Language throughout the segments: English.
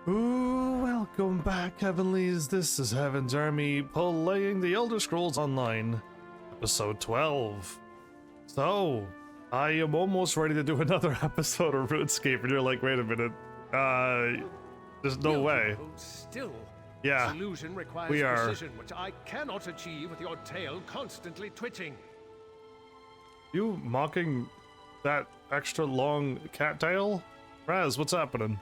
Ooh, welcome back, Heavenlies. This is Heaven's Army playing the Elder Scrolls Online, episode 12. So, I am almost ready to do another episode of RuneScape, and you're like, wait a minute, there's no way. Still, Yeah, this illusion requires we are. precision, which I cannot achieve with your tail constantly twitching. You mocking that extra long cattail? Raz, what's happening?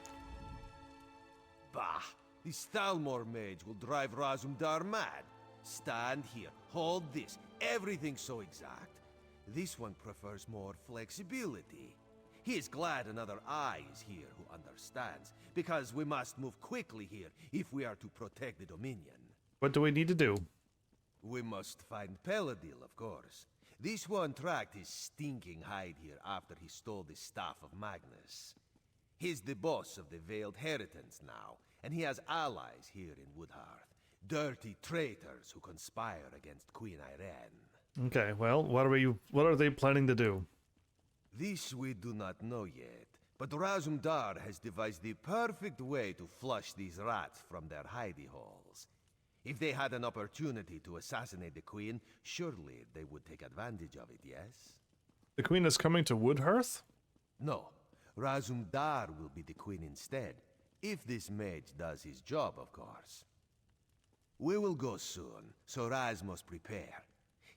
Bah! This Thalmor mage will drive Razumdar mad. Stand here, hold this, everything's so exact. This one prefers more flexibility. He is glad another eye is here who understands, because we must move quickly here if we are to protect the Dominion. What do we need to do? We must find Peladil, of course. This one tracked his stinking hide here after he stole the staff of Magnus. He's the boss of the Veiled Heritance now, and he has allies here in Woodhearth. Dirty traitors who conspire against Queen Irene. Okay, well, what are they planning to do? This we do not know yet, but Razumdar has devised the perfect way to flush these rats from their hidey holes. If they had an opportunity to assassinate the Queen, surely they would take advantage of it, yes? The Queen is coming to Woodhearth? No, Razumdar will be the Queen instead, if this mage does his job, of course. We will go soon, so Raz must prepare.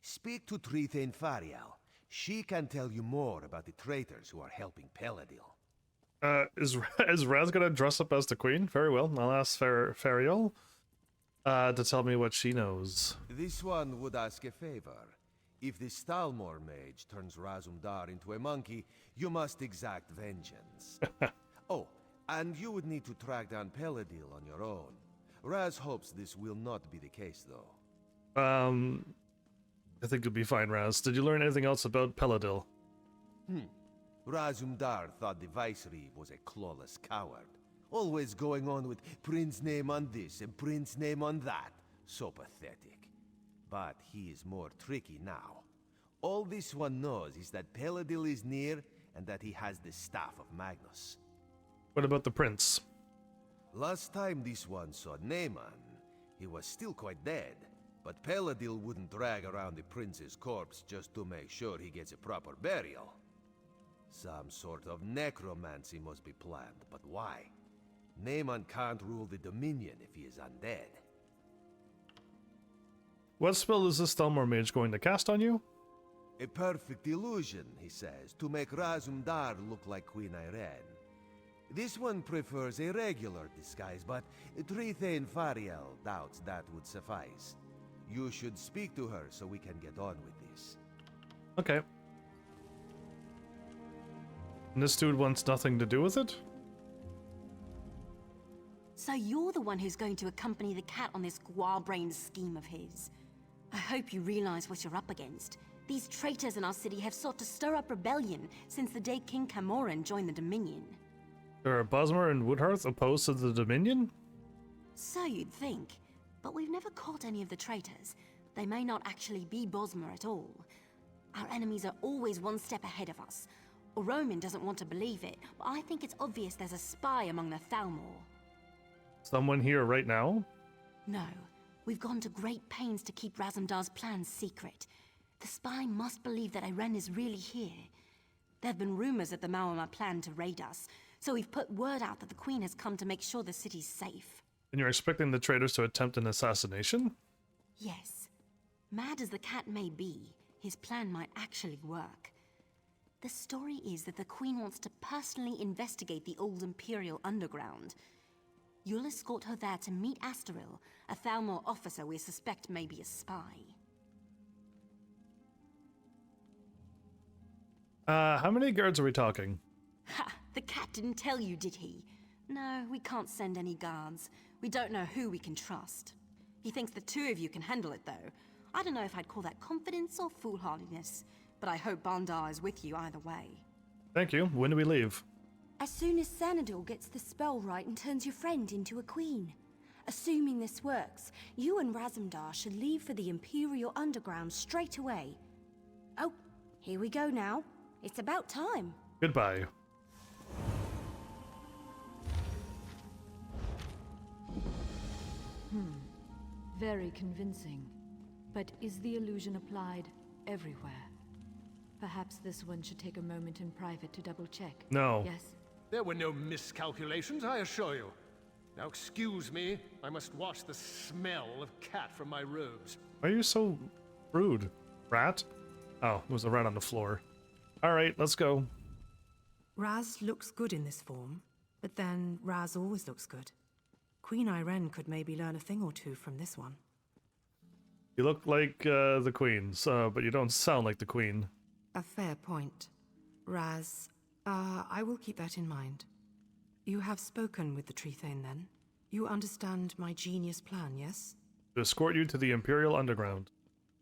Speak to Trithane Fariel. She can tell you more about the traitors who are helping Peladil. Is Raz gonna dress up as the Queen? Very well, I'll ask Fariel to tell me what she knows. This one would ask a favor. If the Stalmor mage turns Razumdar into a monkey, you must exact vengeance. Oh, and you would need to track down Peladil on your own. Raz hopes this will not be the case, though. I think you'll be fine, Raz. Did you learn anything else about Peladil? Razumdar thought the Vicereeve was a clawless coward. Always going on with Prince name on this and Prince name on that. So pathetic. But he is more tricky now. All this one knows is that Peladil is near and that he has the staff of Magnus. What about the prince? Last time this one saw Naaman, he was still quite dead. But Peladil wouldn't drag around the prince's corpse just to make sure he gets a proper burial. Some sort of necromancy must be planned, but why? Naaman can't rule the Dominion if he is undead. What spell is this Thalmor mage going to cast on you? A perfect illusion, he says, to make Razumdar look like Queen Irene. This one prefers a regular disguise, but Trithane Fariel doubts that would suffice. You should speak to her so we can get on with this. Okay. And this dude wants nothing to do with it? So you're the one who's going to accompany the cat on this guar-brained scheme of his. I hope you realize what you're up against. These traitors in our city have sought to stir up rebellion since the day King Camoran joined the Dominion. Are Bosmer and Woodhearth opposed to the Dominion? So you'd think, but we've never caught any of the traitors. They may not actually be Bosmer at all. Our enemies are always one step ahead of us. Roman doesn't want to believe it, but I think it's obvious there's a spy among the Thalmor. Someone here right now? No, we've gone to great pains to keep Razumdar's plans secret. The spy must believe that Irene is really here. There have been rumors that the Maorma plan to raid us, so we've put word out that the Queen has come to make sure the city's safe. And you're expecting the traitors to attempt an assassination? Yes. Mad as the cat may be, his plan might actually work. The story is that the Queen wants to personally investigate the old Imperial underground. You'll escort her there to meet Astaril, a Thalmor officer we suspect may be a spy. How many guards are we talking? Ha! The cat didn't tell you, did he? No, we can't send any guards. We don't know who we can trust. He thinks the two of you can handle it, though. I don't know if I'd call that confidence or foolhardiness, but I hope Bandar is with you either way. Thank you. When do we leave? As soon as Xanador gets the spell right and turns your friend into a queen. Assuming this works, you and Razumdar should leave for the Imperial Underground straight away. Oh, here we go now. It's about time. Goodbye. Very convincing. But is the illusion applied everywhere? Perhaps this one should take a moment in private to double check. No. Yes? There were no miscalculations, I assure you. Now excuse me, I must wash the smell of cat from my robes. Why are you so rude? Rat? Oh, it was a rat on the floor. Alright, let's go. Raz looks good in this form, but then Raz always looks good. Queen Irene could maybe learn a thing or two from this one. You look like the queen, but you don't sound like the queen. A fair point. Raz, I will keep that in mind. You have spoken with the Tree Thane, then? You understand my genius plan, yes? To escort you to the Imperial Underground.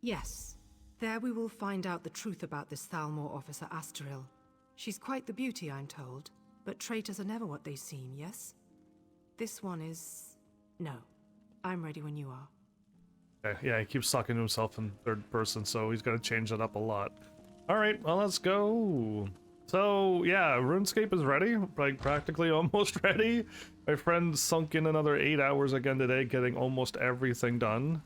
Yes. There we will find out the truth about this Thalmor officer Astaril. She's quite the beauty, I'm told, but traitors are never what they seem, yes? This one is... no. I'm ready when you are. Okay, yeah, he keeps talking to himself in third person, so he's gonna change it up a lot. Alright, well, let's go. So, yeah, RuneScape is ready, like practically almost ready. My friend sunk in another 8 hours again today, getting almost everything done.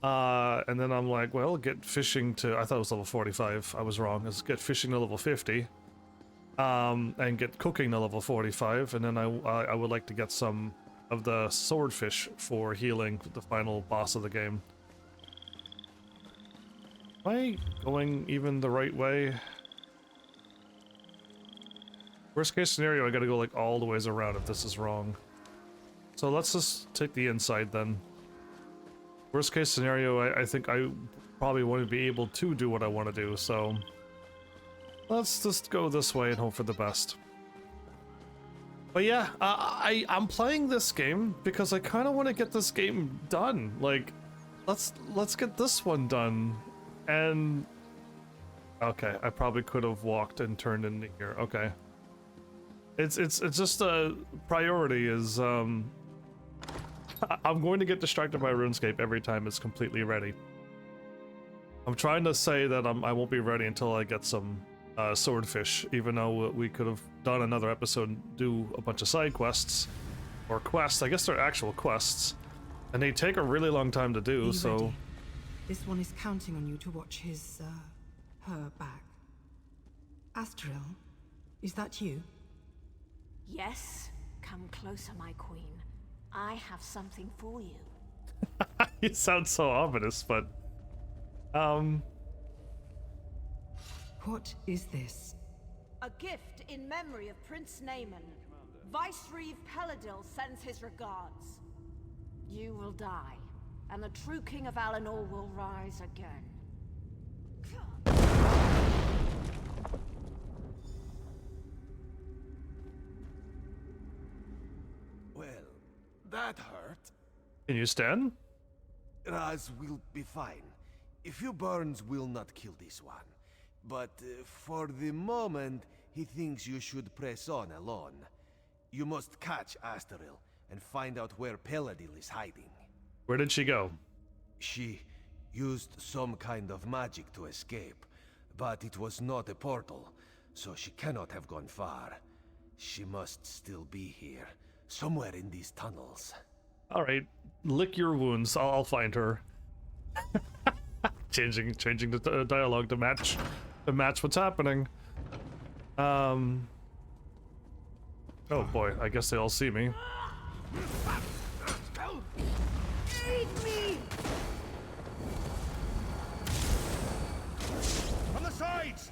And then I'm like, well, get fishing to, I thought it was level 45, I was wrong. Let's get fishing to level 50. And get cooking to level 45, and then I would like to get some of the swordfish for healing the final boss of the game. Am I going even the right way? Worst case scenario, I gotta go like all the ways around if this is wrong. So let's just take the inside then. Worst case scenario, I think I probably wouldn't be able to do what I want to do, so... let's just go this way and hope for the best. But yeah, I'm playing this game because I kind of want to get this game done. Like, let's get this one done. And... okay, I probably could have walked and turned into here. Okay. It's just a priority is, I'm going to get distracted by RuneScape every time it's completely ready. I'm trying to say that I won't be ready until I get some swordfish, even though we could have done another episode and do a bunch of side quests. Or quests, I guess they're actual quests. And they take a really long time to do, Be so... ready. This one is counting on you to watch his, her back. Astaril, is that you? Yes? Come closer, my queen. I have something for you. You sound so ominous, but... What is this? A gift in memory of Prince Naaman. Vice-Reeve Peladil sends his regards. You will die, and the true King of Alinor will rise again. Well, that hurt. Can you stand? Raz will be fine. A few burns will not kill this one. But for the moment, he thinks you should press on alone. You must catch Astaril and find out where Peladil is hiding. Where did she go? She used some kind of magic to escape, but it was not a portal, so she cannot have gone far. She must still be here, somewhere in these tunnels. Alright, lick your wounds, I'll find her. changing the dialogue to match what's happening. Oh boy, I guess they all see me. Aid me! From the sides!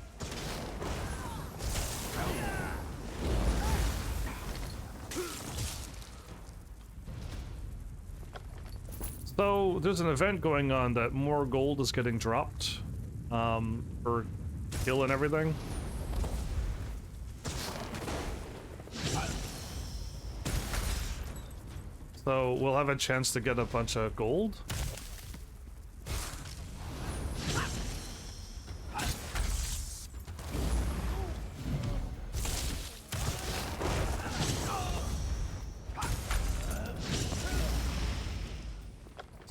So there's an event going on that more gold is getting dropped for kill and everything. So we'll have a chance to get a bunch of gold.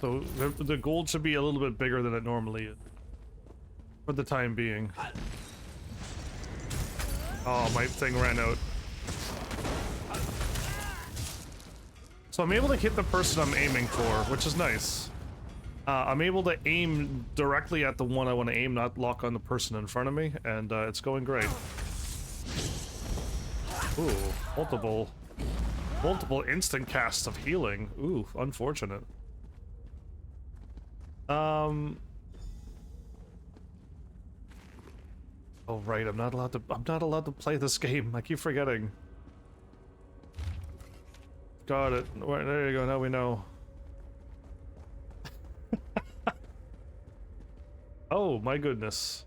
So the gold should be a little bit bigger than it normally is. For the time being. Oh, my thing ran out. So I'm able to hit the person I'm aiming for, which is nice. I'm able to aim directly at the one I want to aim, not lock on the person in front of me, and it's going great. Ooh, multiple instant casts of healing. Ooh, unfortunate. Oh right, I'm not allowed to play this game. I keep forgetting. Got it. There you go, now we know. Oh my goodness.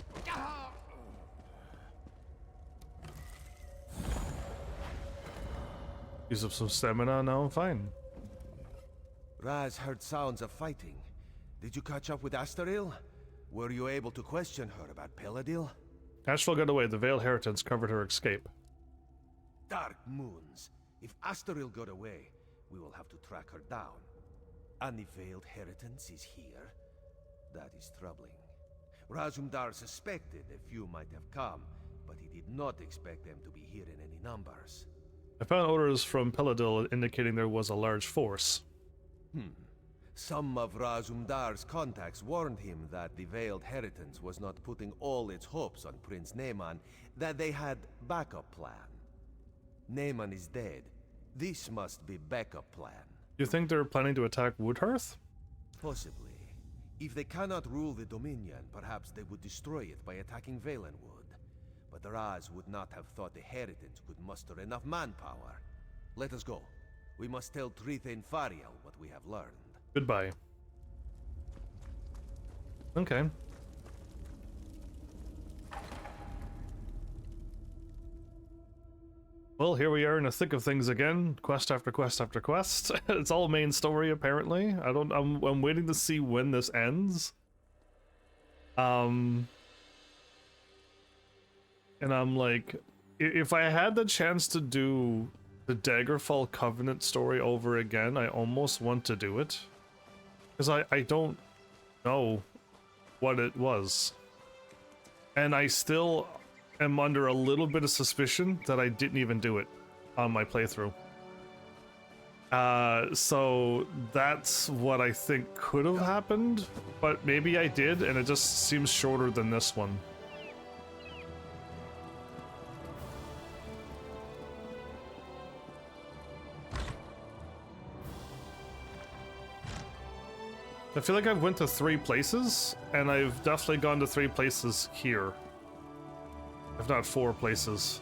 Use up some stamina, now I'm fine. Raz heard sounds of fighting. Did you catch up with Astaril? Were you able to question her about Peladil? Astaril got away. The Veiled Heritance covered her escape. Dark moons. If Astaril got away, we will have to track her down. And the Veiled Heritance is here? That is troubling. Razumdar suspected a few might have come, but he did not expect them to be here in any numbers. I found orders from Peladil indicating there was a large force. Some of Razumdar's contacts warned him that the Veiled Heritance was not putting all its hopes on Prince Naaman, that they had backup plan. Naaman is dead. This must be backup plan. You think they're planning to attack Woodhearth? Possibly. If they cannot rule the Dominion, perhaps they would destroy it by attacking Valenwood. But Raz would not have thought the Heritance could muster enough manpower. Let us go. We must tell Trithain Fariel what we have learned. Goodbye. Okay. Well, here we are in the thick of things again. Quest after quest after quest. It's all main story, apparently. I'm waiting to see when this ends. And I'm like, if I had the chance to do the Daggerfall Covenant story over again, I almost want to do it. Because I don't know what it was. And I still am under a little bit of suspicion that I didn't even do it on my playthrough. So that's what I think could have happened, but maybe I did, and it just seems shorter than this one. I feel like I've went to 3 places, and I've definitely gone to 3 places here. If not 4 places.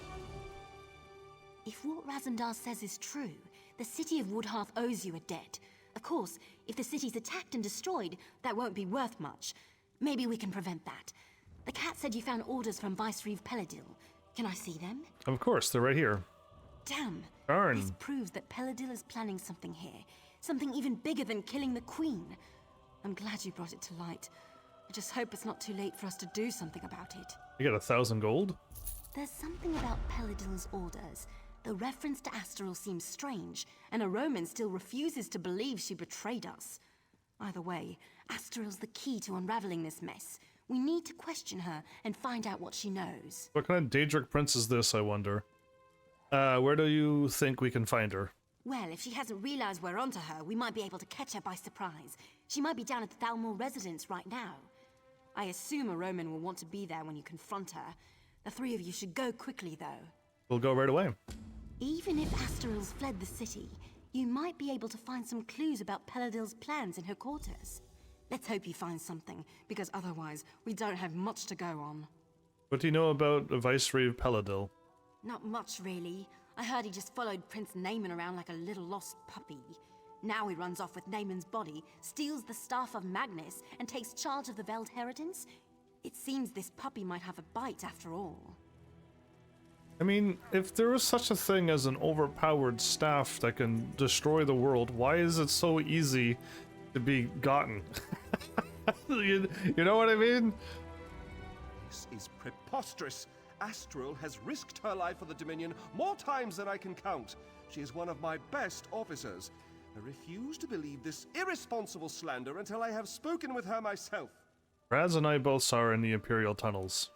If what Razumdar says is true, the city of Woodhearth owes you a debt. Of course, if the city's attacked and destroyed, that won't be worth much. Maybe we can prevent that. The cat said you found orders from Vicereeve Peladil. Can I see them? Of course, they're right here. Damn. Darn. This proves that Peladil is planning something here. Something even bigger than killing the Queen. I'm glad you brought it to light. I just hope it's not too late for us to do something about it. You got 1,000 gold? There's something about Peladil's orders. The reference to Astaril seems strange, and a Roman still refuses to believe she betrayed us. Either way, Astaril's the key to unraveling this mess. We need to question her and find out what she knows. What kind of Daedric prince is this, I wonder? Where do you think we can find her? Well, if she hasn't realized we're onto her, we might be able to catch her by surprise. She might be down at the Thalmor residence right now. I assume a Roman will want to be there when you confront her. The 3 of you should go quickly, though. We'll go right away. Even if Astaril's fled the city, you might be able to find some clues about Peladil's plans in her quarters. Let's hope you find something, because otherwise, we don't have much to go on. What do you know about Vicereeve Peladil? Not much, really. I heard he just followed Prince Naaman around like a little lost puppy. Now he runs off with Naaman's body, steals the Staff of Magnus, and takes charge of the Veiled Heritance. It seems this puppy might have a bite after all. I mean, if there is such a thing as an overpowered staff that can destroy the world, why is it so easy to be gotten? You know what I mean? This is preposterous. Astaril has risked her life for the Dominion more times than I can count. She is one of my best officers. I refuse to believe this irresponsible slander until I have spoken with her myself. Raz and I both saw her in the Imperial tunnels.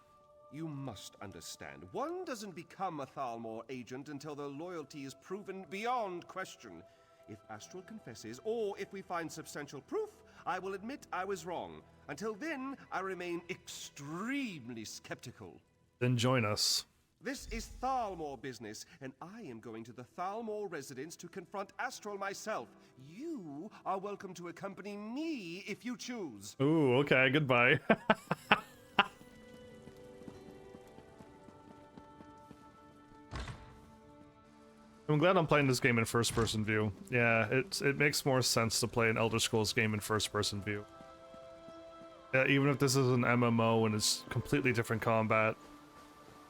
You must understand, one doesn't become a Thalmor agent until their loyalty is proven beyond question. If Astral confesses, or if we find substantial proof, I will admit I was wrong. Until then, I remain extremely skeptical. Then join us. This is Thalmor business, and I am going to the Thalmor residence to confront Astral myself. You are welcome to accompany me if you choose. Ooh, okay, goodbye. I'm glad I'm playing this game in first-person view. Yeah, it makes more sense to play an Elder Scrolls game in first-person view. Even if this is an MMO and it's completely different combat,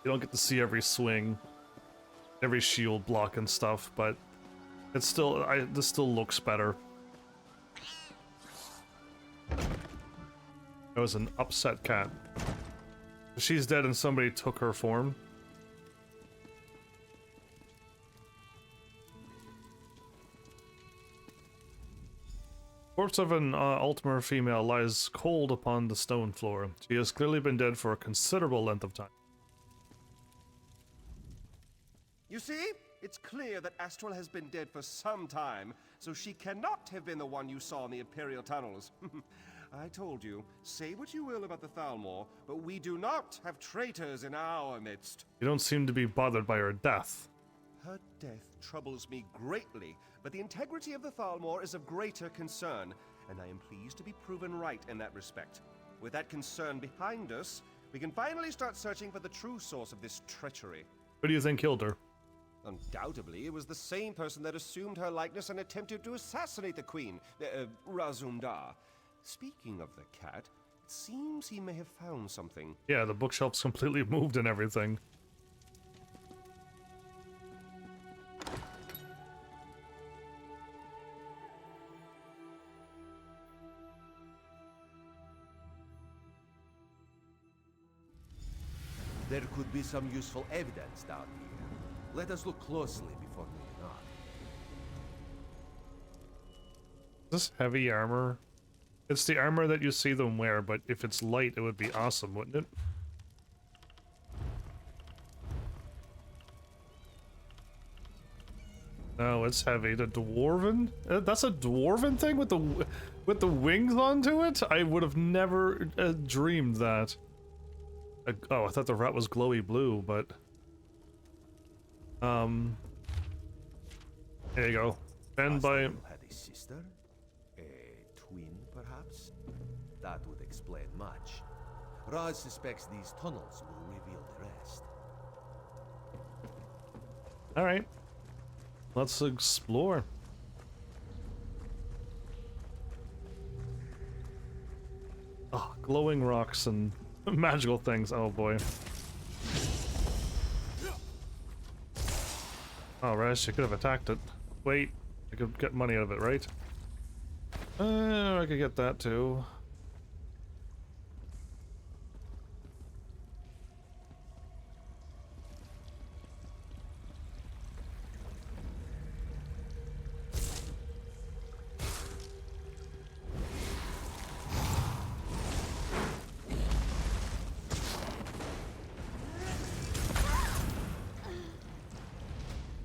you don't get to see every swing, every shield block and stuff, but it's still, this still looks better. That was an upset cat. She's dead and somebody took her form. Corpse of an Altmer female lies cold upon the stone floor. She has clearly been dead for a considerable length of time. You see? It's clear that Astral has been dead for some time, so she cannot have been the one you saw in the Imperial tunnels. I told you, say what you will about the Thalmor, but we do not have traitors in our midst. You don't seem to be bothered by her death. Her death troubles me greatly, but the integrity of the Thalmor is of greater concern, and I am pleased to be proven right in that respect. With that concern behind us, we can finally start searching for the true source of this treachery. Who do you think killed her? Undoubtedly, it was the same person that assumed her likeness and attempted to assassinate the Queen, Razumdar. Speaking of the cat, it seems he may have found something. Yeah, the bookshelf's completely moved and everything. There could be some useful evidence down here. Let us look closely before moving on. Is this heavy armor? It's the armor that you see them wear, but if it's light, it would be awesome, wouldn't it? No, it's heavy. The dwarven? That's a dwarven thing with the wings onto it? I would have never dreamed that. Oh, I thought the rat was glowy blue, but there you go. And by Astral had a sister? A twin, perhaps? That would explain much. Raz suspects these tunnels will reveal the rest. Alright. Let's explore. Oh, glowing rocks and magical things. Oh boy. Oh, right, she could have attacked it. Wait, I could get money out of it, right? I could get that too.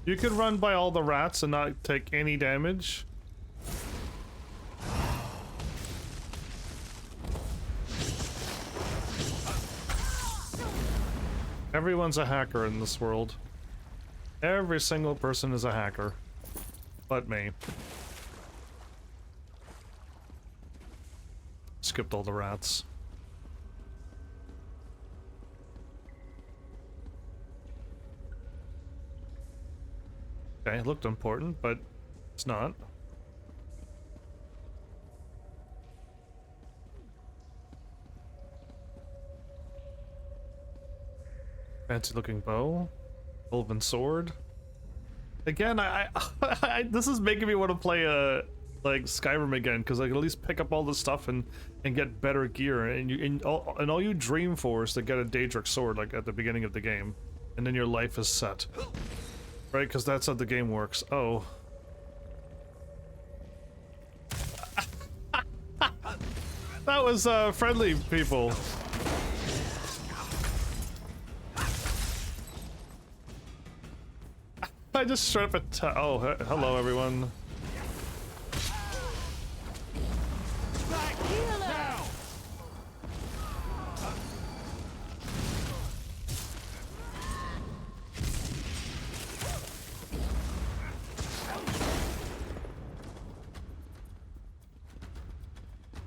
You could run by all the rats and not take any damage. Everyone's a hacker in this world. Every single person is a hacker. But me. Skipped all the rats. Okay, it looked important, but it's not. Fancy looking bow. Elven sword. Again, this is making me want to play like Skyrim again, because I can at least pick up all this stuff and get better gear, and all you dream for is to get a Daedric sword like at the beginning of the game, and then your life is set. Right, because that's how the game works. Oh. That was friendly people. I just straight up oh, hello everyone.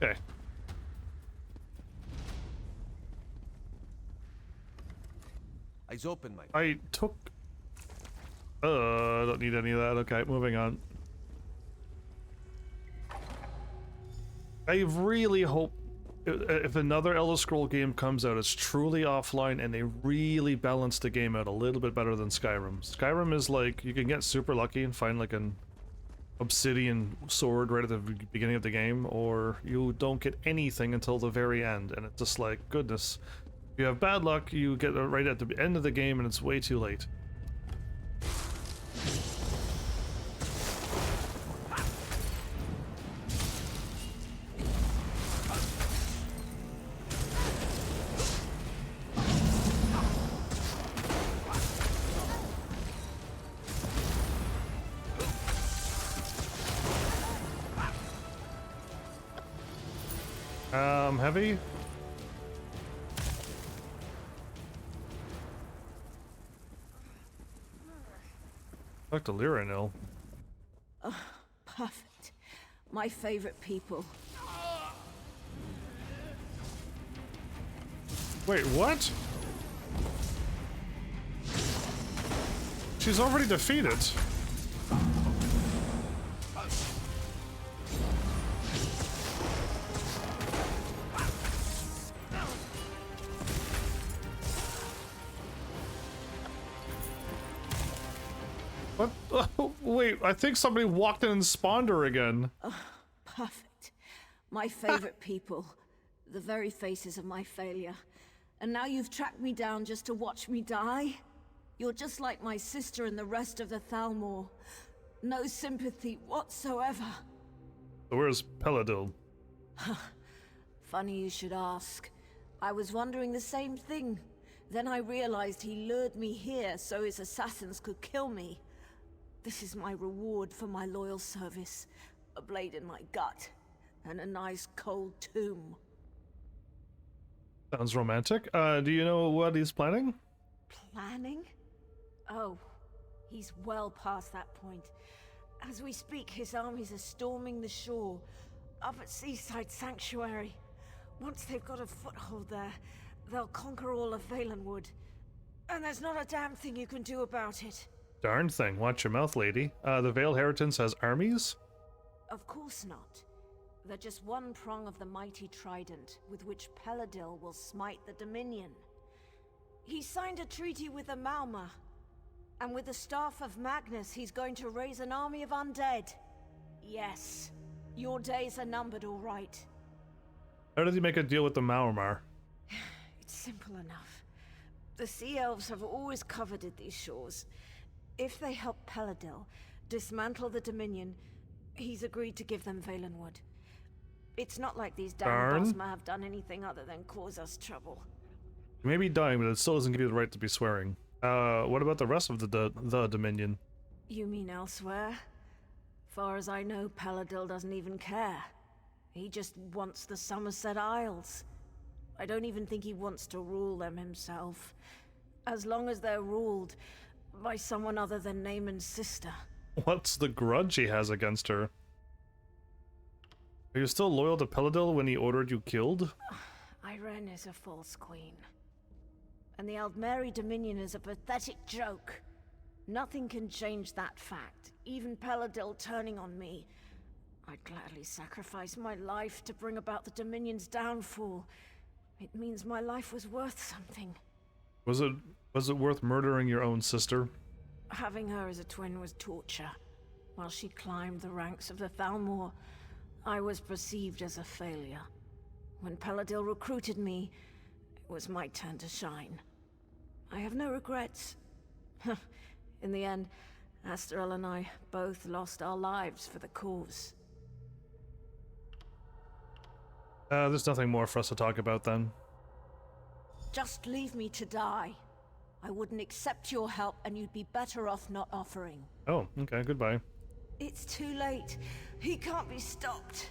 Okay. Eyes open, my. I took... I don't need any of that. Okay, moving on. I really hope if another Elder Scroll game comes out, it's truly offline and they really balance the game out a little bit better than Skyrim. Skyrim is like, you can get super lucky and find like an obsidian sword right at the beginning of the game, or you don't get anything until the very end, and it's just like, goodness. If you have bad luck, you get it right at the end of the game and it's way too late. Heavy? Dr. Lyra, no. Perfect. My favorite people. Wait, what? She's already defeated. What? Wait, I think somebody walked in and spawned her again. Perfect. My favorite people. The very faces of my failure. And now you've tracked me down just to watch me die? You're just like my sister and the rest of the Thalmor. No sympathy whatsoever. Where's Peladil? Funny you should ask. I was wondering the same thing. Then I realized he lured me here so his assassins could kill me. This is my reward for my loyal service. A blade in my gut. And a nice cold tomb. Sounds romantic. Do you know what he's planning? Planning? Oh, he's well past that point. As we speak, his armies are storming the shore, up at Seaside Sanctuary. Once they've got a foothold there, they'll conquer all of Valenwood. And there's not a damn thing you can do about it. Darn thing. Watch your mouth, lady. The Vale Heritance has armies? Of course not. They're just one prong of the mighty trident with which Peladil will smite the Dominion. He signed a treaty with the Malma, and with the Staff of Magnus, he's going to raise an army of undead. Yes, your days are numbered, all right. How does he make a deal with the Maormar? It's simple enough. The Sea Elves have always coveted these shores. If they help Peladil dismantle the Dominion, he's agreed to give them Valenwood. It's not like these damn Bosma have done anything other than cause us trouble. You may be dying, but it still doesn't give you the right to be swearing. What about the rest of the Dominion? You mean elsewhere? Far as I know, Peladil doesn't even care. He just wants the Somerset Isles. I don't even think he wants to rule them himself. As long as they're ruled by someone other than Naaman's sister. What's the grudge he has against her? Are you still loyal to Peladil when he ordered you killed? Irene is a false queen. And the Aldmeri Dominion is a pathetic joke. Nothing can change that fact. Even Peladil turning on me. I'd gladly sacrifice my life to bring about the Dominion's downfall. It means my life was worth something. Was it worth murdering your own sister? Having her as a twin was torture. While she climbed the ranks of the Thalmor, I was perceived as a failure. When Peladil recruited me, it was my turn to shine. I have no regrets. In the end, Asterel and I both lost our lives for the cause. There's nothing more for us to talk about then. Just leave me to die. I wouldn't accept your help, and you'd be better off not offering. Oh, okay, goodbye. It's too late. He can't be stopped.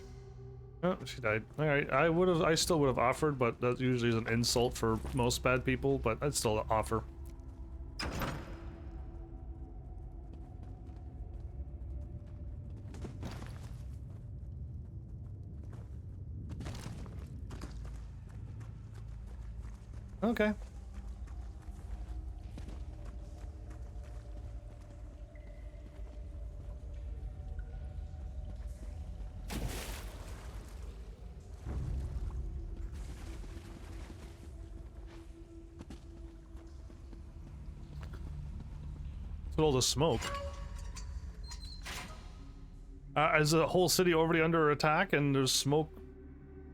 Oh, she died. Alright, I still would have offered, but that usually is an insult for most bad people, but I'd still offer. Okay. Look at all the smoke. Is the whole city already under attack and there's smoke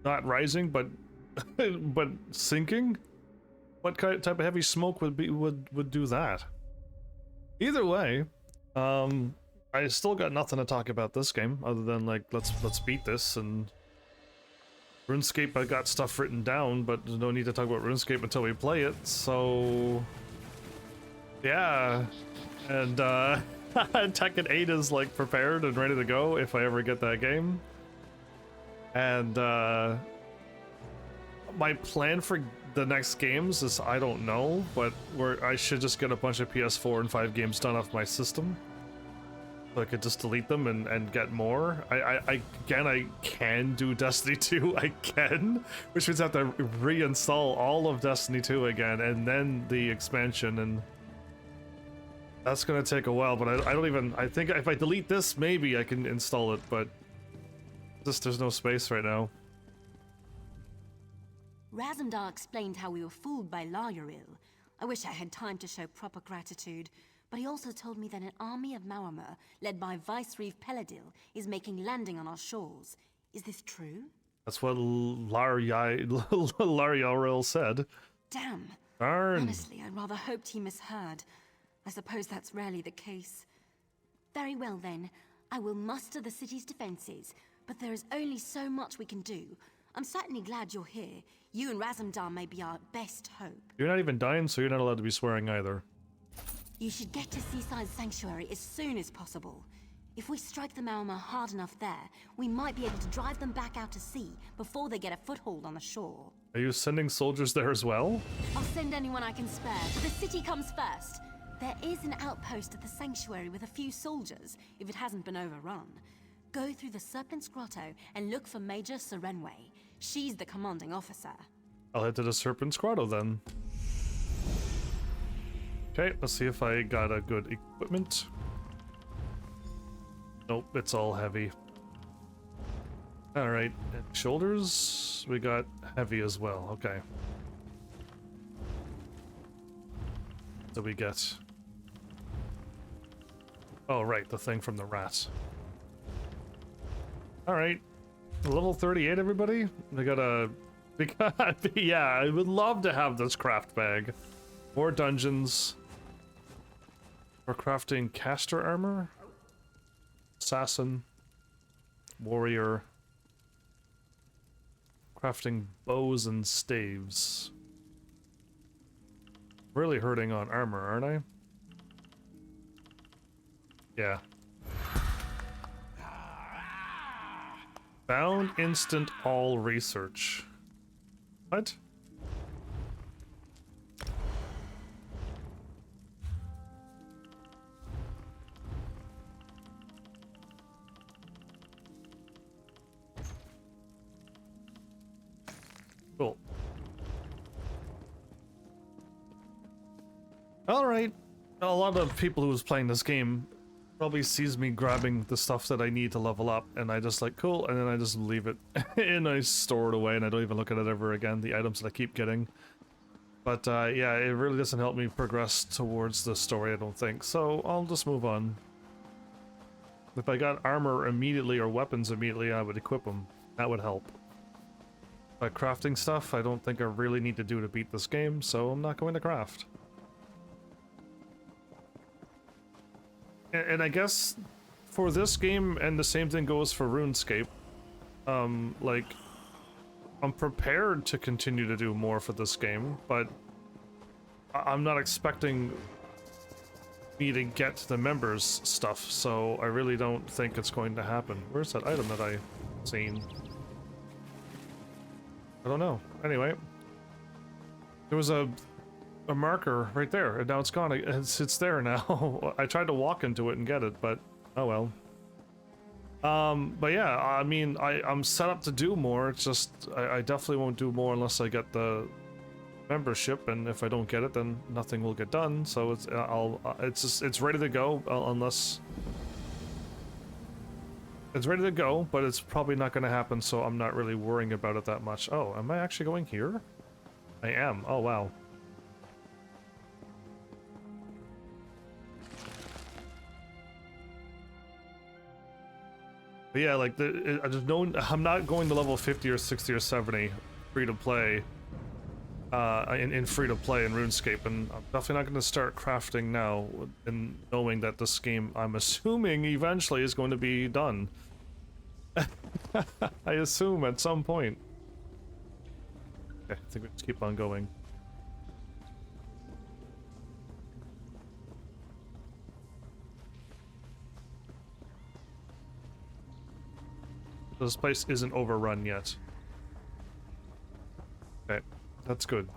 not rising but but sinking? What type of heavy smoke would do that? Either way, I still got nothing to talk about this game other than like let's beat this. And RuneScape, I got stuff written down, but there's no need to talk about RuneScape until we play it. So yeah, and Tekken 8 is like prepared and ready to go if I ever get that game. And my plan for the next games is I don't know, but I should just get a bunch of PS4 and 5 games done off my system. So I could just delete them and get more. I can do Destiny 2, I can, which means I have to reinstall all of Destiny 2 again and then the expansion, and that's gonna take a while, but I think if I delete this, maybe I can install it, but there's no space right now. Razumdar explained how we were fooled by Laurel. I wish I had time to show proper gratitude, but he also told me that an army of Mauamer, led by Vice-Reeve Peladil, is making landing on our shores. Is this true? That's what Laurel said. Damn. Darn. Honestly, I rather hoped he misheard. I suppose that's rarely the case. Very well then. I will muster the city's defenses, but there is only so much we can do. I'm certainly glad you're here. You and Razumdar may be our best hope. You're not even dying, so you're not allowed to be swearing either. You should get to Seaside Sanctuary as soon as possible. If we strike the Mauamer hard enough there, we might be able to drive them back out to sea before they get a foothold on the shore. Are you sending soldiers there as well? I'll send anyone I can spare, but the city comes first. There is an outpost at the sanctuary with a few soldiers, if it hasn't been overrun. Go through the Serpent's Grotto and look for Major Serenway. She's the commanding officer. I'll head to the Serpent's Grotto then. Okay, let's see if I got a good equipment. Nope, it's all heavy. Alright, shoulders, we got heavy as well, okay. What do we get? Oh right, the thing from the rat. Alright, level 38 everybody? We got a... yeah, I would love to have this craft bag. More dungeons. We're crafting caster armor. Assassin. Warrior. Crafting bows and staves. Really hurting on armor, aren't I? Yeah. Bound instant all research. What? Cool. Alright. A lot of people who was playing this game probably sees me grabbing the stuff that I need to level up, and I just like, cool, and then I just leave it and I store it away and I don't even look at it ever again, the items that I keep getting. But yeah, it really doesn't help me progress towards the story, I don't think, so I'll just move on. If I got armor immediately or weapons immediately, I would equip them. That would help. But crafting stuff, I don't think I really need to do to beat this game, so I'm not going to craft. And I guess for this game, and the same thing goes for RuneScape, like, I'm prepared to continue to do more for this game, but I'm not expecting me to get the members stuff, so I really don't think it's going to happen. Where's that item that I seen? I don't know. Anyway, there was a marker right there, and now it's gone. It's there now. I tried to walk into it and get it, but oh well. But yeah, I mean, I'm set up to do more. It's just I definitely won't do more unless I get the membership, and if I don't get it, then nothing will get done. So it's ready to go, unless it's ready to go, but it's probably not going to happen. So I'm not really worrying about it that much. Oh, am I actually going here? I am. Oh wow. But yeah, like I just know I'm not going to level 50 or 60 or 70 free to play. In free to play in RuneScape, and I'm definitely not going to start crafting now, and knowing that this game, I'm assuming, eventually is going to be done. I assume at some point. Okay, I think we just keep on going. This place isn't overrun yet. Okay. That's good.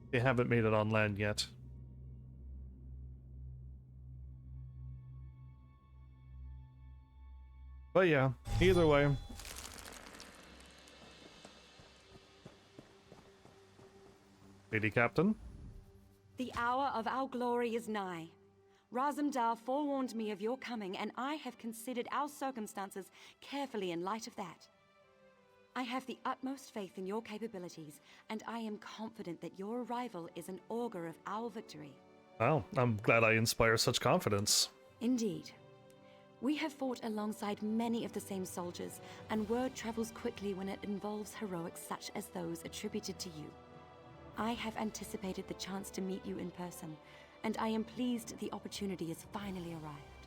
They haven't made it on land yet. But yeah, either way. Lady Captain? The hour of our glory is nigh. Razumdar forewarned me of your coming, and I have considered our circumstances carefully in light of that. I have the utmost faith in your capabilities, and I am confident that your arrival is an augur of our victory. Well, I'm glad I inspire such confidence. Indeed. We have fought alongside many of the same soldiers, and word travels quickly when it involves heroics such as those attributed to you. I have anticipated the chance to meet you in person, and I am pleased the opportunity has finally arrived.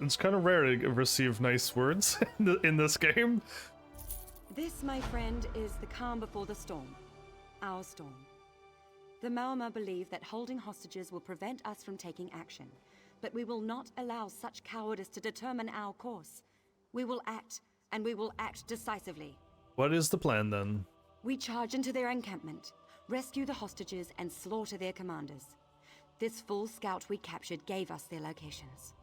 It's kind of rare to receive nice words in this game. This, my friend, is the calm before the storm. Our storm. The Maoma believe that holding hostages will prevent us from taking action, but we will not allow such cowardice to determine our course. We will act, and we will act decisively. What is the plan, then? We charge into their encampment, rescue the hostages, and slaughter their commanders. This full scout we captured gave us their locations.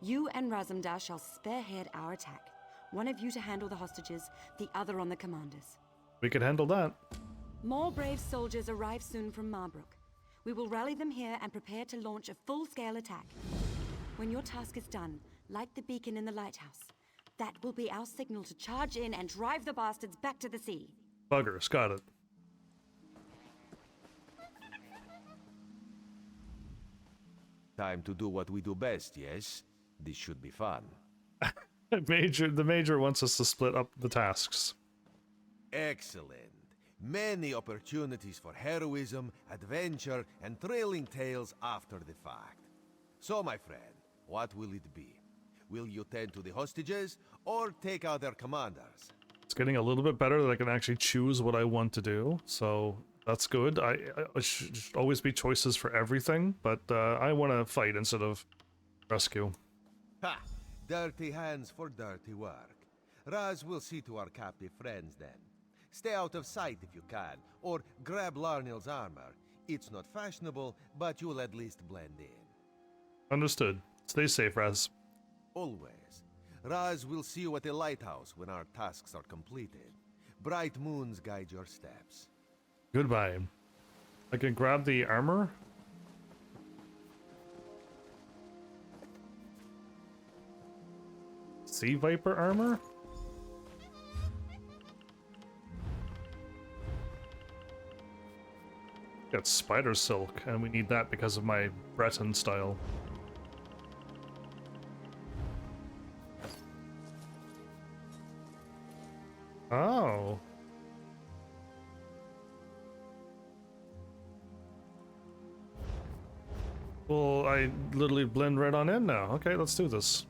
You and Razumdar shall spearhead our attack. One of you to handle the hostages, the other on the commanders. We can handle that. More brave soldiers arrive soon from Marbrook. We will rally them here and prepare to launch a full-scale attack. When your task is done, light the beacon in the lighthouse. That will be our signal to charge in and drive the bastards back to the sea. Buggers, got it. Time to do what we do best, yes? This should be fun. The Major wants us to split up the tasks. Excellent. Many opportunities for heroism, adventure, and thrilling tales after the fact. So, my friend, what will it be? Will you tend to the hostages, or take out their commanders? It's getting a little bit better that I can actually choose what I want to do, so that's good. I should always be choices for everything, but I want to fight instead of rescue. Ha! Dirty hands for dirty work. Raz will see to our captive friends then. Stay out of sight if you can, or grab Larnil's armor. It's not fashionable, but you'll at least blend in. Understood. Stay safe, Raz. Always. Raz will see you at the lighthouse when our tasks are completed. Bright moons guide your steps. Goodbye. I can grab the armor. Sea Viper armor? Got spider silk, and we need that because of my Breton style. Oh. Well, I literally blend right on in now. Okay, let's do this.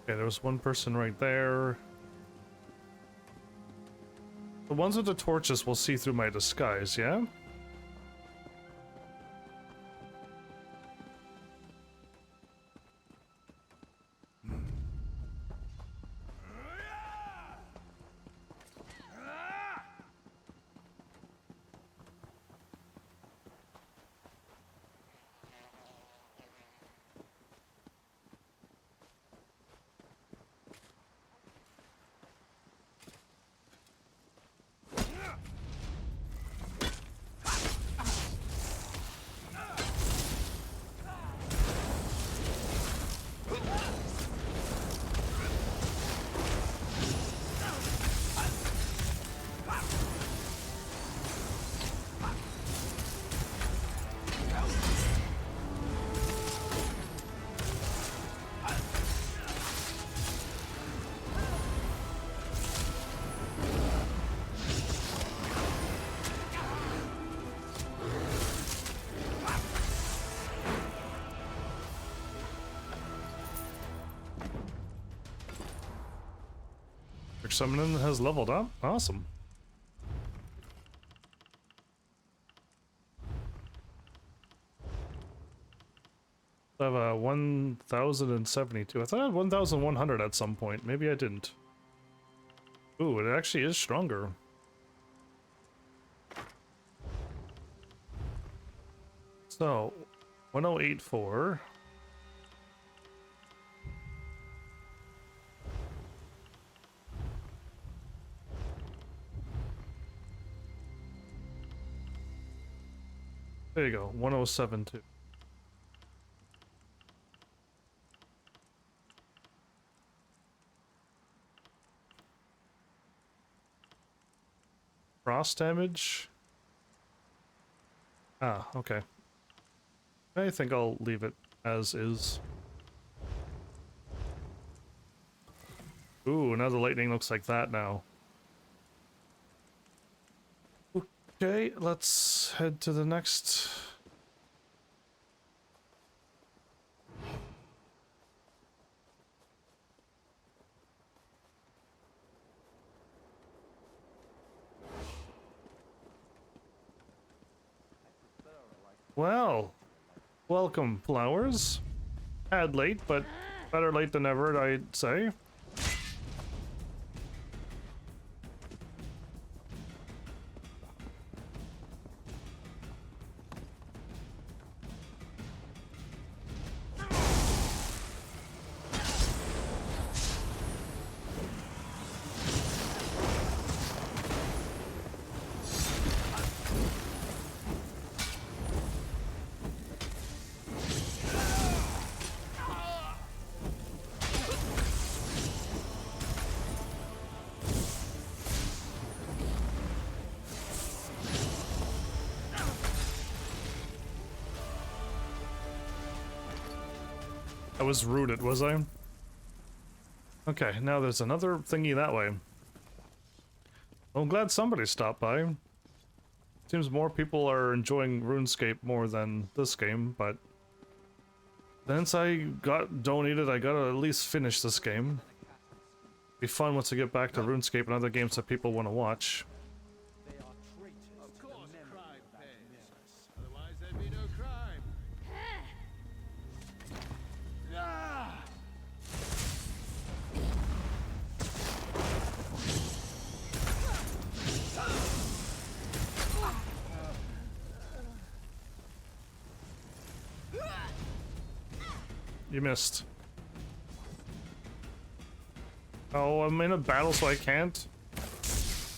Okay, there was one person right there. The ones with the torches will see through my disguise, yeah? Summoning has leveled up. Awesome. I have a 1,072. I thought I had 1,100 at some point. Maybe I didn't. Ooh, it actually is stronger. So, 1084. There you go, 1072. Frost damage? Ah, okay. I think I'll leave it as is. Ooh, now the lightning looks like that now. Okay, let's head to the next. Well, welcome, flowers. Had late, but better late than never, I'd say. I was rooted, was I? Okay, now there's another thingy that way. Well, I'm glad somebody stopped by. Seems more people are enjoying RuneScape more than this game, but since I got donated, I gotta at least finish this game. Be fun once I get back to RuneScape and other games that people want to watch. Of course, crime pays. Otherwise, there'd be no crime. Ah! You missed. Oh, I'm in a battle, so I can't.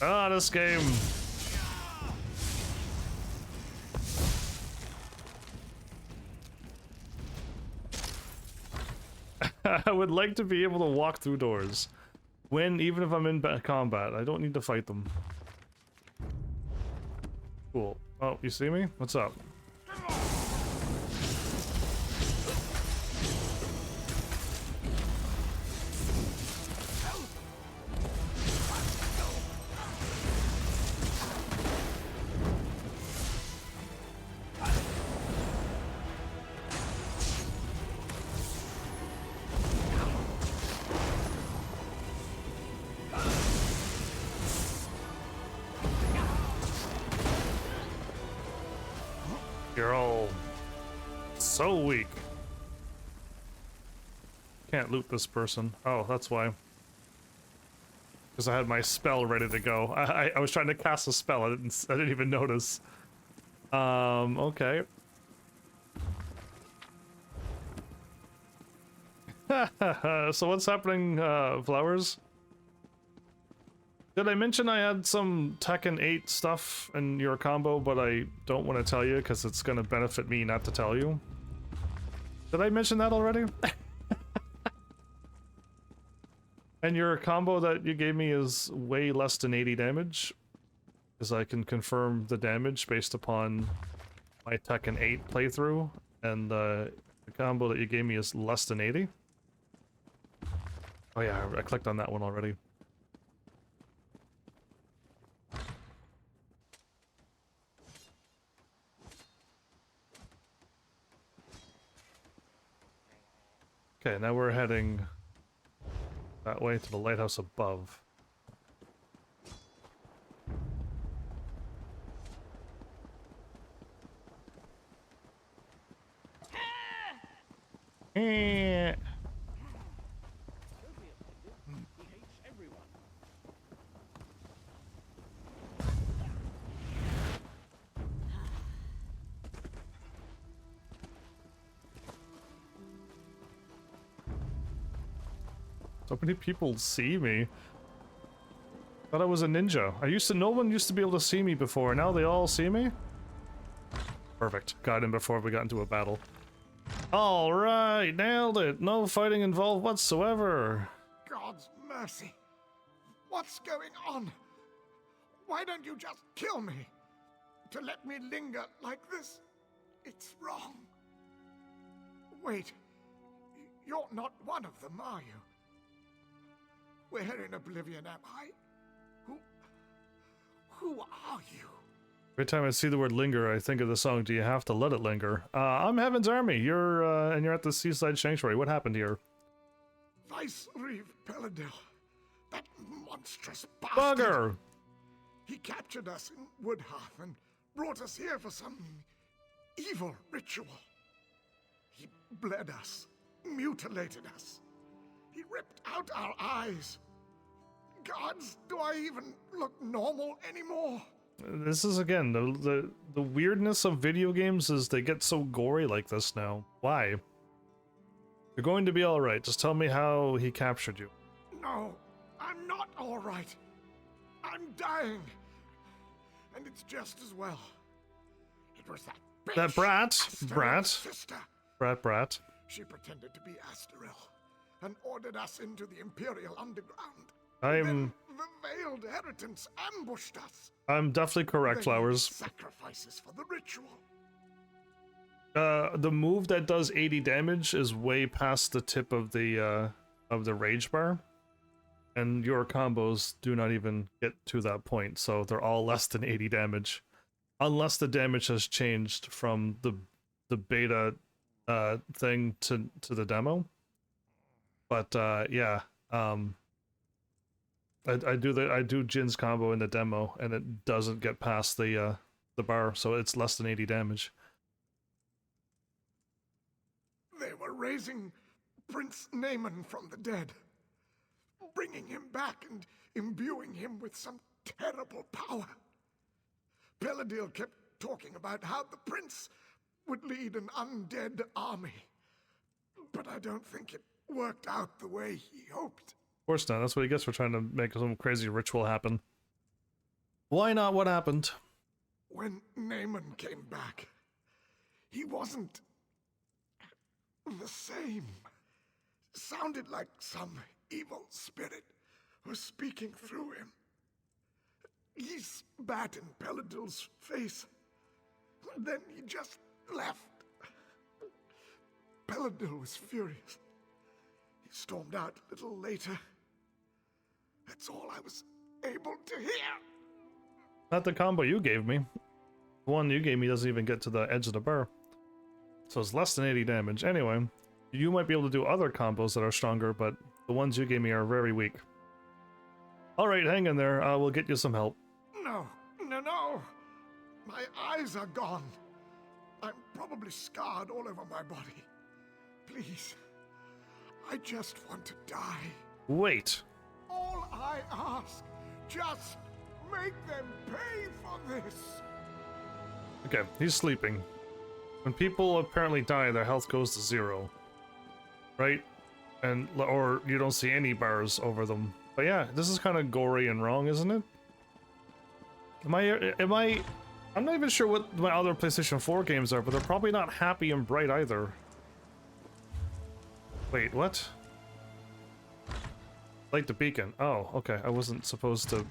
Ah, this game. I would like to be able to walk through doors. Even if I'm in combat. I don't need to fight them. Cool. Oh, you see me? What's up? You're all so weak. Can't loot this person. Oh, that's why. Because I had my spell ready to go. I was trying to cast a spell. I didn't even notice. Okay. So what's happening, Flowers? Did I mention I had some Tekken 8 stuff in your combo, but I don't want to tell you because it's going to benefit me not to tell you? Did I mention that already? And your combo that you gave me is way less than 80 damage, because I can confirm the damage based upon my Tekken 8 playthrough, and the combo that you gave me is less than 80. Oh yeah, I clicked on that one already. Okay, now we're heading that way to the lighthouse above. Eh. So many people see me. Thought I was a ninja. No one used to be able to see me before. Now they all see me? Perfect. Got him before we got into a battle. Alright, nailed it. No fighting involved whatsoever. God's mercy. What's going on? Why don't you just kill me? To let me linger like this? It's wrong. Wait. You're not one of them, are you? Where in Oblivion am I? Who are you? Every time I see the word linger, I think of the song Do You Have to Let It Linger? I'm Heaven's Army. You're at the Seaside Sanctuary. What happened here? Vice Reeve Peladil. That monstrous bastard. Bugger! He captured us in Woodhearth and brought us here for some evil ritual. He bled us, mutilated us. He ripped out our eyes. Gods, do I even look normal anymore? This is, again, the weirdness of video games is they get so gory like this now. Why? You're going to be alright. Just tell me how he captured you. No, I'm not alright. I'm dying. And it's just as well. It was that bitch, That brat! Asteril's sister. Brat. She pretended to be Asteril and ordered us into the Imperial Underground. I'm The veiled heritants ambushed us. I'm definitely correct, They Flowers. made sacrifices for the ritual. The move that does 80 damage is way past the tip of the rage bar. And your combos do not even get to that point, so they're all less than 80 damage. Unless the damage has changed from the beta thing to the demo. But yeah. I do Jin's combo in the demo, and it doesn't get past the bar, so it's less than 80 damage. They were raising Prince Naaman from the dead, bringing him back and imbuing him with some terrible power. Peladil kept talking about how the prince would lead an undead army, but I don't think it worked out the way he hoped. Of course not. That's what he gets for trying to make some crazy ritual happen. Why not? What happened? When Naaman came back, he wasn't the same. Sounded like some evil spirit was speaking through him. He spat in Peladil's face. Then he just left. Peladil was furious. He stormed out a little later. That's all I was able to hear. Not the combo you gave me. The one you gave me doesn't even get to the edge of the bar. So it's less than 80 damage. Anyway, you might be able to do other combos that are stronger, but the ones you gave me are very weak. Alright, hang in there. We'll get you some help. No. My eyes are gone. I'm probably scarred all over my body. Please. I just want to die. Wait. All I ask, just make them pay for this. Okay, he's sleeping. When people apparently die, their health goes to 0. Right? Or you don't see any bars over them. But yeah, this is kind of gory and wrong, isn't it? I'm not even sure what my other PlayStation 4 games are, but they're probably not happy and bright either. Wait, what? Light the beacon. Oh, okay. I wasn't supposed to...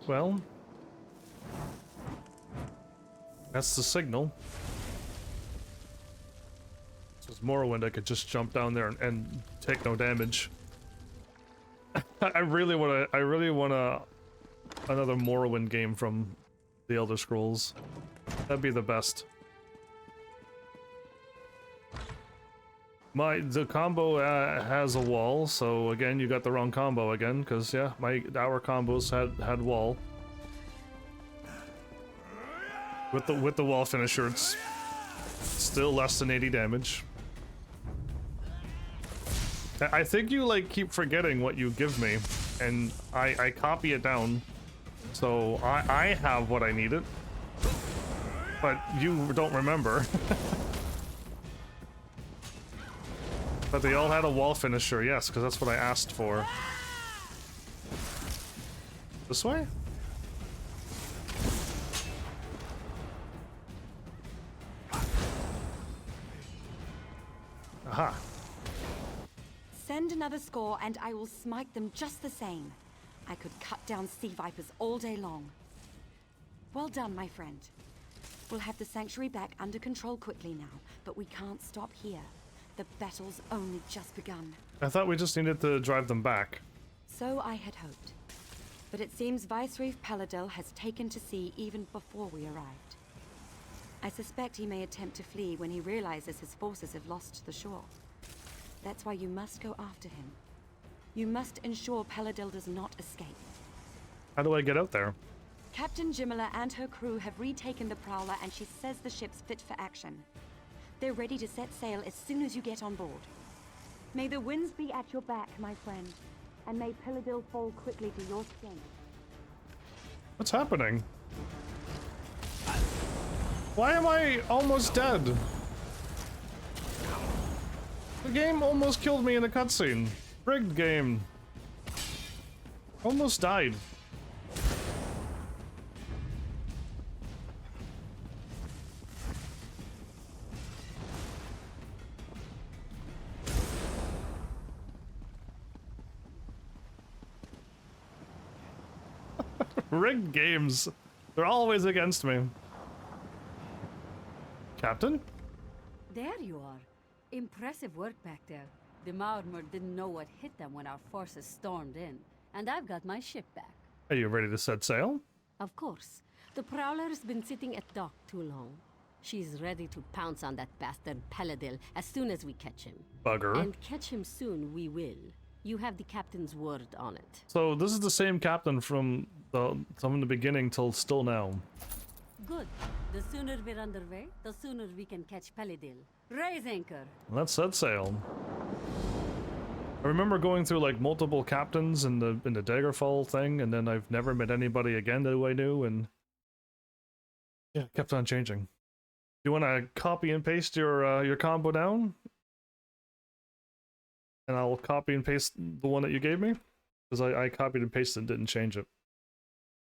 Well... That's the signal. This is Morrowind. I could just jump down there and take no damage. I really want another Morrowind game from the Elder Scrolls. That'd be the best. The combo has a wall, so again you got the wrong combo again, because yeah, our combos had wall. With the wall finisher, it's still less than 80 damage. I think you like keep forgetting what you give me, and I copy it down, so I have what I needed, but you don't remember. But they all had a wall finisher, yes, because that's what I asked for. This way? Aha. Send another score and I will smite them just the same. I could cut down sea vipers all day long. Well done, my friend. We'll have the sanctuary back under control quickly now, but we can't stop here. The battle's only just begun. I thought we just needed to drive them back. So I had hoped. But it seems Viceroy Paladil has taken to sea even before we arrived. I suspect he may attempt to flee when he realizes his forces have lost the shore. That's why you must go after him. You must ensure Paladil does not escape. How do I get out there? Captain Jimala and her crew have retaken the Prowler and she says the ship's fit for action. They're ready to set sail as soon as you get on board. May the winds be at your back, my friend, and may Paladil fall quickly to your strength. What's happening? Why am I almost dead? The game almost killed me in a cutscene. Rigged game. Almost died. Rigged games. They're always against me. Captain? There you are. Impressive work back there. The Maormer didn't know what hit them when our forces stormed in, and I've got my ship back. Are you ready to set sail? Of course. The Prowler's been sitting at dock too long. She's ready to pounce on that bastard Paladil as soon as we catch him. Bugger. And catch him soon we will. You have the captain's word on it. So this is the same captain from the beginning till still now. Good. The sooner we're underway, the sooner we can catch Paladil. Raise anchor. Let's set sail. I remember going through like multiple captains in the Daggerfall thing, and then I've never met anybody again that I knew, and yeah, it kept on changing. You want to copy and paste your combo down, and I'll copy and paste the one that you gave me, because I copied and pasted and didn't change it.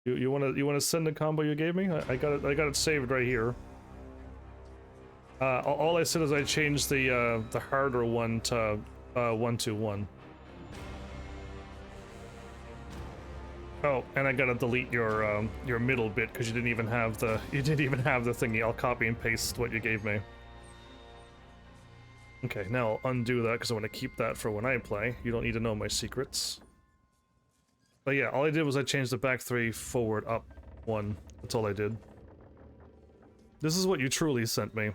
You want to send the combo you gave me? I got it saved right here. All I said is I changed the harder one to 1-2-1. Oh, and I gotta delete your middle bit because you didn't even have the thingy. I'll copy and paste what you gave me. Okay, now I'll undo that because I want to keep that for when I play. You don't need to know my secrets. But yeah, all I did was I changed the back 3 forward up 1. That's all I did. This is what you truly sent me. In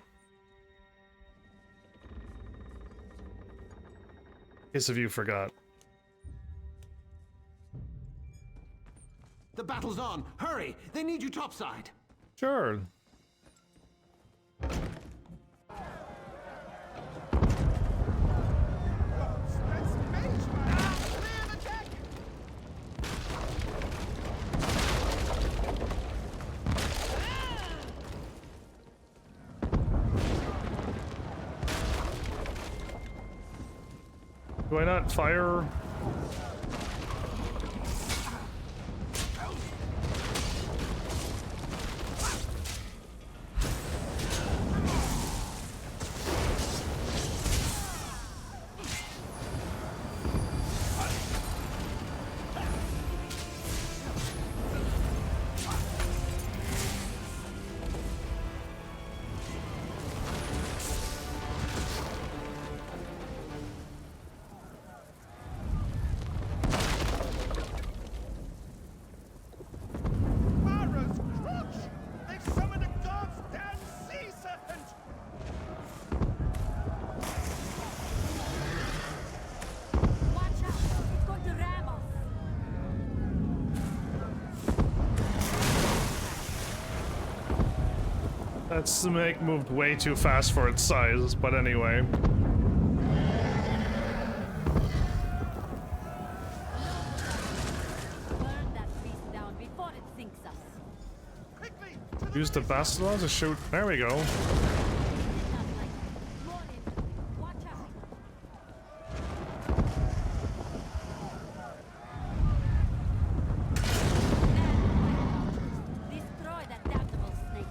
case of you forgot. The battle's on! Hurry! They need you topside! Sure. Do I not fire? That snake moved way too fast for its size, but anyway. Burn that beast down before it sinks us. Quickly! Use the bastard to shoot. There we go. Not like more infantry. Watch out. Destroy that damnable snake.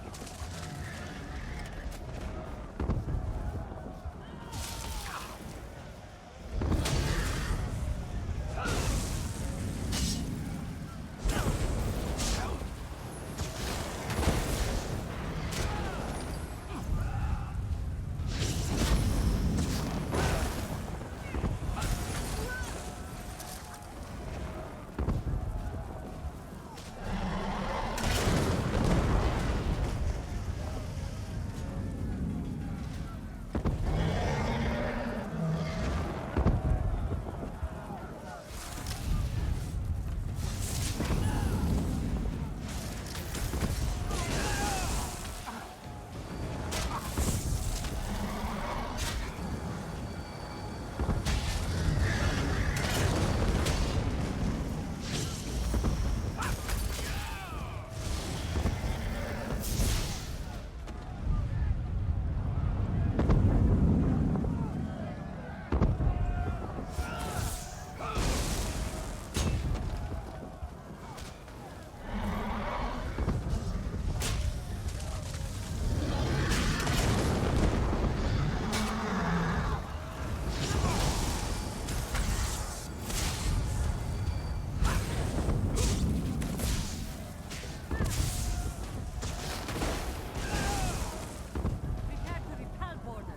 Prepare to repel borders.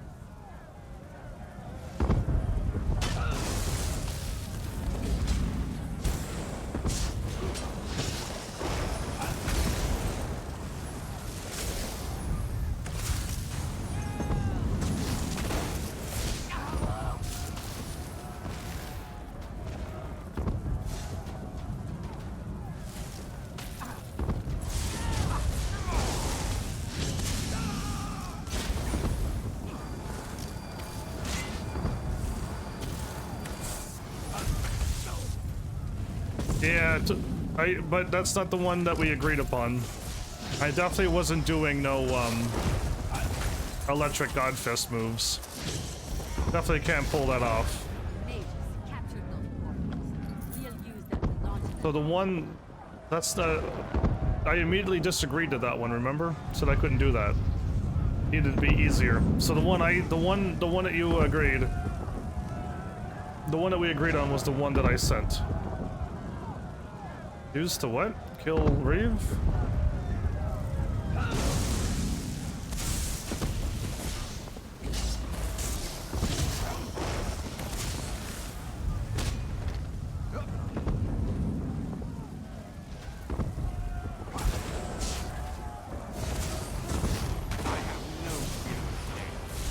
Yeah, but that's not the one that we agreed upon. I definitely wasn't doing no, electric godfist moves. Definitely can't pull that off. Mages, capture those portals. We'll use them to launch So the one, that's the, I immediately disagreed to that one, remember? Said I couldn't do that. Needed to be easier. So the one that you agreed, the one that we agreed on was the one that I sent. Use to what? Kill Reeve?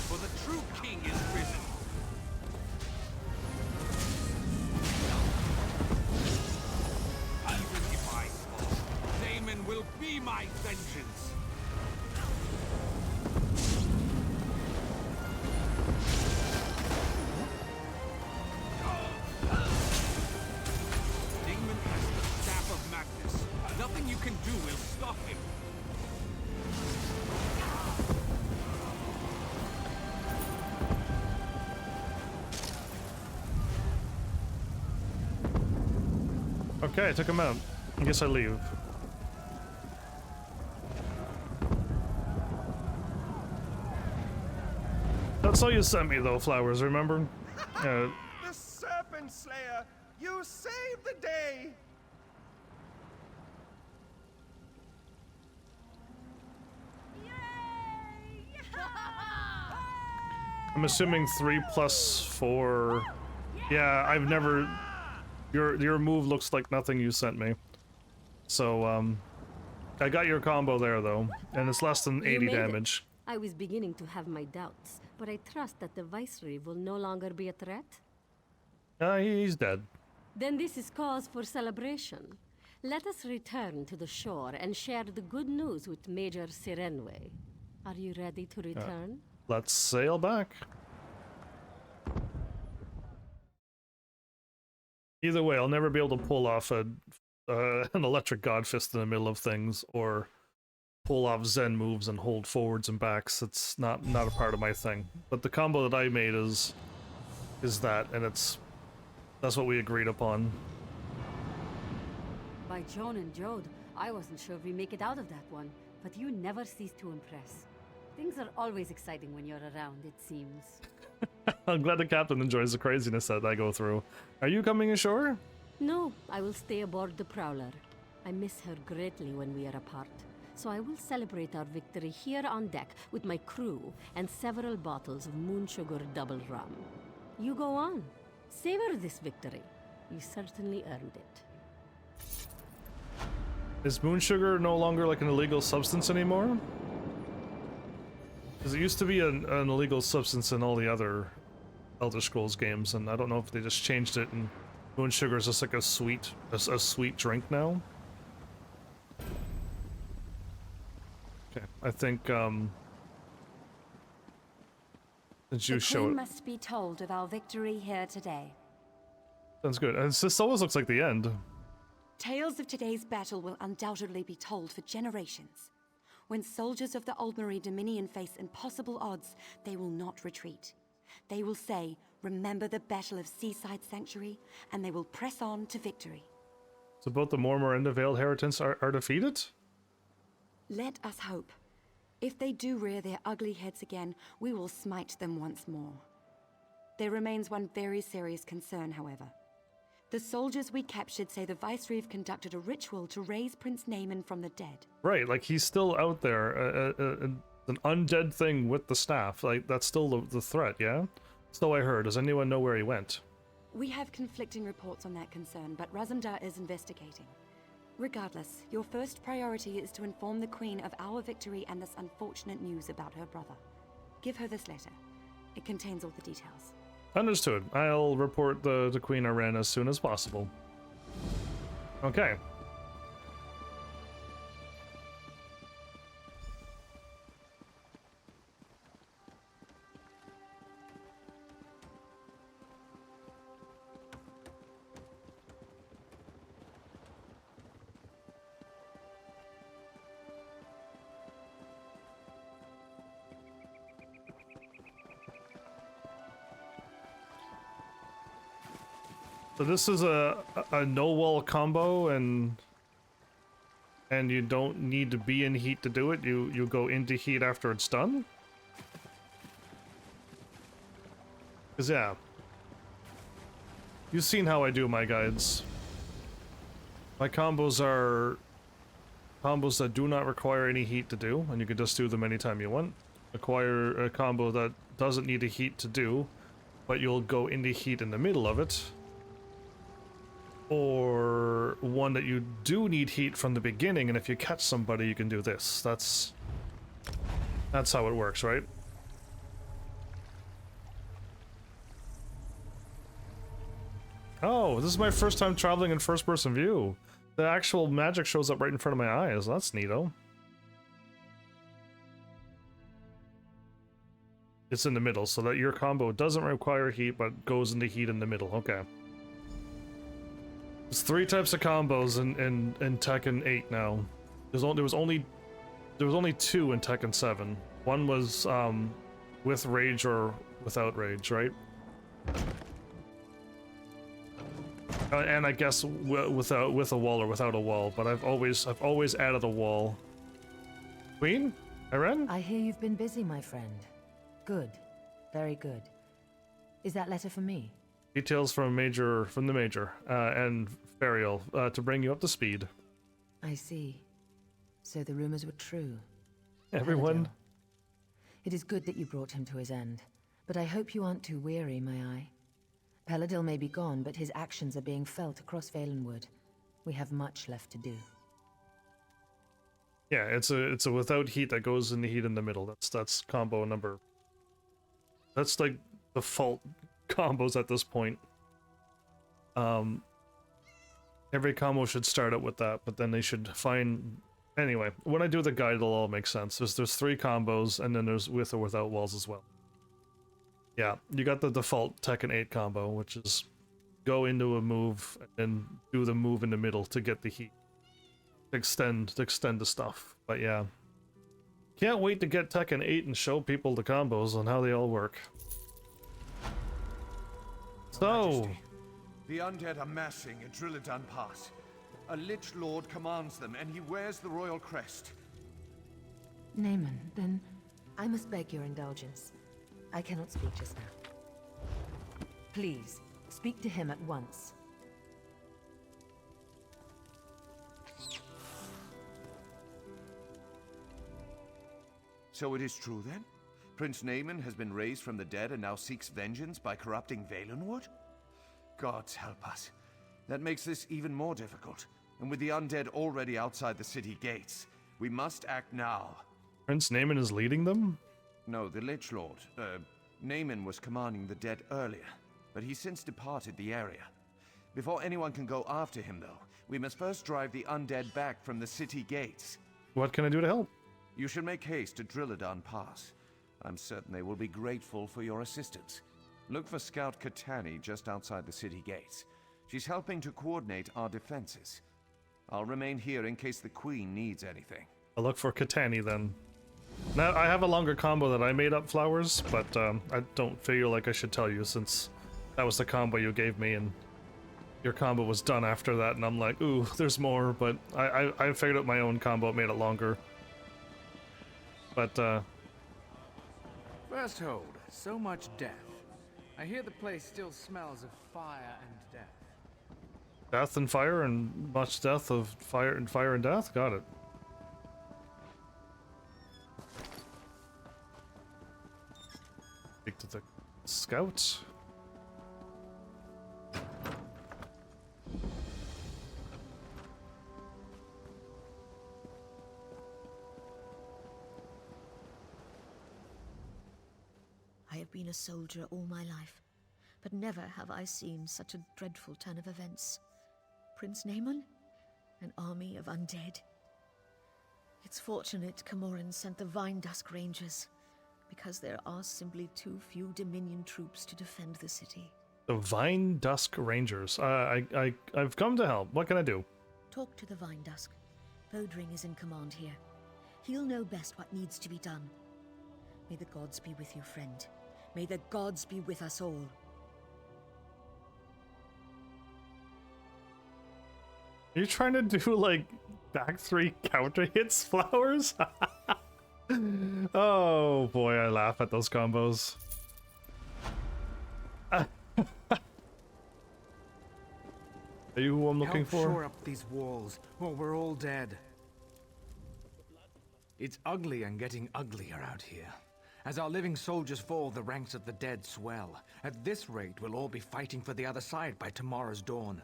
For the true king is risen. Even if I fall, Damon will be my vengeance. Damon has the staff of madness. Nothing you can do will stop him. Okay, I took him out. I guess I leave. That's all you sent me though, Flowers, remember? The Serpent Slayer! You saved the day! I'm assuming 3 plus 4. Yeah, I've never... Your move looks like nothing you sent me. So, I got your combo there though, and it's less than 80 made it. damage. I was beginning to have my doubts, but I trust that the Viceroy will no longer be a threat. He's dead. Then this is cause for celebration. Let us return to the shore and share the good news with Major Sirenwe. Are you ready to return? Let's sail back. Either way, I'll never be able to pull off an electric god fist in the middle of things, or pull off Zen moves and hold forwards and backs. It's not a part of my thing. But the combo that I made is that, and that's what we agreed upon. By John and Jode, I wasn't sure if we make it out of that one, but you never cease to impress. Things are always exciting when you're around, it seems. I'm glad the captain enjoys the craziness that I go through. Are you coming ashore? No, I will stay aboard the Prowler. I miss her greatly when we are apart, so I will celebrate our victory here on deck with my crew and several bottles of moon sugar double rum. You go on. Savor this victory. You certainly earned it. Is moon sugar no longer like an illegal substance anymore? Because it used to be an illegal substance in all the other Elder Scrolls games, and I don't know if they just changed it and moon sugar is just like a sweet drink now. Okay, I think did you show it? The Queen must be told of our victory here today. Sounds good. And this always looks like the end. Tales of today's battle will undoubtedly be told for generations. When soldiers of the Aldmeri Dominion face impossible odds, they will not retreat. They will say, remember the Battle of Seaside Sanctuary, and they will press on to victory. So both the Mormor and the Veiled Heritants are defeated? Let us hope. If they do rear their ugly heads again, we will smite them once more. There remains one very serious concern, however. The soldiers we captured say the Vicereeve conducted a ritual to raise Prince Naaman from the dead. Right, like he's still out there, an undead thing with the staff. Like that's still the threat, yeah? So I heard. Does anyone know where he went? We have conflicting reports on that concern, but Razumdar is investigating. Regardless, your first priority is to inform the Queen of our victory and this unfortunate news about her brother. Give her this letter. It contains all the details. Understood. I'll report the Queen Iran as soon as possible. Okay. So this is a no-wall combo, and you don't need to be in heat to do it. You go into heat after it's done. 'Cause yeah, you've seen how I do my guides. My combos are combos that do not require any heat to do, and you can just do them anytime you want. Acquire a combo that doesn't need a heat to do, but you'll go into heat in the middle of it. Or one that you do need heat from the beginning, and if you catch somebody, you can do this. That's how it works, right? Oh, this is my first time traveling in first-person view. The actual magic shows up right in front of my eyes. That's neato. It's in the middle, so that your combo doesn't require heat, but goes into heat in the middle. Okay. There's 3 types of combos in Tekken 8 now. There was only 2 in Tekken 7. One was with rage or without rage, right? And I guess with a wall or without a wall. But I've always added a wall. Queen, Iren? I hear you've been busy, my friend. Good, very good. Is that letter for me? Details from the Major, and Ferial, to bring you up to speed. I see. So the rumors were true. Everyone. Paladil. It is good that you brought him to his end, but I hope you aren't too weary, may I? Paladil may be gone, but his actions are being felt across Valenwood. We have much left to do. Yeah, it's a without heat that goes in the heat in the middle. That's combo number. That's like default combos at this point. Every combo should start out with that, but then they should find Anyway, when I do the guide, it'll all make sense. There's 3 combos, and then there's with or without walls as well. Yeah, you got the default Tekken 8 combo, which is go into a move and then do the move in the middle to get the heat. To extend the stuff. But yeah. Can't wait to get Tekken 8 and show people the combos and how they all work. So... Majesty, the undead are massing at Drilidan Pass. A Lich Lord commands them, and he wears the royal crest. Naaman, then I must beg your indulgence. I cannot speak just now. Please, speak to him at once. So it is true, then? Prince Naaman has been raised from the dead and now seeks vengeance by corrupting Valenwood? Gods help us. That makes this even more difficult. And with the undead already outside the city gates, we must act now. Prince Naaman is leading them? No, the Lich Lord. Naaman was commanding the dead earlier, but he's since departed the area. Before anyone can go after him, though, we must first drive the undead back from the city gates. What can I do to help? You should make haste to Drilidan Pass. I'm certain they will be grateful for your assistance. Look for Scout Katani just outside the city gates. She's helping to coordinate our defenses. I'll remain here in case the Queen needs anything. I'll look for Katani then. Now, I have a longer combo that I made up, Flowers, but I don't feel like I should tell you since that was the combo you gave me and your combo was done after that, and I'm like, ooh, there's more, but I figured out my own combo, made it longer. But, First hold, so much death. I hear the place still smells of fire and death. Death and fire and much death of fire and death? Got it. Speak to the scouts. I have been a soldier all my life, but never have I seen such a dreadful turn of events. Prince Naaman? An army of undead? It's fortunate Camoran sent the Vine Dusk Rangers, because there are simply too few Dominion troops to defend the city. The Vine Dusk Rangers. I've come to help. What can I do? Talk to the Vine Dusk. Bodring is in command here. He'll know best what needs to be done. May the gods be with you, friend. May the gods be with us all. Are you trying to do, like, back 3 counter hits, Flowers? Oh boy, I laugh at those combos. Are you who I'm looking for? Help shore up these walls, or we're all dead. It's ugly and getting uglier out here. As our living soldiers fall, the ranks of the dead swell. At this rate, we'll all be fighting for the other side by tomorrow's dawn.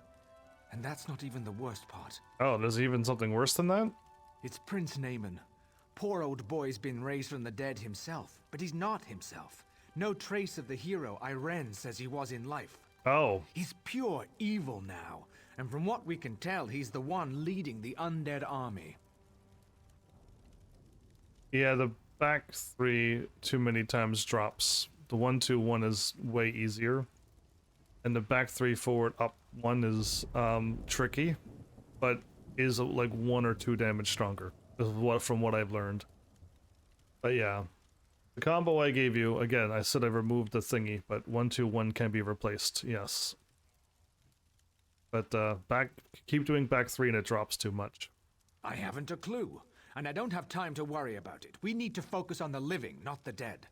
And that's not even the worst part. Oh, there's even something worse than that? It's Prince Naaman. Poor old boy's been raised from the dead himself, but he's not himself. No trace of the hero Irene says he was in life. Oh. He's pure evil now, and from what we can tell, he's the one leading the undead army. Yeah, the back 3 too many times drops. The 1-2-1 is way easier. And the back 3 forward up 1 is tricky, but is like 1 or 2 damage stronger, from what I've learned. But yeah, the combo I gave you, again, I said I removed the thingy, but 1-2-1 can be replaced, yes. But keep doing back 3 and it drops too much. I haven't a clue, and I don't have time to worry about it. We need to focus on the living, not the dead.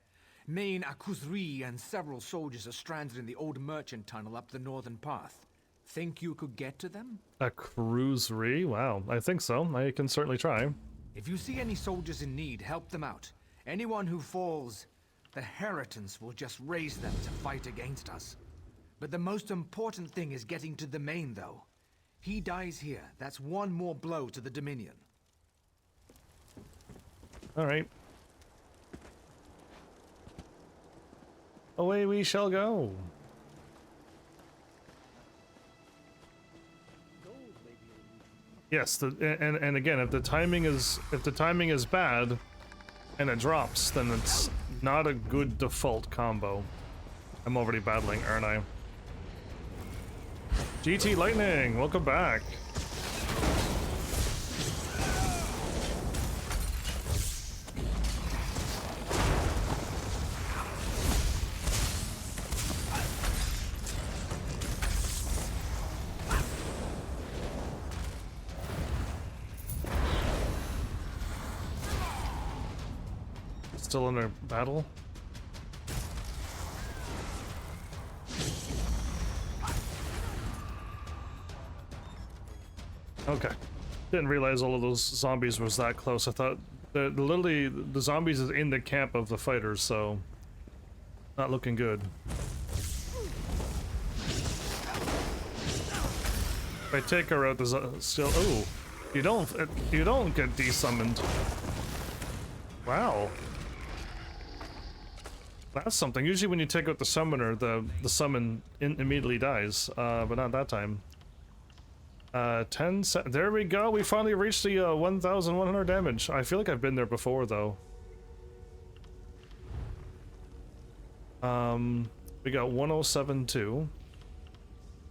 Main Akuzri and several soldiers are stranded in the old merchant tunnel up the northern path. Think you could get to them? A cruisery? Wow, I think so. I can certainly try. If you see any soldiers in need, help them out. Anyone who falls, the Heritance will just raise them to fight against us. But the most important thing is getting to the main, though. He dies here. That's one more blow to the Dominion. Alright. Away we shall go. Yes, and again, if the timing is bad and it drops, then it's not a good default combo. I'm already battling, aren't I? GT Lightning, welcome back. Still in a battle? Okay. Didn't realize all of those zombies was that close. I thought literally the zombies is in the camp of the fighters, so not looking good. If I take her out, there's still. Ooh, you don't get desummoned. Wow. That's something. Usually when you take out the summoner, the summon immediately dies, but not that time. 10 there we go, we finally reached the 1,100 damage. I feel like I've been there before, though. We got 1072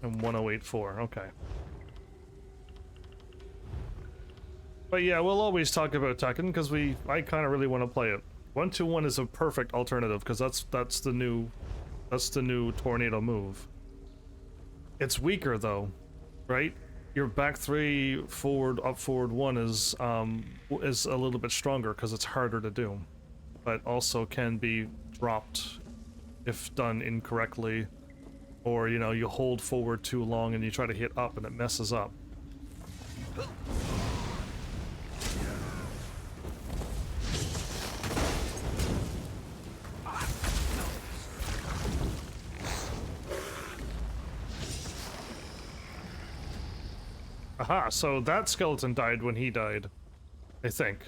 and 1084, okay. But yeah, we'll always talk about Tekken, because I kind of really want to play it. 121 is a perfect alternative because that's the new tornado move. It's weaker though, right? Your back 3 forward up forward 1 is a little bit stronger because it's harder to do, but also can be dropped if done incorrectly, or you know, you hold forward too long and you try to hit up and it messes up. Aha, so that skeleton died when he died, I think.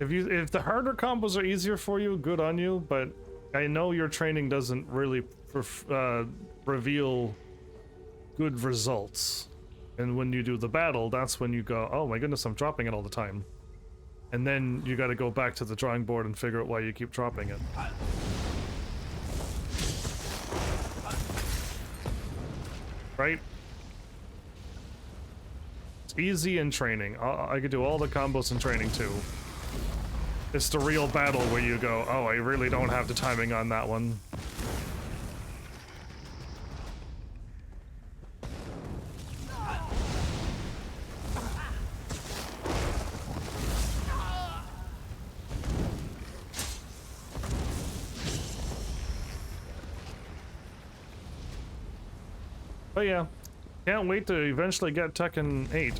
If the harder combos are easier for you, good on you, but I know your training doesn't really reveal good results. And when you do the battle, that's when you go, oh my goodness, I'm dropping it all the time. And then you gotta go back to the drawing board and figure out why you keep dropping it. Right? It's easy in training. I could do all the combos in training too. It's the real battle where you go, oh, I really don't have the timing on that one. But yeah, can't wait to eventually get Tekken 8.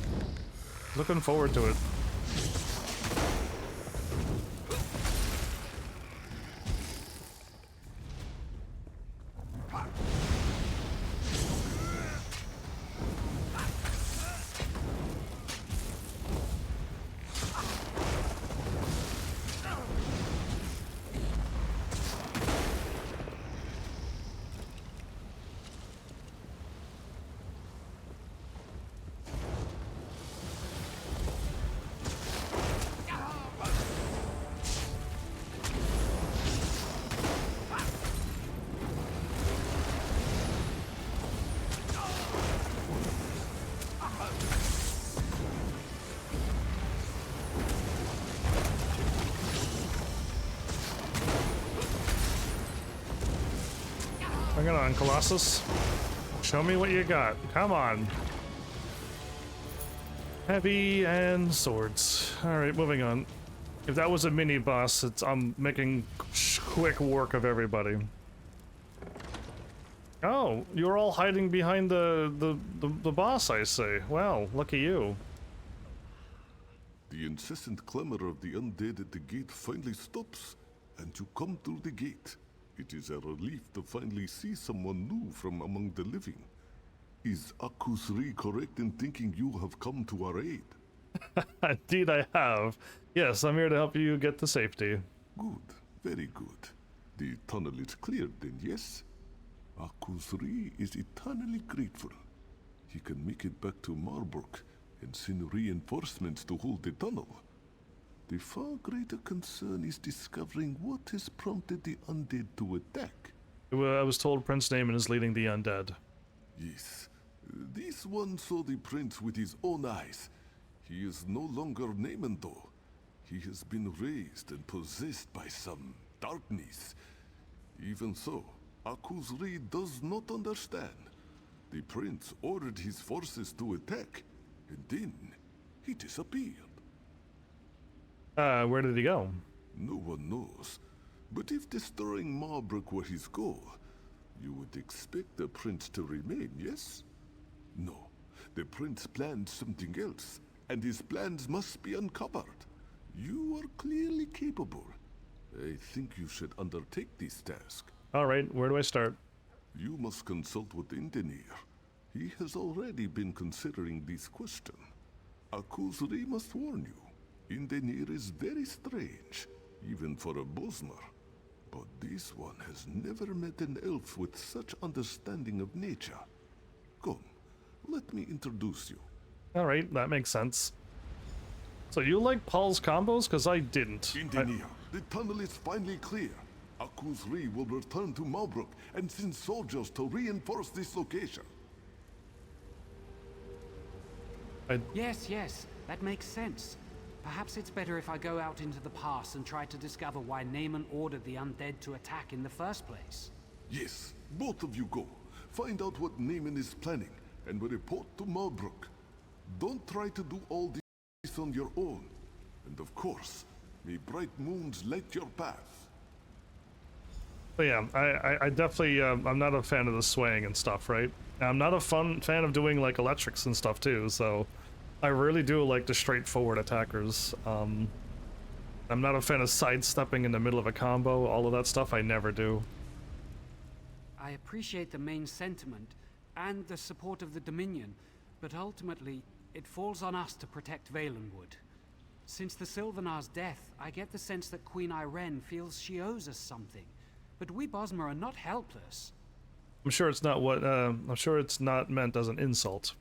Looking forward to it. Bring it on, Colossus. Show me what you got. Come on. Heavy and swords. Alright, moving on. If that was a mini boss, I'm making quick work of everybody. Oh, you're all hiding behind the boss, I say. Well, lucky you. The incessant clamor of the undead at the gate finally stops, and you come through the gate. It is a relief to finally see someone new from among the living. Is Akusri correct in thinking you have come to our aid? Indeed I have. Yes, I'm here to help you get to safety. Good, very good. The tunnel is cleared then, yes? Akuzri is eternally grateful. He can make it back to Marbrook and send reinforcements to hold the tunnel. The far greater concern is discovering what has prompted the undead to attack. I was told Prince Naaman is leading the undead. Yes, this one saw the prince with his own eyes. He is no longer Naaman though. He has been raised and possessed by some darkness. Even so, Akuzri does not understand. The prince ordered his forces to attack, and then he disappeared. Where did he go? No one knows. But if destroying Marbrook were his goal, you would expect the prince to remain, yes? No. The prince planned something else, and his plans must be uncovered. You are clearly capable. I think you should undertake this task. Alright, where do I start? You must consult with Indenir. He has already been considering this question. Akuzri must warn you. Indenir is very strange, even for a Bosmer. But this one has never met an elf with such understanding of nature. Come, let me introduce you. Alright, that makes sense. So you like Paul's combos? Because I didn't. Indenir, the tunnel is finally clear. Akuzri will return to Marbrook and send soldiers to reinforce this location. Yes, that makes sense. Perhaps it's better if I go out into the pass and try to discover why Naaman ordered the undead to attack in the first place. Yes, both of you go. Find out what Naaman is planning and report to Marbrook. Don't try to do all this on your own. And of course, may bright moons light your path. But yeah, I definitely, I'm not a fan of the swaying and stuff, right? I'm not a fan of doing like electrics and stuff too, so I really do like the straightforward attackers. I'm not a fan of sidestepping in the middle of a combo, all of that stuff I never do. I appreciate the main sentiment and the support of the Dominion, but ultimately, it falls on us to protect Valenwood. Since the Sylvanar's death, I get the sense that Queen Irene feels she owes us something. But we Bosmer are not helpless. I'm sure it's not what, I'm sure it's not meant as an insult.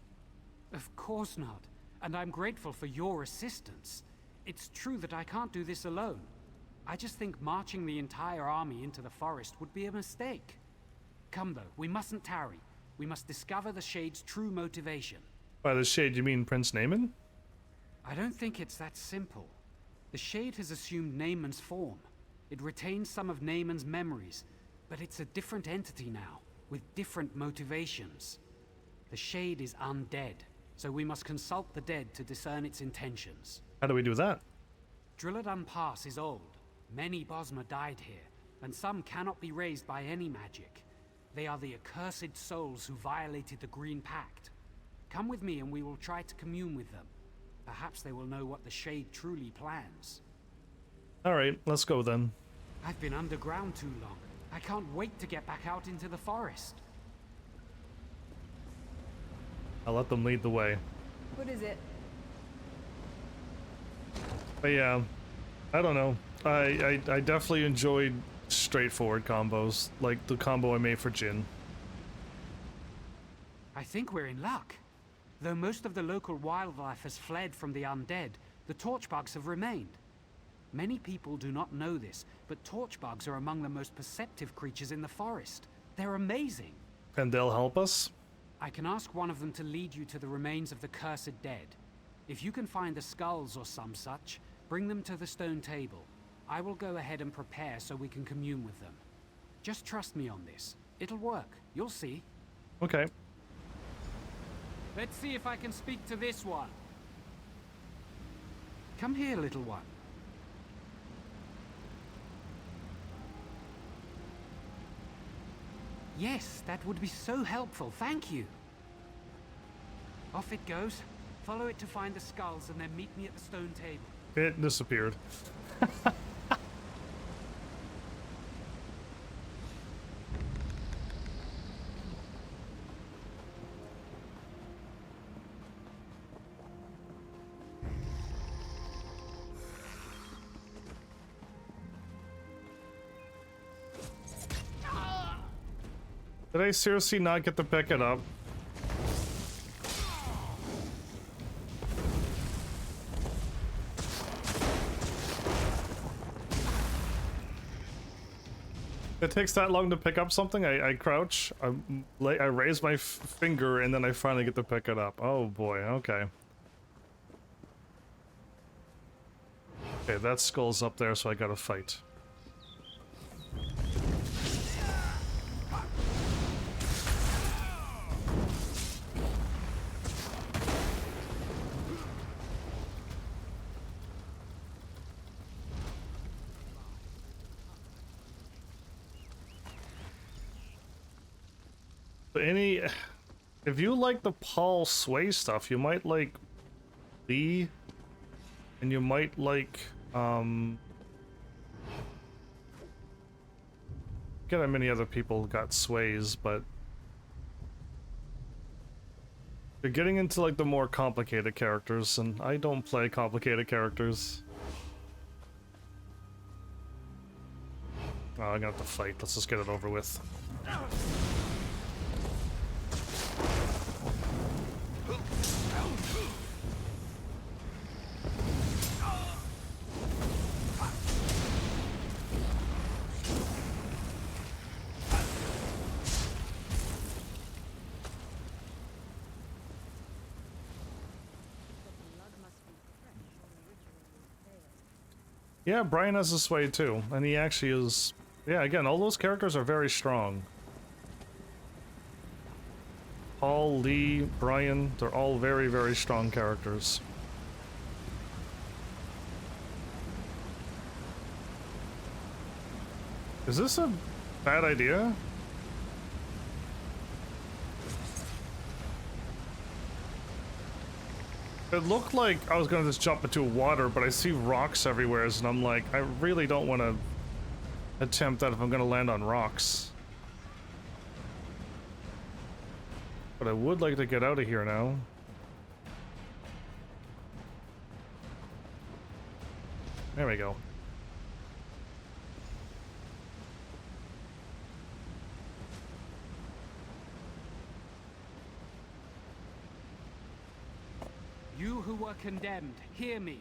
Of course not. And I'm grateful for your assistance. It's true that I can't do this alone. I just think marching the entire army into the forest would be a mistake. Come though, we mustn't tarry. We must discover the Shade's true motivation. By the Shade, you mean Prince Naaman? I don't think it's that simple. The Shade has assumed Naaman's form. It retains some of Naaman's memories, but it's a different entity now, with different motivations. The Shade is undead, so we must consult the dead to discern its intentions. How do we do that? Drilladun Pass is old. Many Bosmer died here, and some cannot be raised by any magic. They are the accursed souls who violated the Green Pact. Come with me and we will try to commune with them. Perhaps they will know what the Shade truly plans. Alright, let's go then. I've been underground too long. I can't wait to get back out into the forest. I'll let them lead the way. What is it? But yeah, I don't know. I definitely enjoyed straightforward combos, like the combo I made for Jin. I think we're in luck. Though most of the local wildlife has fled from the undead, the torchbugs have remained. Many people do not know this, but torchbugs are among the most perceptive creatures in the forest. They're amazing. And they'll help us? I can ask one of them to lead you to the remains of the cursed dead. If you can find the skulls or some such, bring them to the stone table. I will go ahead and prepare so we can commune with them. Just trust me on this. It'll work. You'll see. Okay. Let's see if I can speak to this one. Come here, little one. Yes, that would be so helpful. Thank you. Off it goes. Follow it to find the skulls and then meet me at the stone table. It disappeared. Did I seriously not get to pick it up? It takes that long to pick up something? I crouch, I raise my finger, and then I finally get to pick it up. Oh boy, okay. Okay, that skull's up there, so I gotta fight. If you like the Paul Sway stuff, you might like Lee, and you might like, forget how many other people got Sways, but you're getting into like the more complicated characters, and I don't play complicated characters. Oh, I'm gonna have to fight. Let's just get it over with. Yeah, Brian has a sway too, and he actually is... Yeah, again, all those characters are very strong. Paul, Lee, Brian, they're all very, very strong characters. Is this a bad idea? It looked like I was gonna just jump into water, but I see rocks everywhere, and I'm like, I really don't want to attempt that if I'm gonna land on rocks. But I would like to get out of here now. There we go. You who were condemned, hear me.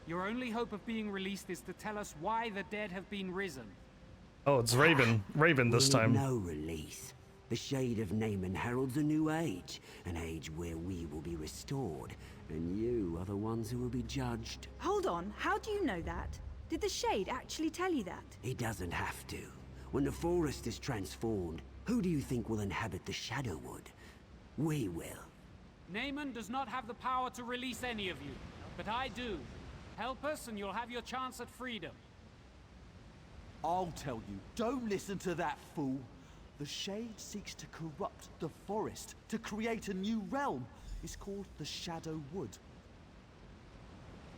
Your only hope of being released is to tell us why the dead have been risen. Oh, it's Raven. Raven this time. No release. The Shade of Naaman heralds a new age. An age where we will be restored. And you are the ones who will be judged. Hold on, how do you know that? Did the Shade actually tell you that? He doesn't have to. When the forest is transformed, who do you think will inhabit the Shadowwood? We will. Naaman does not have the power to release any of you, but I do. Help us and you'll have your chance at freedom. I'll tell you, don't listen to that fool. The Shade seeks to corrupt the forest, to create a new realm. It's called the Shadowwood.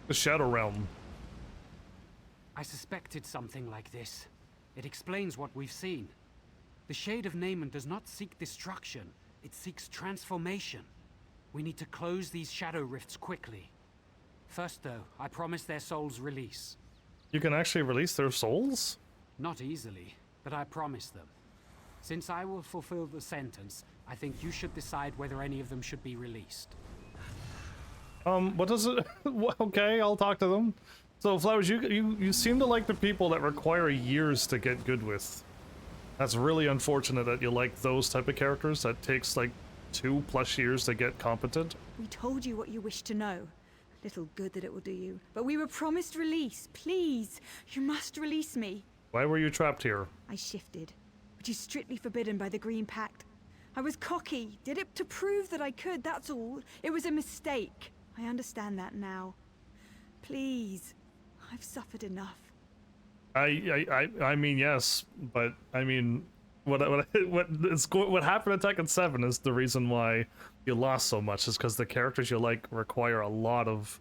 The Shadow Realm. I suspected something like this. It explains what we've seen. The Shade of Naaman does not seek destruction, it seeks transformation. We need to close these shadow rifts quickly. First though, I promise their souls release. You can actually release their souls? Not easily, but I promise them. Since I will fulfill the sentence, I think you should decide whether any of them should be released. What does it... Okay, I'll talk to them. So, Flowers, you seem to like the people that require years to get good with. That's really unfortunate that you like those type of characters that takes like 2+ years to get competent. We told you what you wished to know. Little good that it will do you. But we were promised release. Please, you must release me. Why were you trapped here? I shifted, which is strictly forbidden by the Green Pact. I was cocky, did it to prove that I could, that's all. It was a mistake. I understand that now. Please, I've suffered enough. I mean, yes, but I mean, what happened at Tekken 7 is the reason why you lost so much, is because the characters you like require a lot of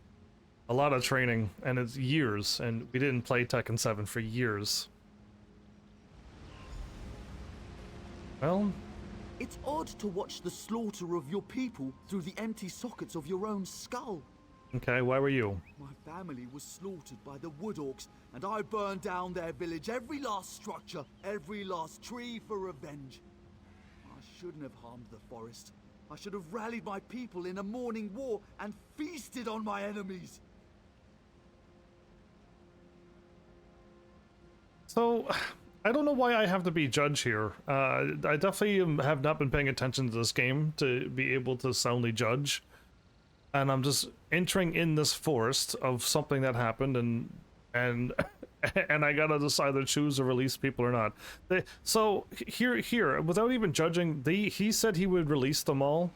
training, and it's years, and we didn't play Tekken 7 for years. Well, it's odd to watch the slaughter of your people through the empty sockets of your own skull. Okay, why were you? My family was slaughtered by the Wood Orcs, and I burned down their village, every last structure, every last tree for revenge. I shouldn't have harmed the forest. I should have rallied my people in a morning war and feasted on my enemies. So, I don't know why I have to be judge here. I definitely have not been paying attention to this game to be able to soundly judge. And I'm just entering in this forest of something that happened, and and I gotta decide to choose to release people or not. So here, without even judging, he said he would release them all.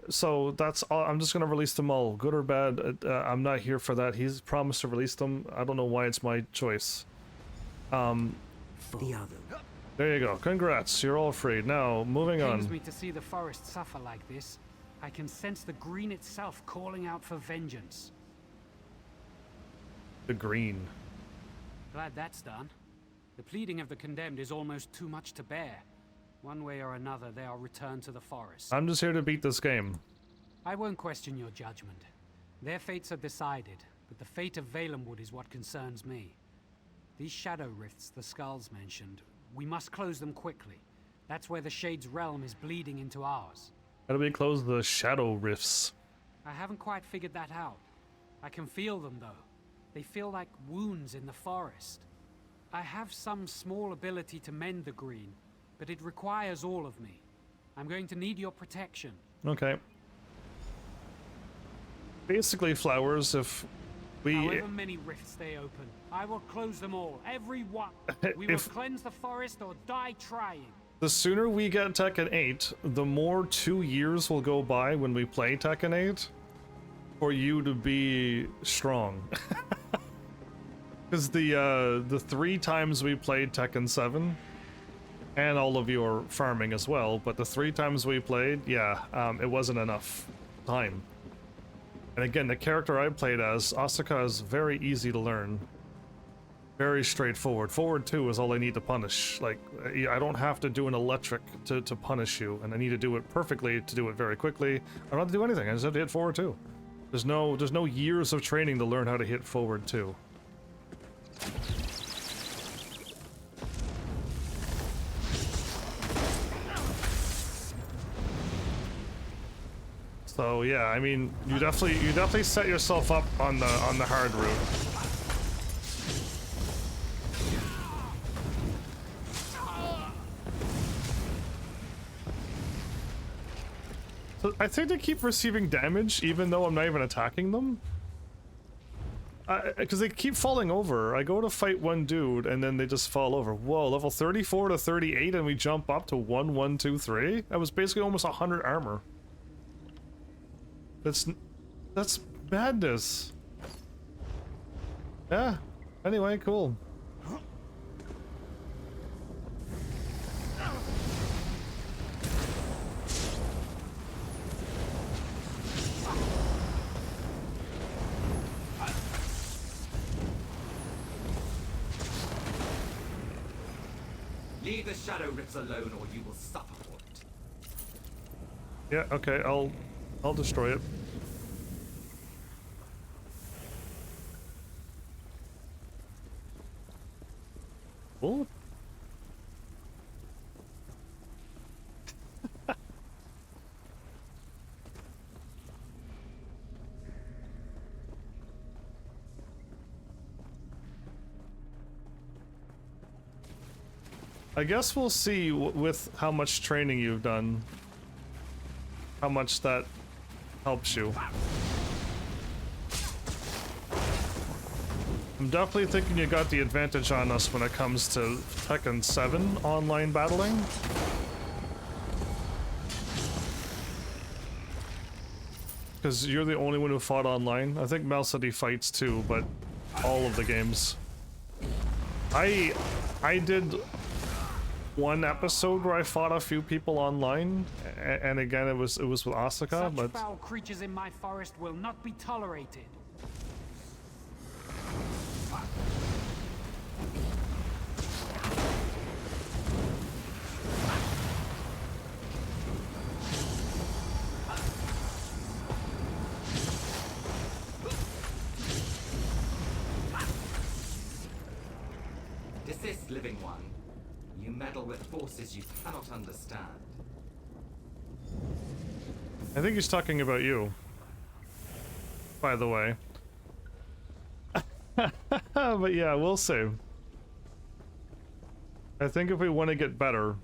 So that's all. I'm just gonna release them all, good or bad. I'm not here for that. He's promised to release them. I don't know why it's my choice. The other. There you go. Congrats. You're all freed. Now, moving on. Pains me to see the forest suffer like this. I can sense the green itself calling out for vengeance. The green. Glad that's done. The pleading of the condemned is almost too much to bear. One way or another, they are returned to the forest. I'm just here to beat this game. I won't question your judgment. Their fates are decided, but the fate of Valenwood is what concerns me. These shadow rifts the skulls mentioned, we must close them quickly. That's where the Shade's realm is bleeding into ours. How do we close the shadow rifts? I haven't quite figured that out. I can feel them, though. They feel like wounds in the forest. I have some small ability to mend the green, but it requires all of me. I'm going to need your protection. Okay. Basically, Flowers, if we... However many rifts they open, I will close them all, every one. We will cleanse the forest or die trying. The sooner we get Tekken 8, the more 2 years will go by when we play Tekken 8 for you to be strong. Because the 3 times we played Tekken 7, and all of your farming as well, but the 3 times we played, yeah, it wasn't enough time. And again, the character I played as, Asuka, is very easy to learn. Very straightforward. Forward 2 is all I need to punish. Like, I don't have to do an electric to punish you, and I need to do it perfectly to do it very quickly. I don't have to do anything, I just have to hit forward 2. There's no years of training to learn how to hit forward 2. So yeah, I mean, you definitely set yourself up on the hard route. So I think they keep receiving damage even though I'm not even attacking them. Because they keep falling over. I go to fight one dude and then they just fall over. Whoa, level 34 to 38 and we jump up to 1, 1, 2, 3? That was basically almost 100 armor. That's madness. Yeah. Anyway, cool. Leave the shadow rifts alone or you will suffer for it. Yeah, okay, I'll destroy it. Cool. I guess we'll see with how much training you've done, how much that helps you. I'm definitely thinking you got the advantage on us when it comes to Tekken 7 online battling. Because you're the only one who fought online. I think Mel said he fights too, but all of the games. I did one episode where I fought a few people online, and again it was with Asuka. Such but foul creatures in my forest will not be tolerated. Desist, living one. You meddle with forces you cannot understand. I think he's talking about you. By the way. But yeah, we'll see. I think if we want to get better,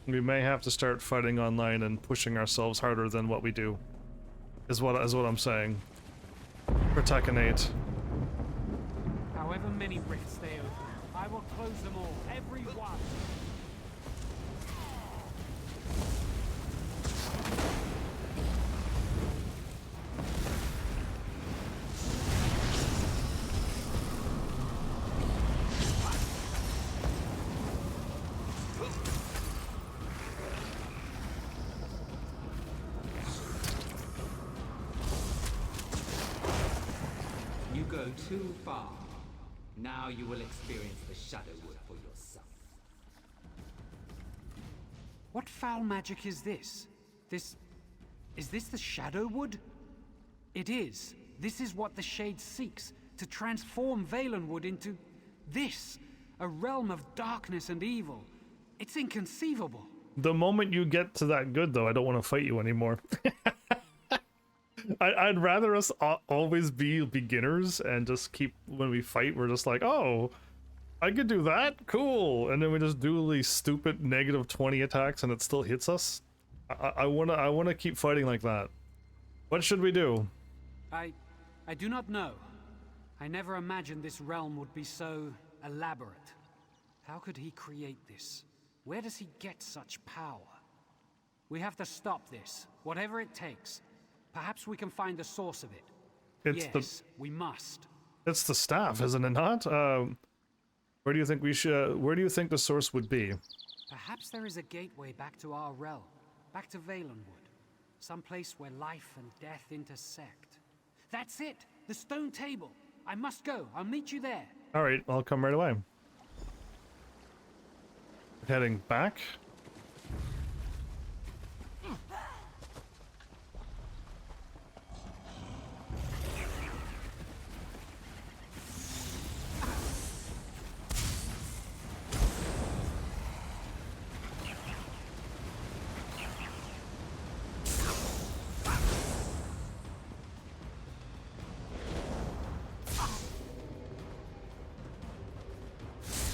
we may have to start fighting online and pushing ourselves harder than what we do. Is what I'm saying. For Tekken 8. However many rifts they open, I will close them all, every one. You go too far. Now you will experience the Shadowwood for yourself. What foul magic is this? Is this the Shadowwood? It is. This is what the Shade seeks, to transform Valenwood into this, a realm of darkness and evil. It's inconceivable. The moment you get to that good, though, I don't want to fight you anymore. I'd rather us always be beginners and just keep, when we fight, we're just like, oh, I could do that? Cool. And then we just do these stupid negative 20 attacks and it still hits us. I wanna keep fighting like that. What should we do? I do not know. I never imagined this realm would be so elaborate. How could he create this? Where does he get such power? We have to stop this, whatever it takes. Perhaps we can find the source of it. Yes, we must. It's the staff, isn't it not? Where do you think we should? Where do you think the source would be? Perhaps there is a gateway back to our realm, back to Valenwood, someplace where life and death intersect. That's it, the stone table. I must go. I'll meet you there. All right, I'll come right away. Heading back.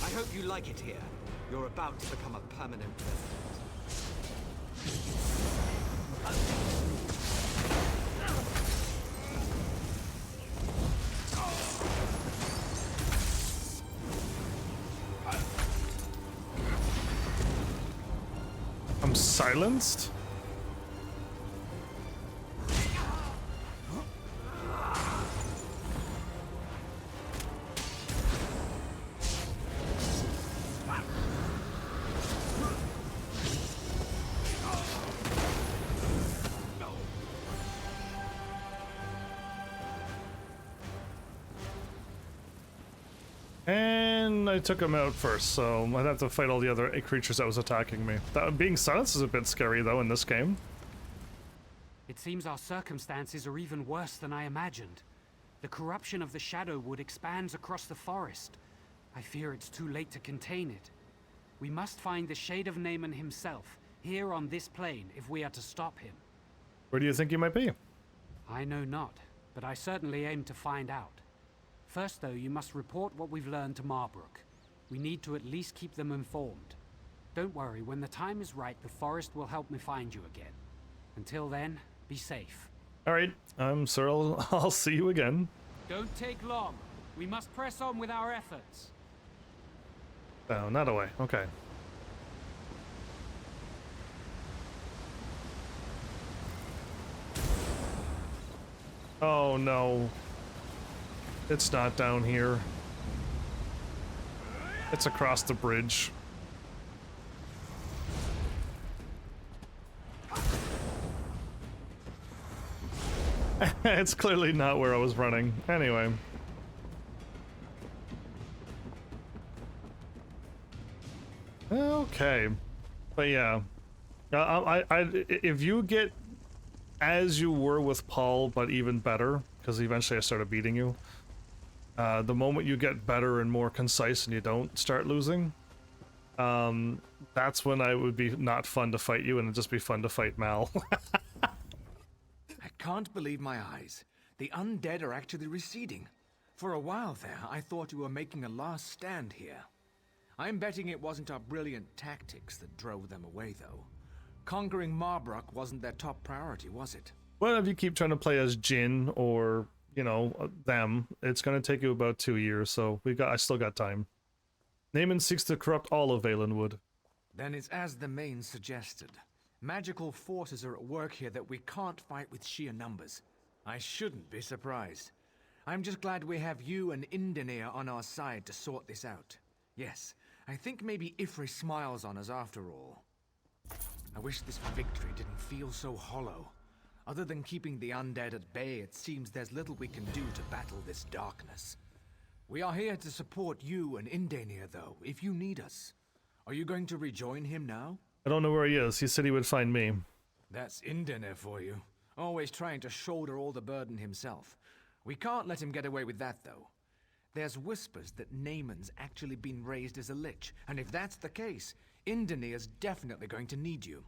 I hope you like it here. You're about to become a permanent resident. I'm silenced? And I took him out first, so I'd have to fight all the other creatures that was attacking me. Being silenced is a bit scary, though, in this game. It seems our circumstances are even worse than I imagined. The corruption of the Shadowwood expands across the forest. I fear it's too late to contain it. We must find the Shade of Naaman himself, here on this plane, if we are to stop him. Where do you think he might be? I know not, but I certainly aim to find out. First, though, you must report what we've learned to Marbrook. We need to at least keep them informed. Don't worry, when the time is right, the forest will help me find you again. Until then, be safe. Alright, I'm sure I'll see you again. Don't take long. We must press on with our efforts. Oh, not away. Okay. Oh no. It's not down here. It's across the bridge. It's clearly not where I was running. Anyway. Okay. But yeah. If you get as you were with Paul, but even better, because eventually I started beating you. The moment you get better and more concise and you don't start losing, that's when I would be not fun to fight you and it'd just be fun to fight Mal. can't believe my eyes. The undead are actually receding. For a while there, I thought you were making a last stand here. I'm betting it wasn't our brilliant tactics that drove them away, though. Conquering Marbrook wasn't their top priority, was it? Well, if you keep trying to play as Jin or, you know, them, it's going to take you about 2 years, so I still got time. Naaman seeks to corrupt all of Valenwood. Then it's as the main suggested. Magical forces are at work here that we can't fight with sheer numbers. I shouldn't be surprised. I'm just glad we have you and Indenir on our side to sort this out. Yes, I think maybe Ifri smiles on us after all. I wish this victory didn't feel so hollow. Other than keeping the undead at bay, it seems there's little we can do to battle this darkness. We are here to support you and Indenir, though, if you need us. Are you going to rejoin him now? I don't know where he is. He said he would find me. That's Indenir for you. Always trying to shoulder all the burden himself. We can't let him get away with that, though. There's whispers that Naaman's actually been raised as a lich, and if that's the case, Indenir's definitely going to need you.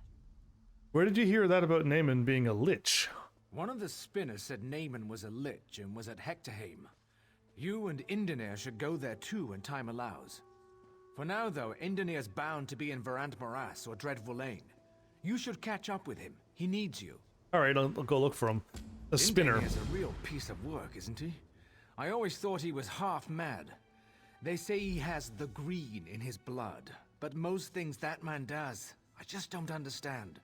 Where did you hear that about Naaman being a lich? One of the spinners said Naaman was a lich and was at Hectorheim. You and Indenir should go there too when time allows. For now, though, Indenir's bound to be in Verant Morass or Dreadful Lane. You should catch up with him. He needs you. Alright, I'll go look for him. A spinner. Indenir's a real piece of work, isn't he? I always thought he was half mad. They say he has the green in his blood, but most things that man does, I just don't understand.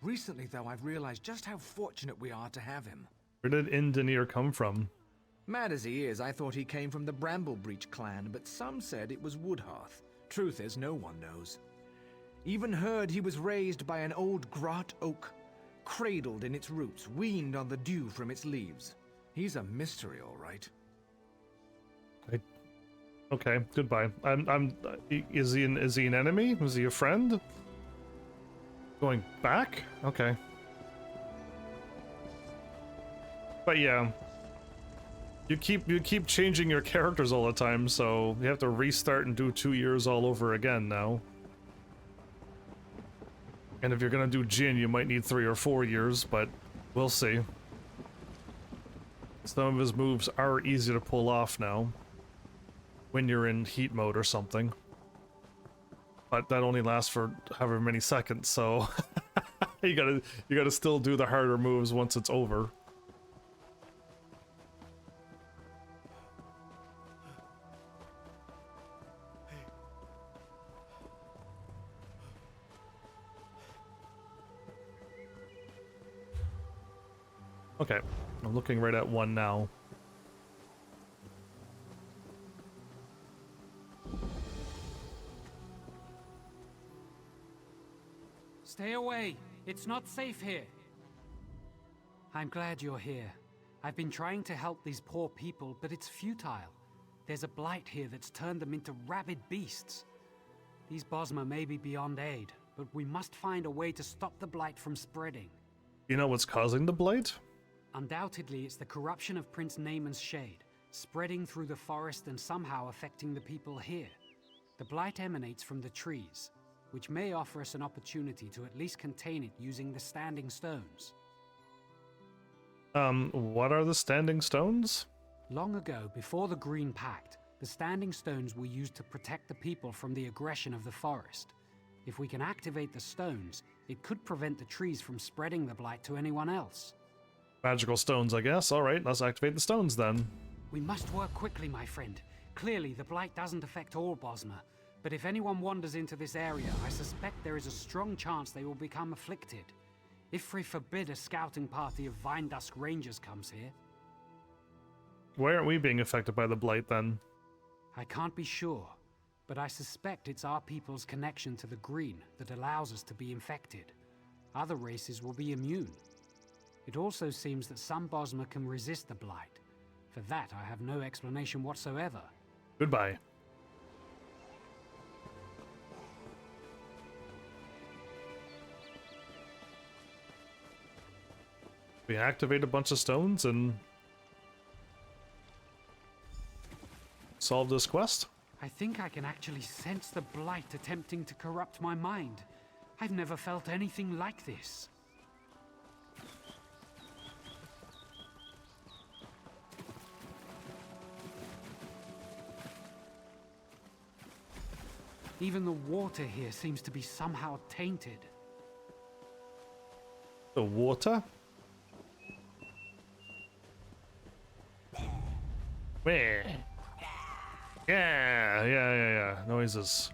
Recently, though, I've realized just how fortunate we are to have him. Where did Indenir come from? Mad as he is, I thought he came from the Bramblebreach clan, but some said it was Woodhearth. Truth is, no one knows. Even heard he was raised by an old Grot oak, cradled in its roots, weaned on the dew from its leaves. He's a mystery, all right. Okay, goodbye. Is he an enemy? Was he a friend? Going back? Okay. But yeah. You keep changing your characters all the time, so you have to restart and do 2 years all over again now. And if you're gonna do Jin, you might need 3 or 4 years, but we'll see. Some of his moves are easy to pull off now. When you're in heat mode or something. But that only lasts for however many seconds, so you gotta still do the harder moves once it's over. Okay, I'm looking right at one now. Stay away! It's not safe here! I'm glad you're here. I've been trying to help these poor people, but it's futile. There's a blight here that's turned them into rabid beasts. These Bosma may be beyond aid, but we must find a way to stop the blight from spreading. You know what's causing the blight? Undoubtedly, it's the corruption of Prince Naaman's shade, spreading through the forest and somehow affecting the people here. The blight emanates from the trees, which may offer us an opportunity to at least contain it using the Standing Stones. What are the Standing Stones? Long ago, before the Green Pact, the Standing Stones were used to protect the people from the aggression of the forest. If we can activate the stones, it could prevent the trees from spreading the blight to anyone else. Magical stones, I guess. Alright, let's activate the stones then. We must work quickly, my friend. Clearly, the blight doesn't affect all Bosma, but if anyone wanders into this area, I suspect there is a strong chance they will become afflicted. If we forbid a scouting party of Vine Dusk Rangers comes here. Why aren't we being affected by the blight then? I can't be sure, but I suspect it's our people's connection to the green that allows us to be infected. Other races will be immune. It also seems that some Bosma can resist the blight. For that, I have no explanation whatsoever. Goodbye. We activate a bunch of stones and solve this quest? I think I can actually sense the blight attempting to corrupt my mind. I've never felt anything like this. Even the water here seems to be somehow tainted. The water? Meh. Yeah. Noises.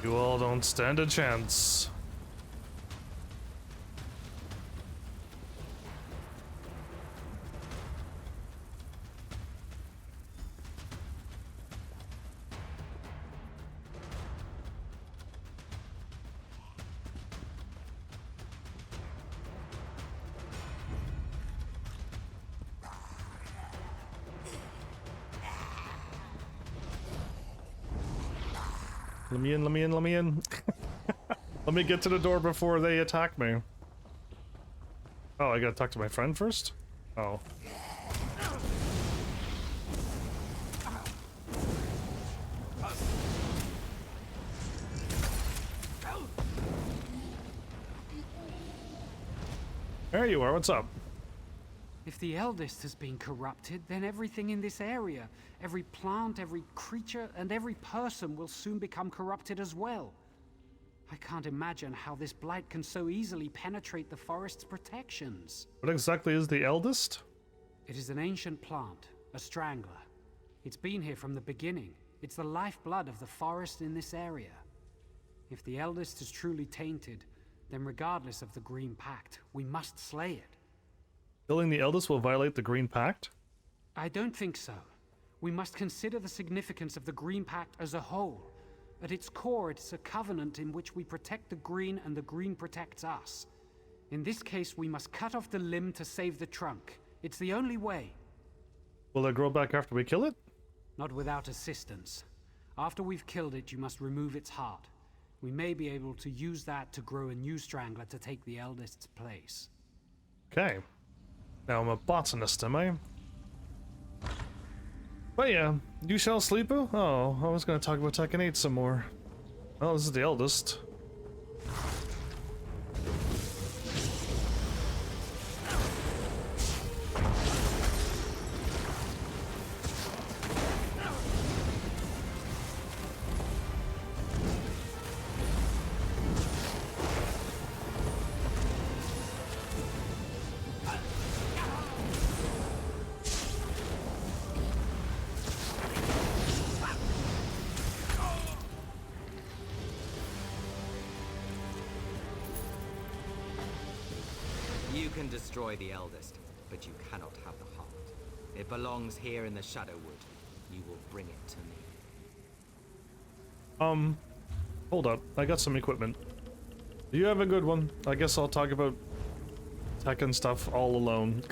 You all don't stand a chance. Let me in, let me in, let me in. Let me get to the door before they attack me. Oh, I gotta talk to my friend first? Oh. There you are, what's up? If the eldest has been corrupted, then everything in this area, every plant, every creature, and every person will soon become corrupted as well. I can't imagine how this blight can so easily penetrate the forest's protections. What exactly is the eldest? It is an ancient plant, a strangler. It's been here from the beginning. It's the lifeblood of the forest in this area. If the eldest is truly tainted, then regardless of the Green Pact, we must slay it. Killing the eldest will violate the Green Pact? I don't think so. We must consider the significance of the Green Pact as a whole. At its core, it's a covenant in which we protect the Green and the Green protects us. In this case, we must cut off the limb to save the trunk. It's the only way. Will it grow back after we kill it? Not without assistance. After we've killed it, you must remove its heart. We may be able to use that to grow a new strangler to take the eldest's place. Okay. Now I'm a botanist, am I? But yeah, you shall sleep. Oh, I was gonna talk about Tekken 8 some more. Well, this is the eldest. You can destroy the eldest, but you cannot have the heart. It belongs here in the Shadowwood. You will bring it to me. Hold up. I got some equipment. You have a good one. I guess I'll talk about Tekken stuff all alone.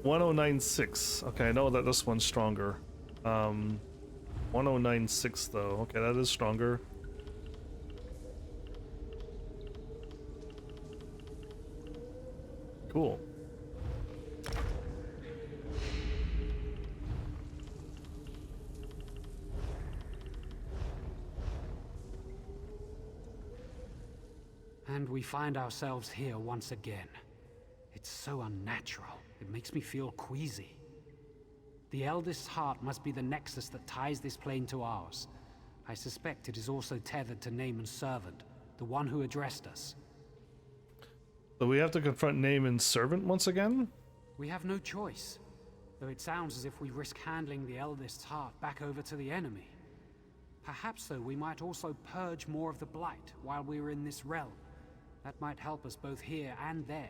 1096. Okay, I know that this one's stronger. 1096 though. Okay, that is stronger. Cool. And we find ourselves here once again. It's so unnatural. It makes me feel queasy. The eldest's heart must be the nexus that ties this plane to ours. I suspect it is also tethered to Naaman's servant, the one who addressed us. So we have to confront Naaman's servant once again? We have no choice, though it sounds as if we risk handling the eldest's heart back over to the enemy. Perhaps, though, we might also purge more of the blight while we were in this realm. That might help us both here and there.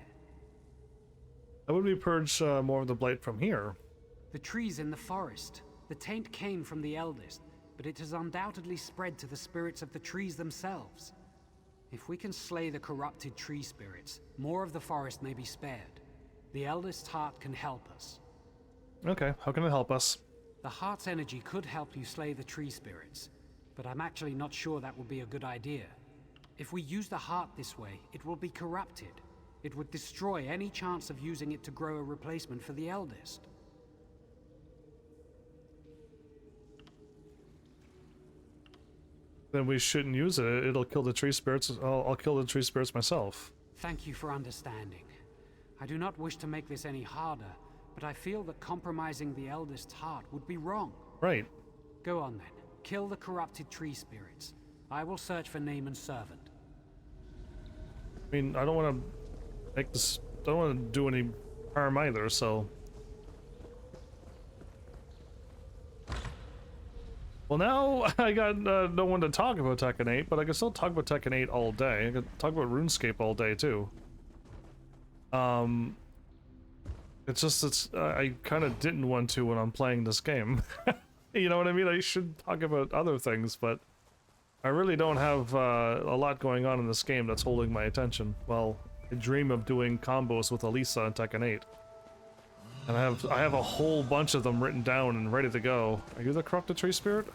How would we purge more of the blight from here? The trees in the forest. The taint came from the eldest, but it has undoubtedly spread to the spirits of the trees themselves. If we can slay the corrupted tree spirits, more of the forest may be spared. The eldest's heart can help us. Okay, how can it help us? The heart's energy could help you slay the tree spirits, but I'm actually not sure that would be a good idea. If we use the heart this way, it will be corrupted. It would destroy any chance of using it to grow a replacement for the eldest. Then we shouldn't use it. It'll kill the tree spirits. I'll kill the tree spirits myself. Thank you for understanding. I do not wish to make this any harder, but I feel that compromising the eldest's heart would be wrong. Right. Go on then. Kill the corrupted tree spirits. I will search for Naaman's servant. I mean, I don't want to make this... I don't want to do any harm either, so... Well, now I got no one to talk about Tekken 8, but I can still talk about Tekken 8 all day. I can talk about RuneScape all day, too. It's just, I kind of didn't want to when I'm playing this game. You know what I mean? I should talk about other things, but I really don't have a lot going on in this game that's holding my attention. Well, I dream of doing combos with Elisa in Tekken 8. And I have a whole bunch of them written down and ready to go. Are you the corrupted tree spirit?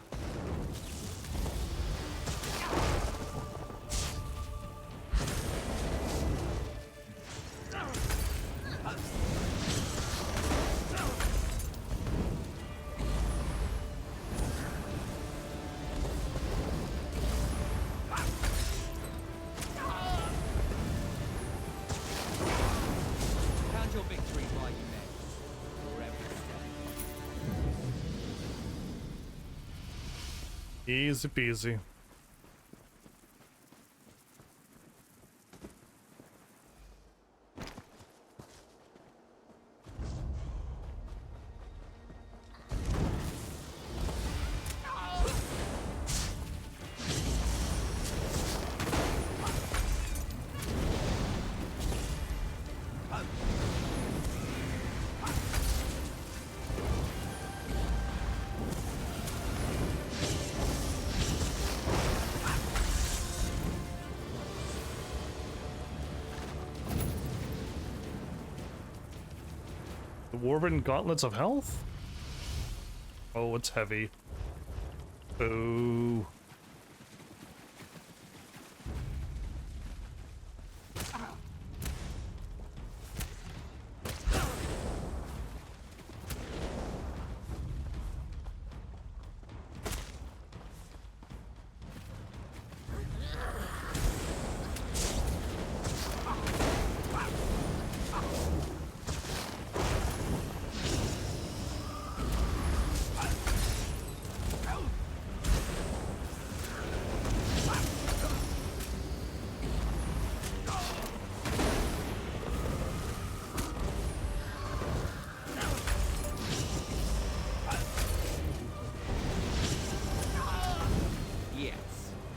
Easy peasy. Dwarven Gauntlets of Health? Oh, it's heavy. Boo.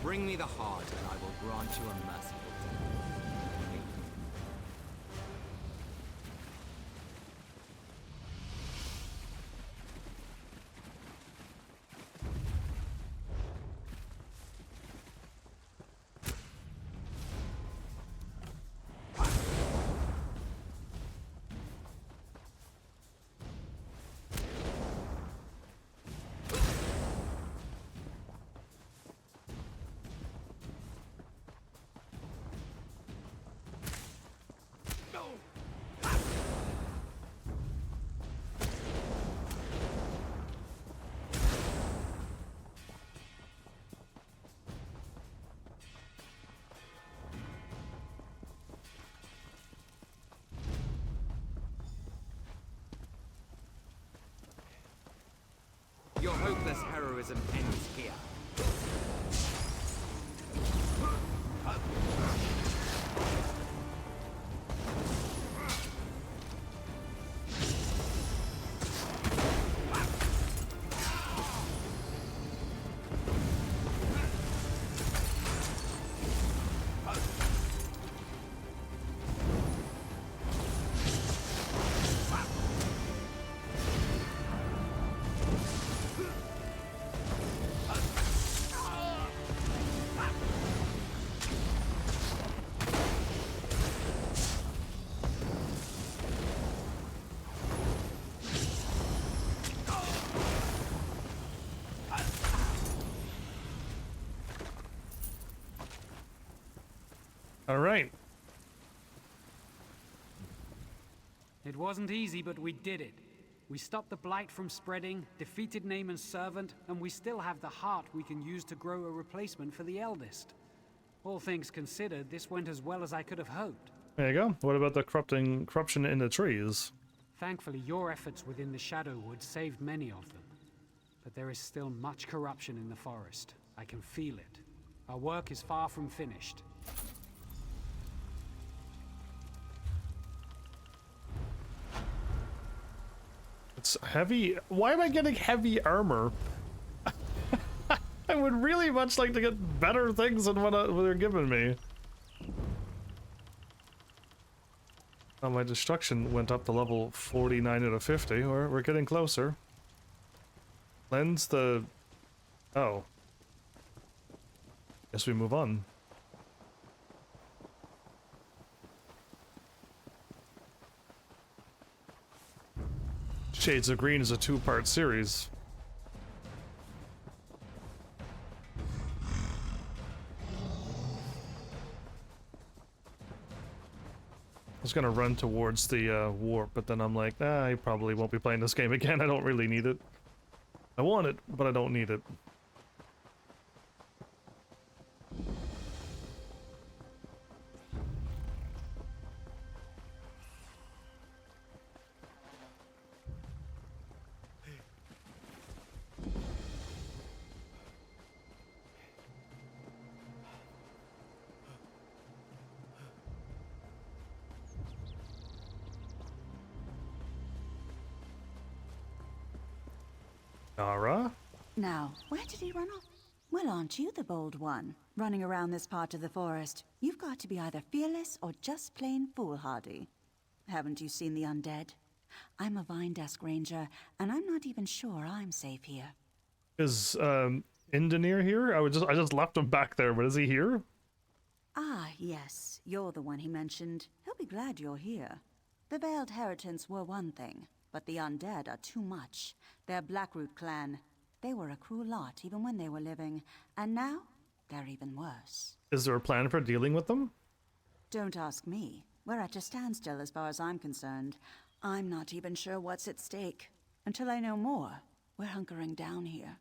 Bring me the heart, and I will grant you a merciful death. Your hopeless heroism ends here. Alright. It wasn't easy, but we did it. We stopped the blight from spreading, defeated Naaman's servant, and we still have the heart we can use to grow a replacement for the eldest. All things considered, this went as well as I could have hoped. There you go. What about the corruption in the trees? Thankfully, your efforts within the Shadowwood saved many of them. But there is still much corruption in the forest. I can feel it. Our work is far from finished. It's heavy. Why am I getting heavy armor? I would really much like to get better things than what they're giving me. Oh, my destruction went up to level 49 out of 50. We're getting closer. Lens the... Oh. Guess we move on. Shades of Green is a 2-part series. I was gonna run towards the warp, but then I'm like, I probably won't be playing this game again. I don't really need it. I want it, but I don't need it. Nara? Now, where did he run off? Well, aren't you the bold one, running around this part of the forest? You've got to be either fearless or just plain foolhardy. Haven't you seen the undead? I'm a Vine Desk Ranger, and I'm not even sure I'm safe here. Is Indenir here? I just left him back there, but is he here? Ah, yes, you're the one he mentioned. He'll be glad you're here. The Veiled Heritants were one thing, but the undead are too much. They're Blackroot clan. They were a cruel lot even when they were living, and now they're even worse. Is there a plan for dealing with them? Don't ask me. We're at a standstill as far as I'm concerned. I'm not even sure what's at stake. Until I know more, we're hunkering down here.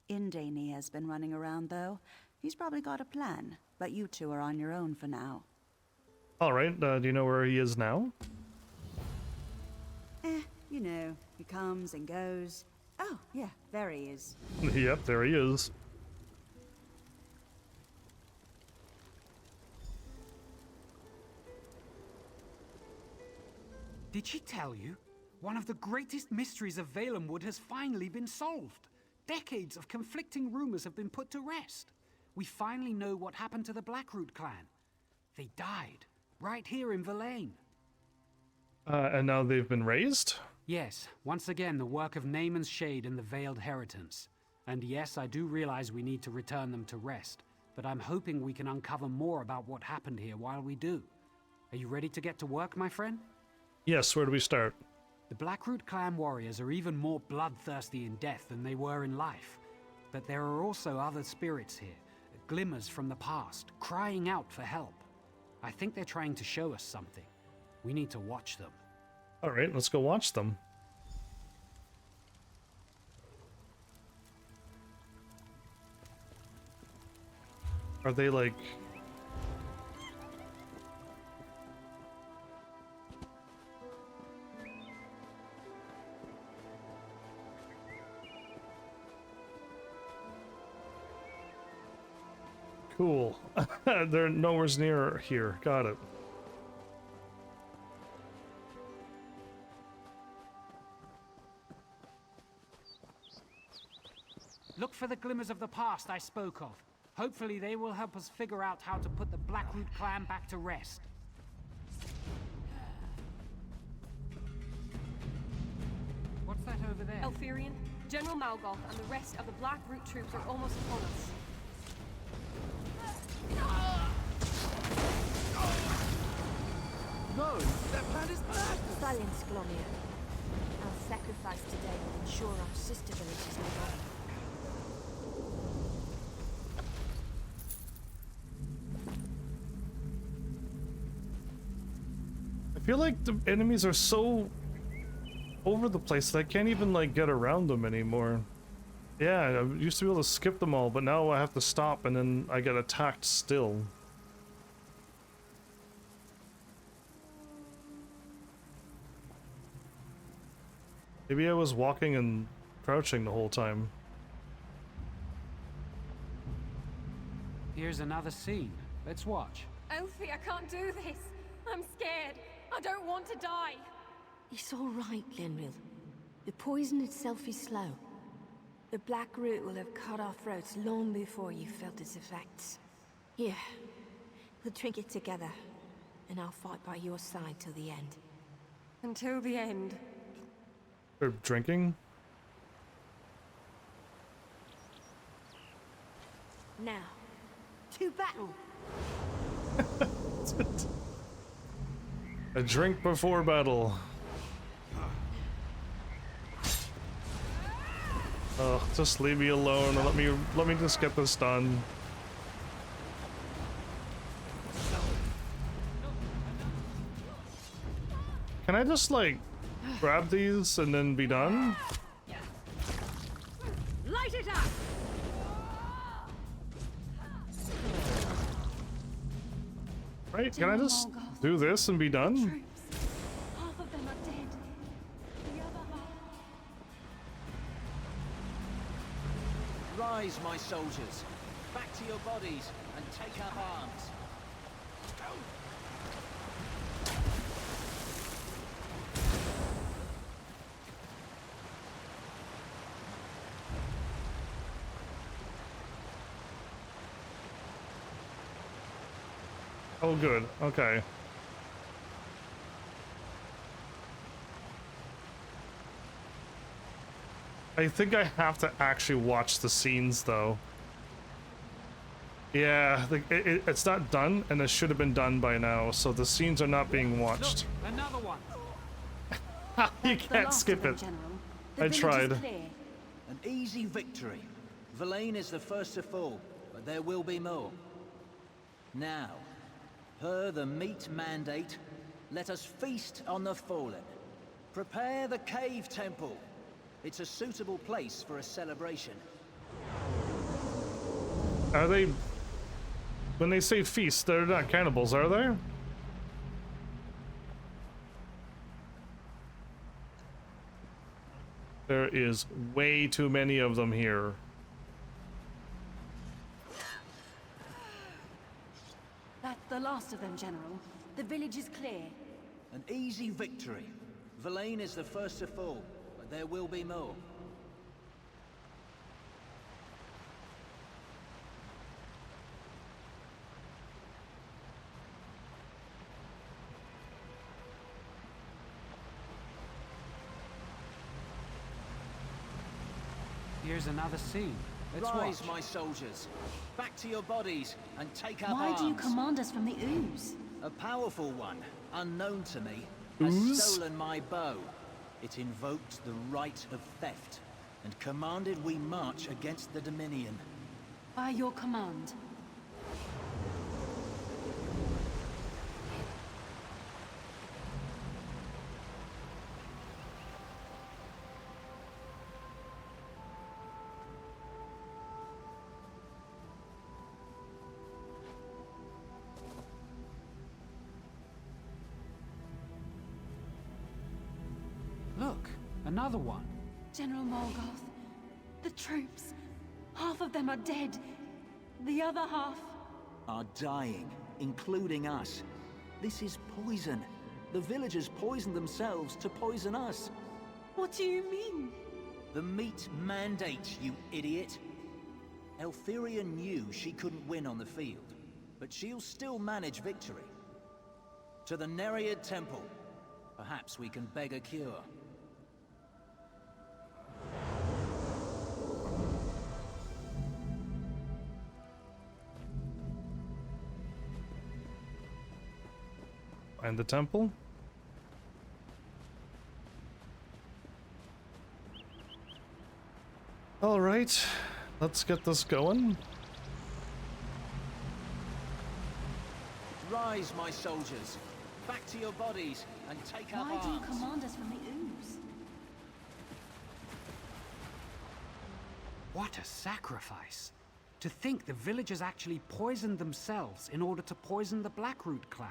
Indenir has been running around, though. He's probably got a plan, but you two are on your own for now. Alright, do you know where he is now? You know, he comes and goes. Oh, yeah, there he is. Yep, there he is. Did she tell you? One of the greatest mysteries of Valenwood has finally been solved. Decades of conflicting rumors have been put to rest. We finally know what happened to the Blackroot clan. They died, right here in Verlaine. And now they've been raised? Yes, once again the work of Naaman's Shade and the Veiled Heritants. And yes, I do realize we need to return them to rest, but I'm hoping we can uncover more about what happened here while we do. Are you ready to get to work, my friend? Yes, where do we start? The Blackroot clan warriors are even more bloodthirsty in death than they were in life. But there are also other spirits here, glimmers from the past, crying out for help. I think they're trying to show us something. We need to watch them. Alright, let's go watch them. Are they like... Cool. They're nowhere near here. Got it. Look for the glimmers of the past I spoke of. Hopefully they will help us figure out how to put the Blackroot clan back to rest. What's that over there? Elfirian, General Malgoth and the rest of the Blackroot troops are almost upon us. No, that plan is bad! Silence, Glomir. Our sacrifice today will ensure our sister villages live on. feel like the enemies are so over the place that I can't even like get around them anymore. Yeah, I used to be able to skip them all, but now I have to stop and then I get attacked still. Maybe I was walking and crouching the whole time. Here's another scene. Let's watch. Elfie, I can't do this. I'm scared. I don't want to die. It's all right, Lenril. The poison itself is slow. The black root will have cut our throats long before you felt its effects. Here, we'll drink it together, and I'll fight by your side till the end. Until the end. They're drinking? Now, to battle! A drink before battle. Oh, just leave me alone and let me just get this done. Can I just like grab these and then be done? Light it up! Right? Can I just do this and be done? Half of them are dead. The other half. Rise, my soldiers. Back to your bodies and take up arms. Oh, good. Okay. I think I have to actually watch the scenes, though. Yeah, it's not done, and it should have been done by now, so the scenes are not being watched. Look, another one. You can't skip it. I tried. An easy victory. Verlaine is the first to fall, but there will be more. Now, per the meat mandate, let us feast on the fallen. Prepare the cave temple. It's a suitable place for a celebration. Are they... When they say feast, they're not cannibals, are they? There is way too many of them here. That's the last of them, General. The village is clear. An easy victory. Verlaine is the first to fall, but there will be more. Here's another scene. Let's Rise, watch. my soldiers. Back to your bodies and take up Why arms. do you command us from the ooze? A powerful one, unknown to me, Ooze? has stolen my bow. It invoked the right of theft, and commanded we march against the Dominion. By your command. Look, another one. General Morgoth, the troops. Half of them are dead. The other half... Are dying, including us. This is poison. The villagers poisoned themselves to poison us. What do you mean? The meat mandate, you idiot. Eltheria knew she couldn't win on the field, but she'll still manage victory. To the Nereid Temple. Perhaps we can beg a cure. And the temple? All right, let's get this going. Rise, my soldiers. back to your bodies and take up Why do you arms. command us from the ooze? What a sacrifice! To think the villagers actually poisoned themselves in order to poison the Blackroot clan.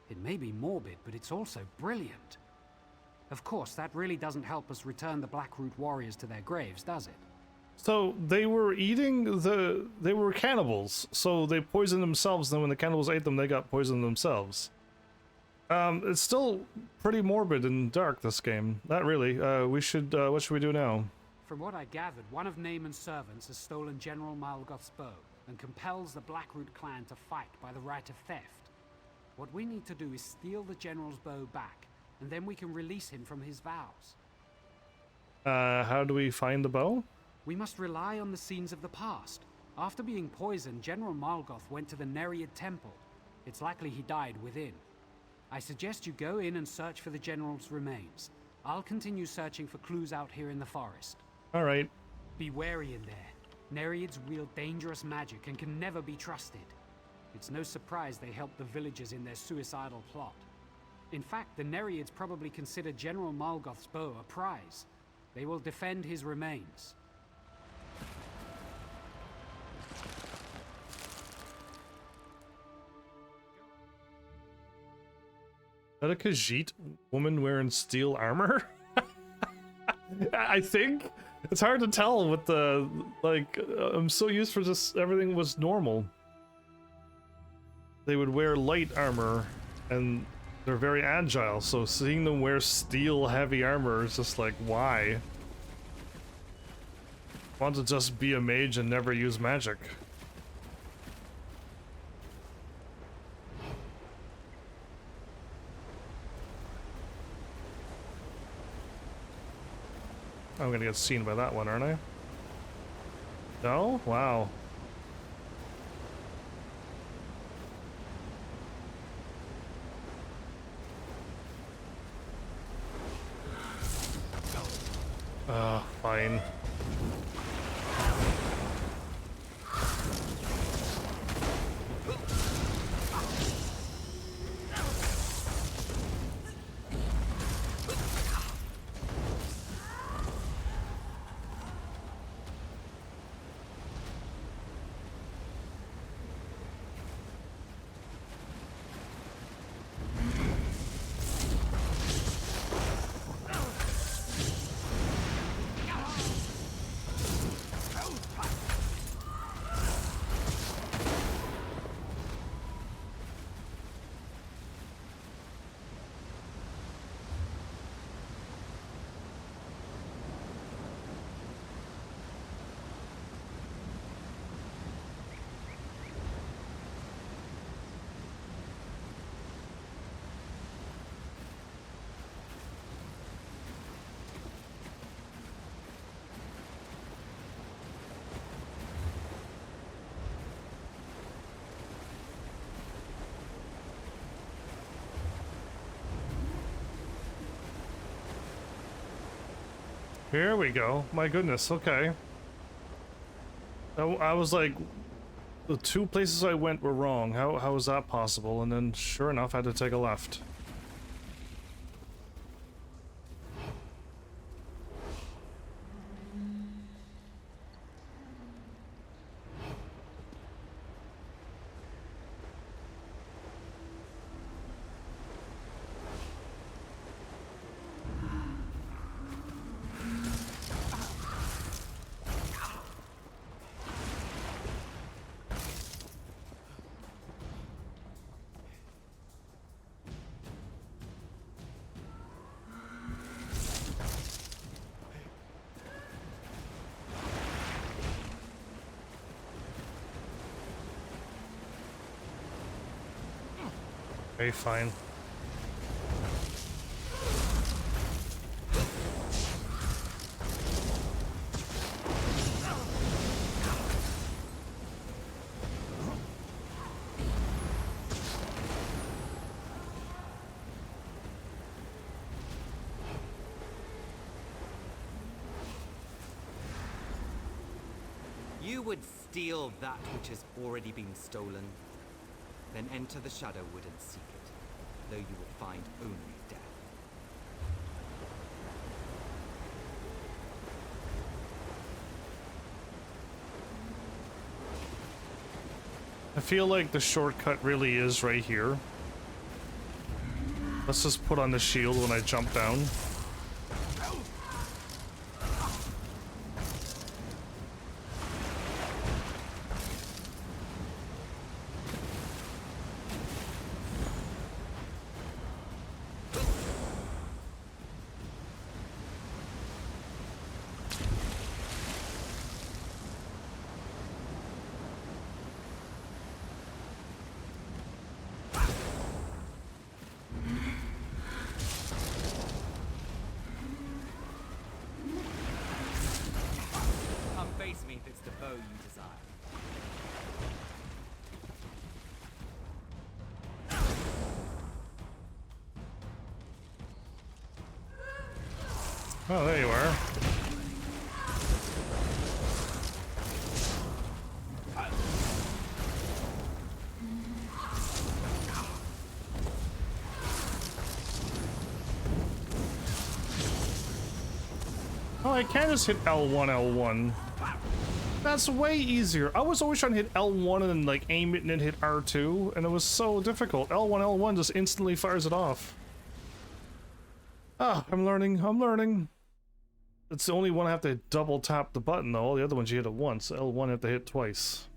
It may be morbid, but it's also brilliant. Of course, that really doesn't help us return the Blackroot warriors to their graves, does it? So they were eating they were cannibals, so they poisoned themselves, then when the cannibals ate them, they got poisoned themselves. It's still pretty morbid and dark, this game. Not really. What should we do now? From what I gathered, one of Naaman's servants has stolen General Malgoth's bow and compels the Blackroot clan to fight by the right of theft. What we need to do is steal the general's bow back, and then we can release him from his vows. How do we find the bow? We must rely on the scenes of the past. After being poisoned, General Malgoth went to the Nereid Temple. It's likely he died within. I suggest you go in and search for the general's remains. I'll continue searching for clues out here in the forest. Alright. Be wary in there. Nereids wield dangerous magic and can never be trusted. It's no surprise they helped the villagers in their suicidal plot. In fact, the Nereids probably consider General Malgoth's bow a prize. They will defend his remains. Is that a Khajiit woman wearing steel armor? I think. It's hard to tell with the, like, I'm so used for just everything was normal. They would wear light armor, and they're very agile, so seeing them wear steel heavy armor is just like, why? I want to just be a mage and never use magic. I'm gonna get seen by that one, aren't I? No? Wow. Fine. Here we go. My goodness, okay. I was like, the two places I went were wrong. How was that possible? And then, sure enough, I had to take a left. Okay, fine. You would steal that which has already been stolen, then enter the Shadowwood and seek it. though you will find only death. I feel like the shortcut really is right here. Let's just put on the shield when I jump down. Oh, there you are. Oh, I can just hit L1, L1. That's way easier. I was always trying to hit L1 and then like aim it and then hit R2, and it was so difficult. L1, L1 just instantly fires it off. Ah, I'm learning, I'm learning. It's the only one I have to double tap the button though. All the other ones you hit it once. L1 I have to hit twice.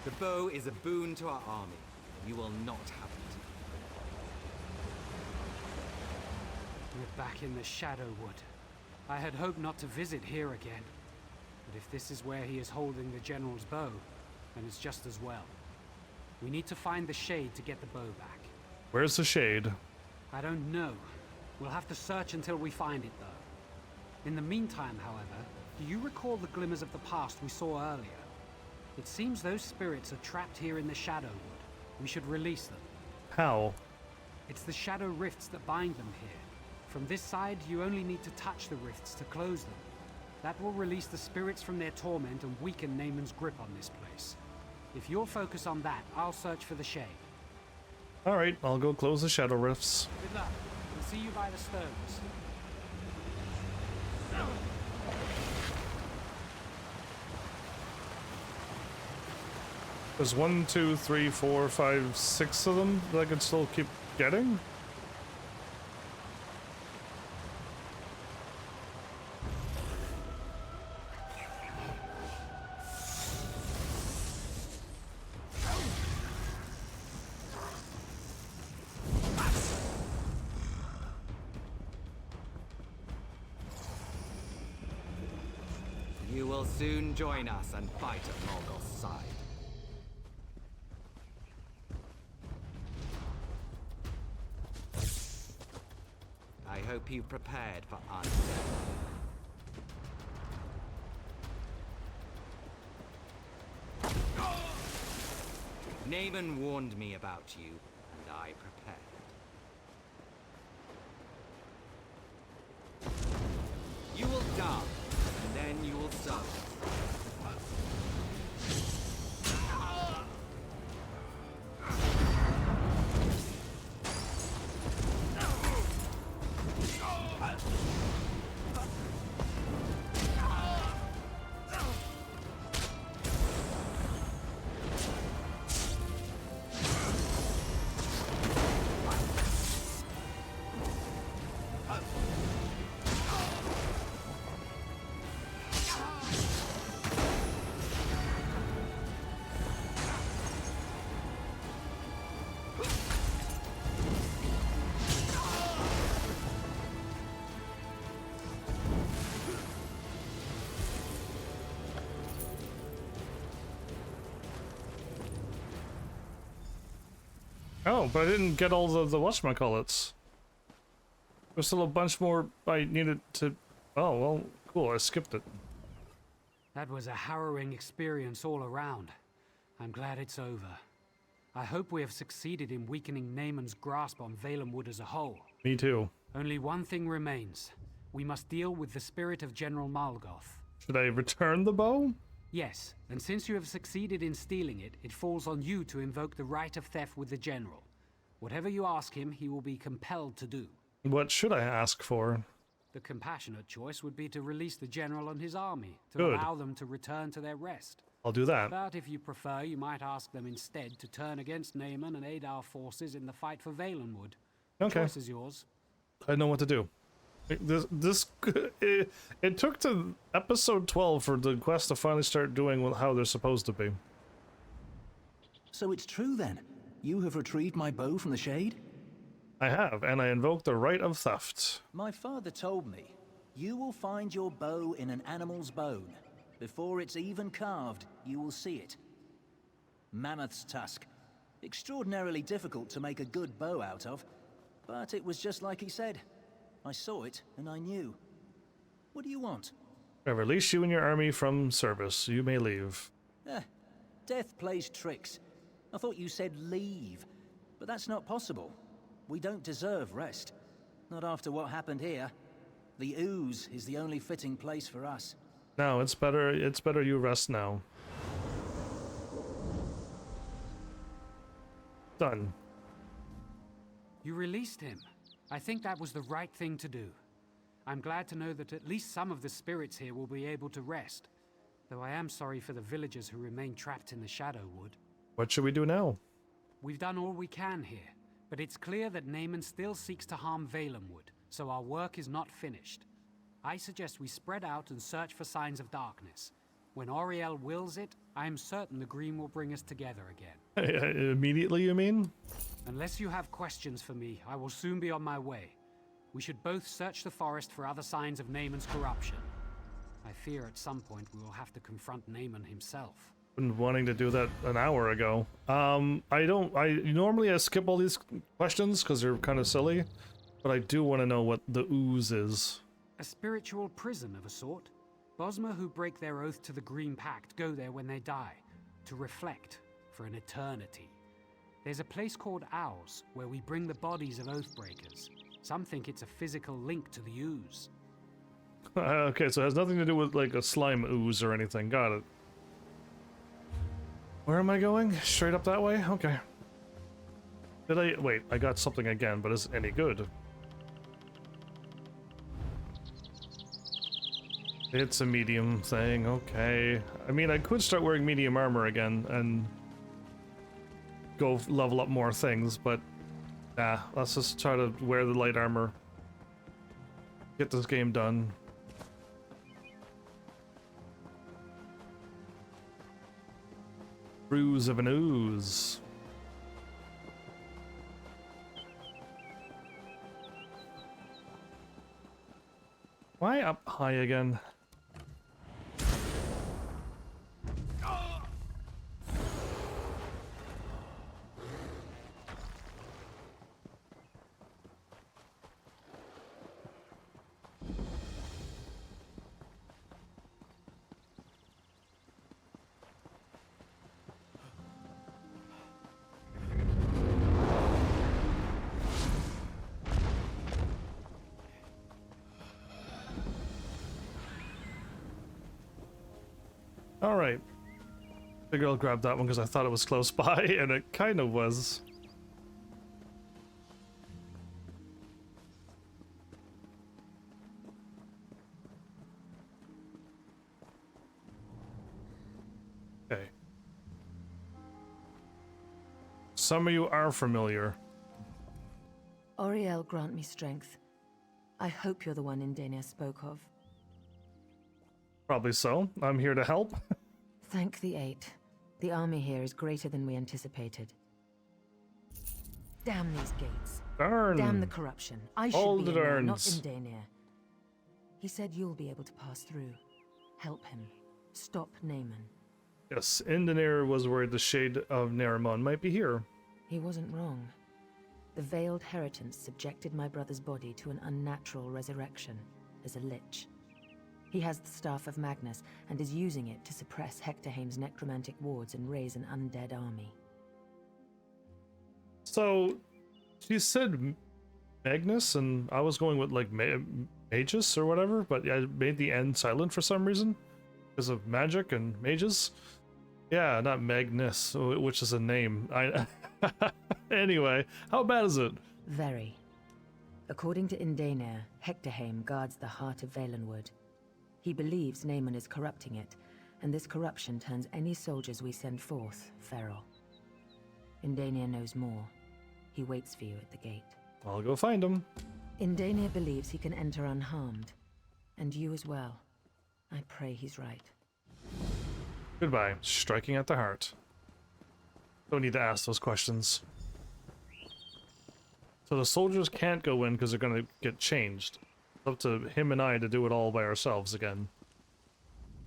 The bow is a boon to our army. You will not have it. We're back in the Shadowwood. I had hoped not to visit here again. But if this is where he is holding the General's bow, then it's just as well. We need to find the Shade to get the bow back. Where's the Shade? I don't know. We'll have to search until we find it, though. In the meantime, however, do you recall the glimmers of the past we saw earlier? It seems those spirits are trapped here in the Shadowwood. We should release them. How? It's the Shadow Rifts that bind them here. From this side, you only need to touch the rifts to close them. That will release the spirits from their torment and weaken Naaman's grip on this place. If you'll focus on that, I'll search for the Shade. Alright, I'll go close the Shadow Rifts. Good luck. We'll see you by the stones. There's 1, 2, 3, 4, 5, 6 of them that I can still keep getting? You will soon join us and fight at Morgoth's side. I hope you prepared for undeath. Naaman warned me about you, and I prepared. You will die, and then you will serve. Oh, but I didn't get all the whatchamacallits. There's still a bunch more I needed to... Oh, well, cool, I skipped it. That was a harrowing experience all around. I'm glad it's over. I hope we have succeeded in weakening Naaman's grasp on Valenwood as a whole. Me too. Only one thing remains. We must deal with the spirit of General Morgoth. Should I return the bow? Yes, and since you have succeeded in stealing it, it falls on you to invoke the right of theft with the General. Whatever you ask him, he will be compelled to do. What should I ask for? The compassionate choice would be to release the General and his army, to Good. allow them to return to their rest. I'll do that. But if you prefer, you might ask them instead to turn against Naaman and aid our forces in the fight for Valenwood. The Okay. choice is yours. I know what to do. It took to episode 12 for the quest to finally start doing how they're supposed to be. So it's true then? You have retrieved my bow from the Shade? I have, and I invoked the right of theft. My father told me, you will find your bow in an animal's bone. Before it's even carved, you will see it. Mammoth's tusk. Extraordinarily difficult to make a good bow out of, but it was just like he said. I saw it, and I knew. What do you want? I release you and your army from service. You may leave. Death plays tricks. I thought you said leave, but that's not possible. We don't deserve rest. Not after what happened here. The ooze is the only fitting place for us. No, it's better you rest now. Done. You released him. I think that was the right thing to do. I'm glad to know that at least some of the spirits here will be able to rest. Though I am sorry for the villagers who remain trapped in the Shadowwood. What should we do now? We've done all we can here, but it's clear that Naaman still seeks to harm Valenwood, so our work is not finished. I suggest we spread out and search for signs of darkness. When Auriel wills it, I am certain the Green will bring us together again. Immediately, you mean? Unless you have questions for me, I will soon be on my way. We should both search the forest for other signs of Naaman's corruption. I fear at some point we will have to confront Naaman himself. Been wanting to do that an hour ago. Normally I skip all these questions because they're kind of silly, but I do want to know what the ooze is. A spiritual prison of a sort. Bosmer who break their oath to the Green Pact go there when they die, to reflect for an eternity. There's a place called Owls, where we bring the bodies of Oathbreakers. Some think it's a physical link to the ooze. Okay, so it has nothing to do with like a slime ooze or anything. Got it. Where am I going? Straight up that way? Okay. Wait, I got something again, but is it any good? It's a medium thing, okay. I mean, I could start wearing medium armor again and go level up more things, but let's just try to wear the light armor. Get this game done. Bruise of an ooze. Why up high again? Alright. Figure I'll grab that one because I thought it was close by, and it kind of was. Okay. Some of you are familiar. Auriel, grant me strength. I hope you're the one Indania spoke of. Probably so. I'm here to help. Thank the Eight. The army here is greater than we anticipated. Damn these gates. Darn. Damn the corruption. I should be in there, not Indania. He said you'll be able to pass through. Help him. Stop Naaman. Yes, Indanir was worried the Shade of Naramon might be here. He wasn't wrong. The veiled heritance subjected my brother's body to an unnatural resurrection as a lich. He has the Staff of Magnus and is using it to suppress Hectorhaim's necromantic wards and raise an undead army. So, she said Magnus, and I was going with like Magus or whatever, but I made the N silent for some reason. Because of magic and mages? Yeah, not Magnus, which is a name. Anyway, how bad is it? Very. According to Indaner, Hectorheim guards the heart of Valenwood. He believes Naaman is corrupting it, and this corruption turns any soldiers we send forth feral. Indaner knows more. He waits for you at the gate. I'll go find him. Indaner believes he can enter unharmed. And you as well. I pray he's right. Goodbye. Striking at the heart. Don't need to ask those questions. So the soldiers can't go in because they're going to get changed. It's up to him and I to do it all by ourselves again.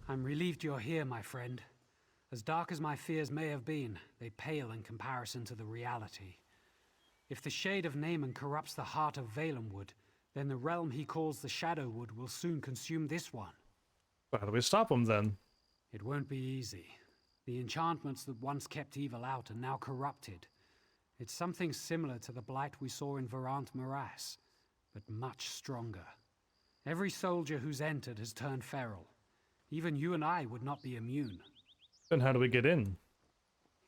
I'm relieved you're here, my friend. As dark as my fears may have been, they pale in comparison to the reality. If the shade of Naaman corrupts the heart of Valenwood, then the realm he calls the Shadowwood will soon consume this one. How do we stop him then? It won't be easy. The enchantments that once kept evil out are now corrupted. It's something similar to the blight we saw in Verant Morass, but much stronger. Every soldier who's entered has turned feral. Even you and I would not be immune. Then how do we get in?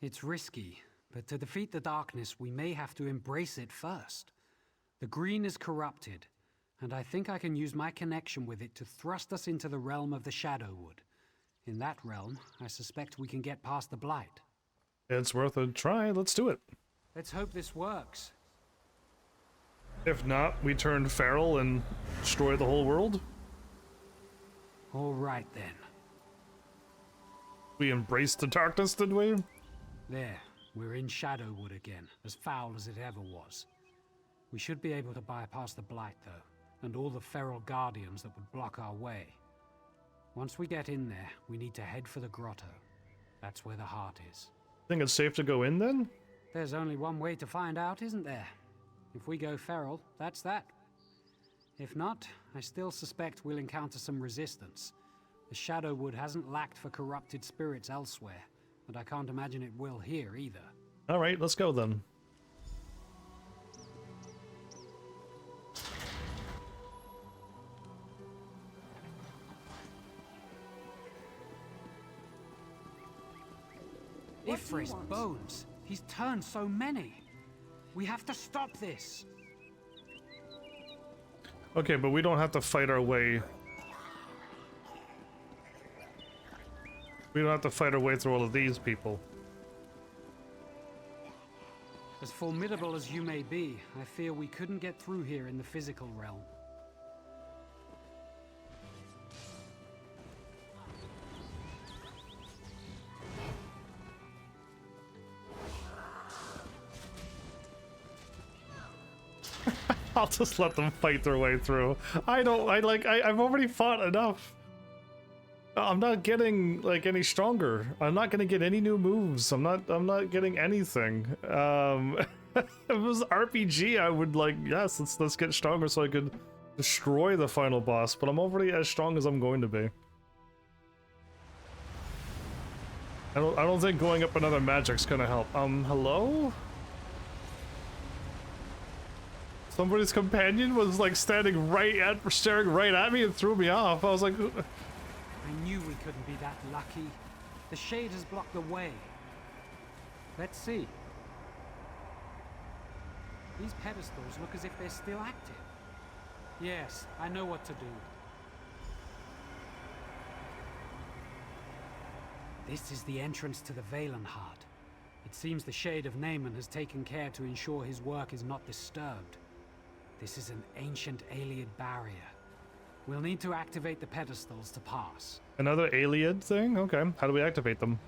It's risky, but to defeat the darkness, we may have to embrace it first. The green is corrupted, and I think I can use my connection with it to thrust us into the realm of the Shadowwood. In that realm, I suspect we can get past the blight. It's worth a try. Let's do it. Let's hope this works. If not, we turn feral and destroy the whole world? All right, then. We embraced the darkness, did we? There, we're in Shadowwood again, as foul as it ever was. We should be able to bypass the blight, though, and all the feral guardians that would block our way. Once we get in there, we need to head for the grotto. That's where the heart is. Think it's safe to go in, then? There's only one way to find out, isn't there? If we go feral, that's that. If not, I still suspect we'll encounter some resistance. The Shadowwood hasn't lacked for corrupted spirits elsewhere, and I can't imagine it will here either. Alright, let's go then. Ifrit's bones! He's turned so many! We have to stop this! Okay, but we don't have to fight our way. We don't have to fight our way through all of these people. As formidable as you may be, I fear we couldn't get through here in the physical realm. I'll just let them fight their way through. I've already fought enough. I'm not getting like any stronger. I'm not gonna get any new moves. I'm not getting anything. If it was RPG, I would like, yes, let's get stronger so I could destroy the final boss, but I'm already as strong as I'm going to be. I don't think going up another magic's gonna help. Hello? Somebody's companion was like staring right at me and threw me off. I was like, I knew we couldn't be that lucky. The shade has blocked the way. Let's see. These pedestals look as if they're still active. Yes, I know what to do. This is the entrance to the Valenheart. It seems the Shade of Naaman has taken care to ensure his work is not disturbed. This is an ancient Ayleid barrier. We'll need to activate the pedestals to pass. Another Ayleid thing? Okay, how do we activate them?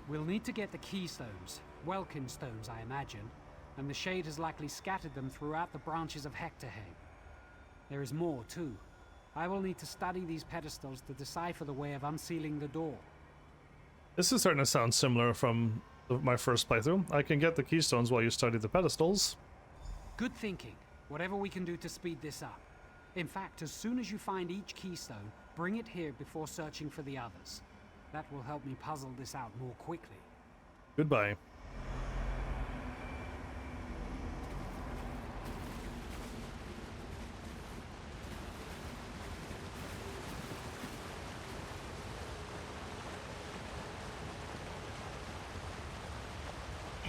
We'll need to get the keystones, Welkin stones I imagine, and the Shade has likely scattered them throughout the branches of Hectorheim. There is more too. I will need to study these pedestals to decipher the way of unsealing the door. This is starting to sound similar from my first playthrough. I can get the keystones while you study the pedestals. Good thinking. Whatever we can do to speed this up. In fact, as soon as you find each keystone, bring it here before searching for the others. That will help me puzzle this out more quickly. Goodbye.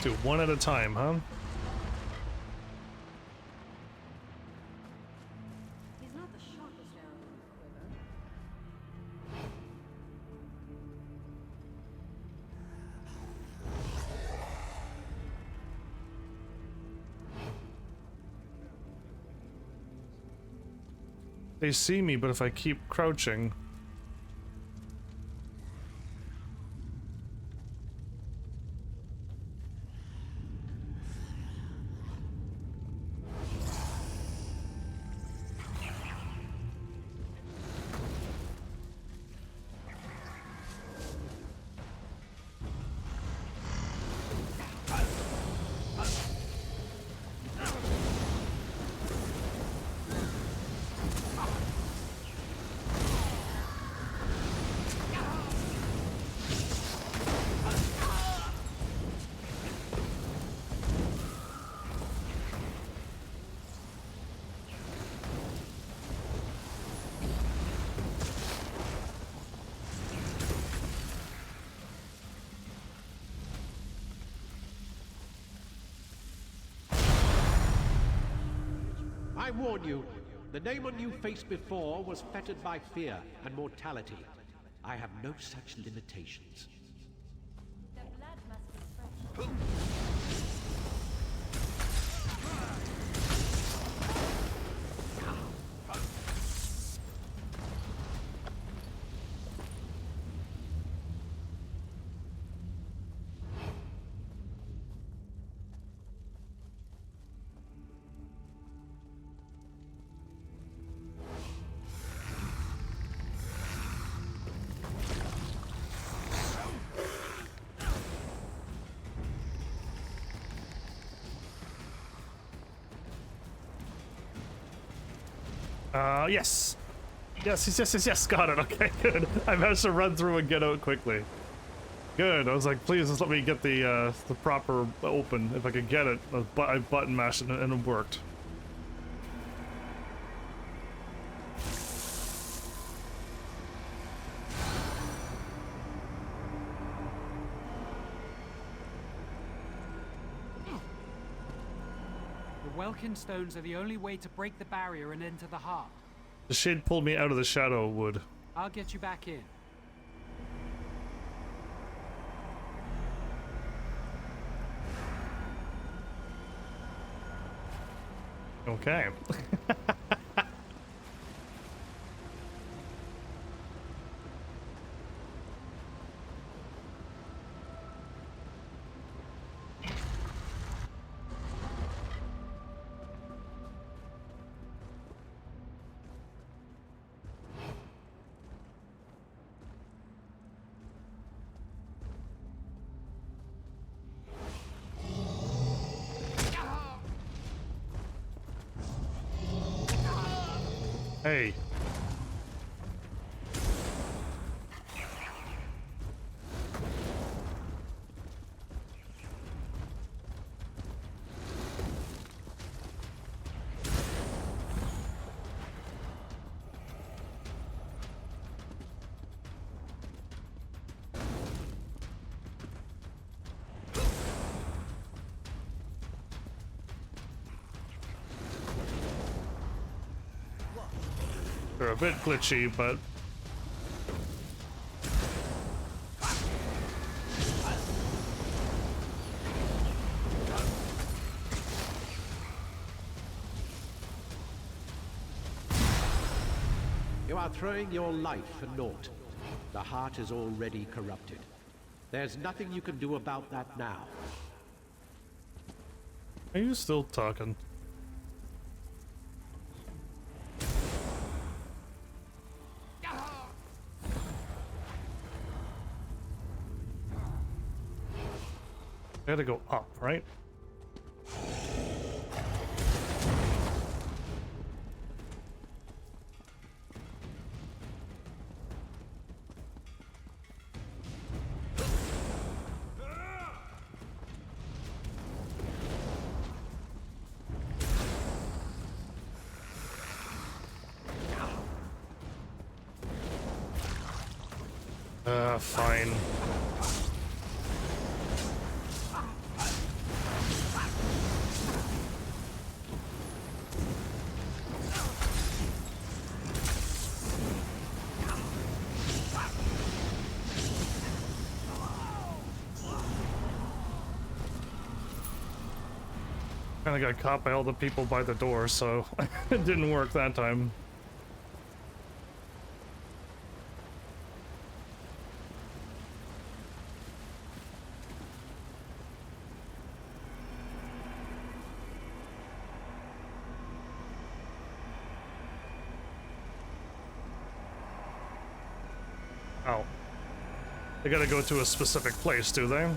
Do one at a time, huh? He's not the sharpest arrow in the quiver. They see me, but if I keep crouching... I warn you, the Naemon you faced before was fettered by fear and mortality. I have no such limitations. Their blood must be fresh. Yes. Yes, got it. Okay, good. I managed to run through and get out quickly. Good. I was like, please just let me get the proper open. If I could get it, I button mashed it and it worked. The Welkin stones are the only way to break the barrier and enter the heart. The shade pulled me out of the shadow wood. I'll get you back in. Okay. Hey. They're a bit glitchy, but... You are throwing your life for naught. The heart is already corrupted. There's nothing you can do about that now. Are you still talking? I gotta go up, right? Fine. Kinda got caught by all the people by the door, so it didn't work that time. Oh. They gotta go to a specific place, do they?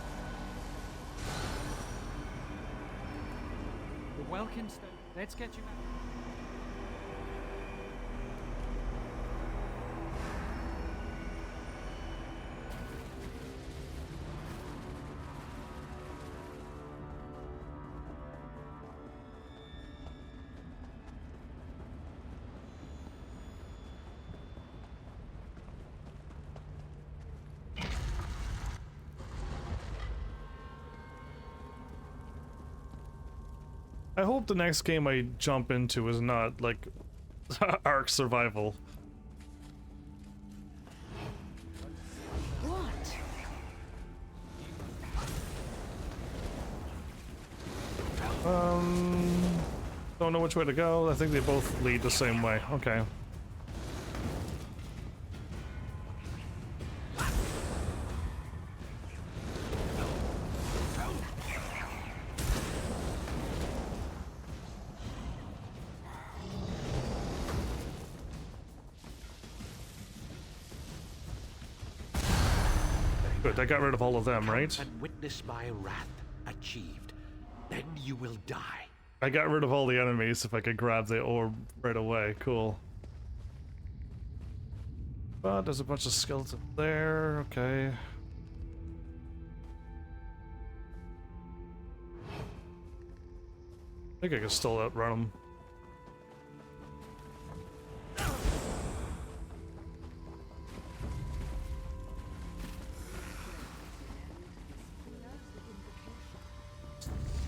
The Welkins, let's get you back. I hope the next game I jump into is not, like, Ark Survival. What? Don't know which way to go. I think they both lead the same way. Okay. Good, I got rid of all of them, right? And witness my wrath achieved. Then you will die. I got rid of all the enemies if I could grab the orb right away. Cool. But there's a bunch of skeletons there. Okay. I think I can still outrun them.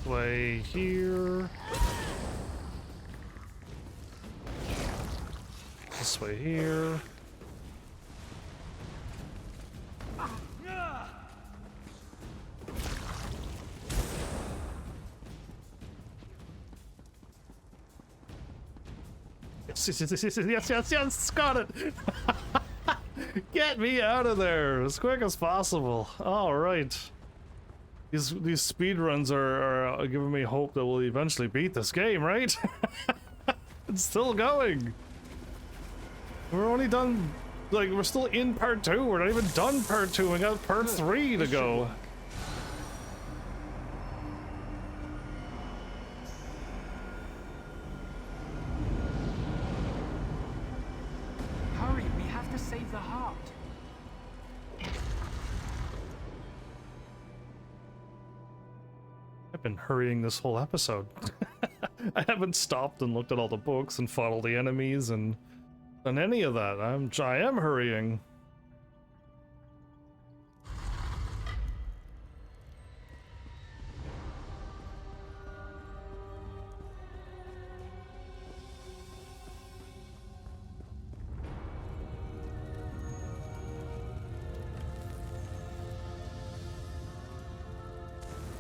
Way here. This way here. Yes, got it! Get me out of there as quick as possible. Alright. These speed runs are giving me hope that we'll eventually beat this game, right? It's still going. We're only done, like, we're still in part 2. We're not even done part 2. We got part 3 to go. Hurry, we have to save the heart. I've been hurrying this whole episode. I haven't stopped and looked at all the books and fought all the enemies and done any of that. I am hurrying.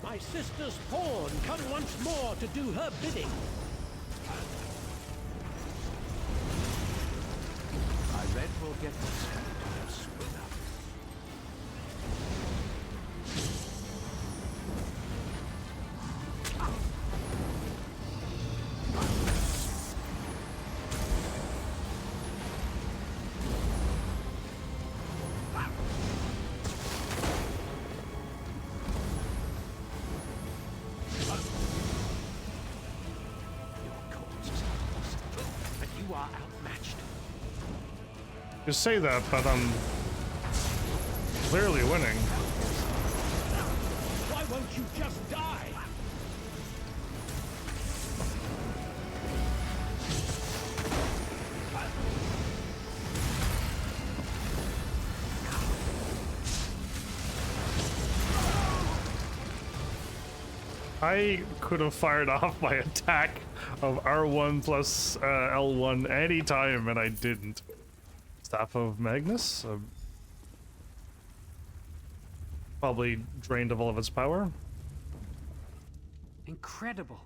My sister's pawn come once more to do her bidding. My red will get this soon enough. You say that, but I'm clearly winning. Why won't you just die? I could have fired off my attack of R1 plus L1 anytime, and I didn't. Staff of Magnus? Probably drained of all of its power. Incredible.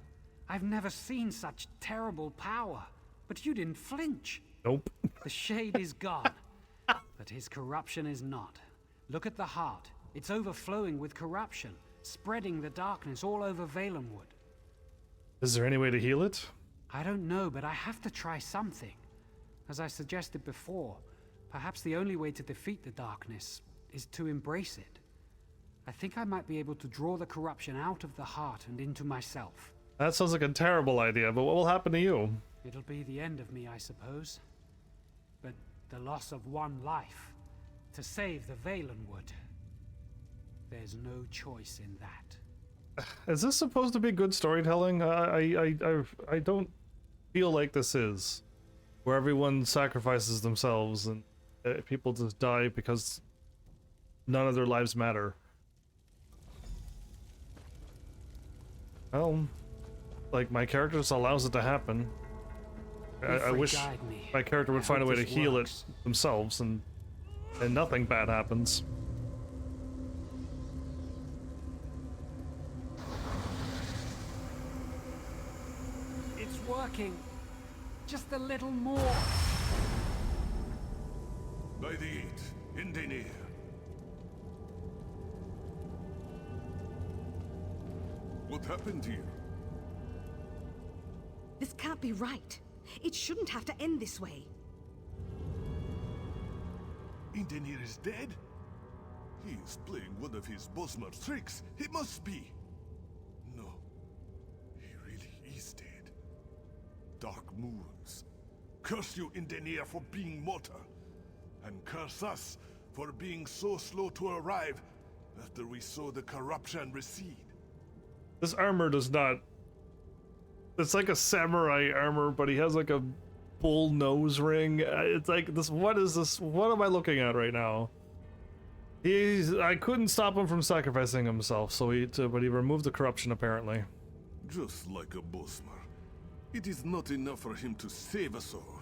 I've never seen such terrible power, but you didn't flinch. Nope. The shade is gone, but his corruption is not. Look at the heart. It's overflowing with corruption, spreading the darkness all over Valenwood. Is there any way to heal it? I don't know, but I have to try something. As I suggested before, perhaps the only way to defeat the darkness is to embrace it. I think I might be able to draw the corruption out of the heart and into myself. That sounds like a terrible idea, but what will happen to you? It'll be the end of me, I suppose. But the loss of one life, to save the Valenwood, there's no choice in that. Is this supposed to be good storytelling? I don't feel like this is. Where everyone sacrifices themselves and people just die because none of their lives matter. Well, like, my character just allows it to happen. I wish my character would find a way to heal it themselves and nothing bad happens. It's working. Just a little more. By the 8, in Daenerys. What happened here? This can't be right. It shouldn't have to end this way. Indenir is dead? He is playing one of his Bosmer tricks. He must be. No. He really is dead. Dark moons. Curse you, Indenir, for being mortal. And curse us for being so slow to arrive after we saw the corruption recede. This armor does not... It's like a samurai armor, but he has like a bull nose ring. It's like this. What is this? What am I looking at right now? I couldn't stop him from sacrificing himself, so but he removed the corruption apparently. Just like a Bosmer, it is not enough for him to save us all.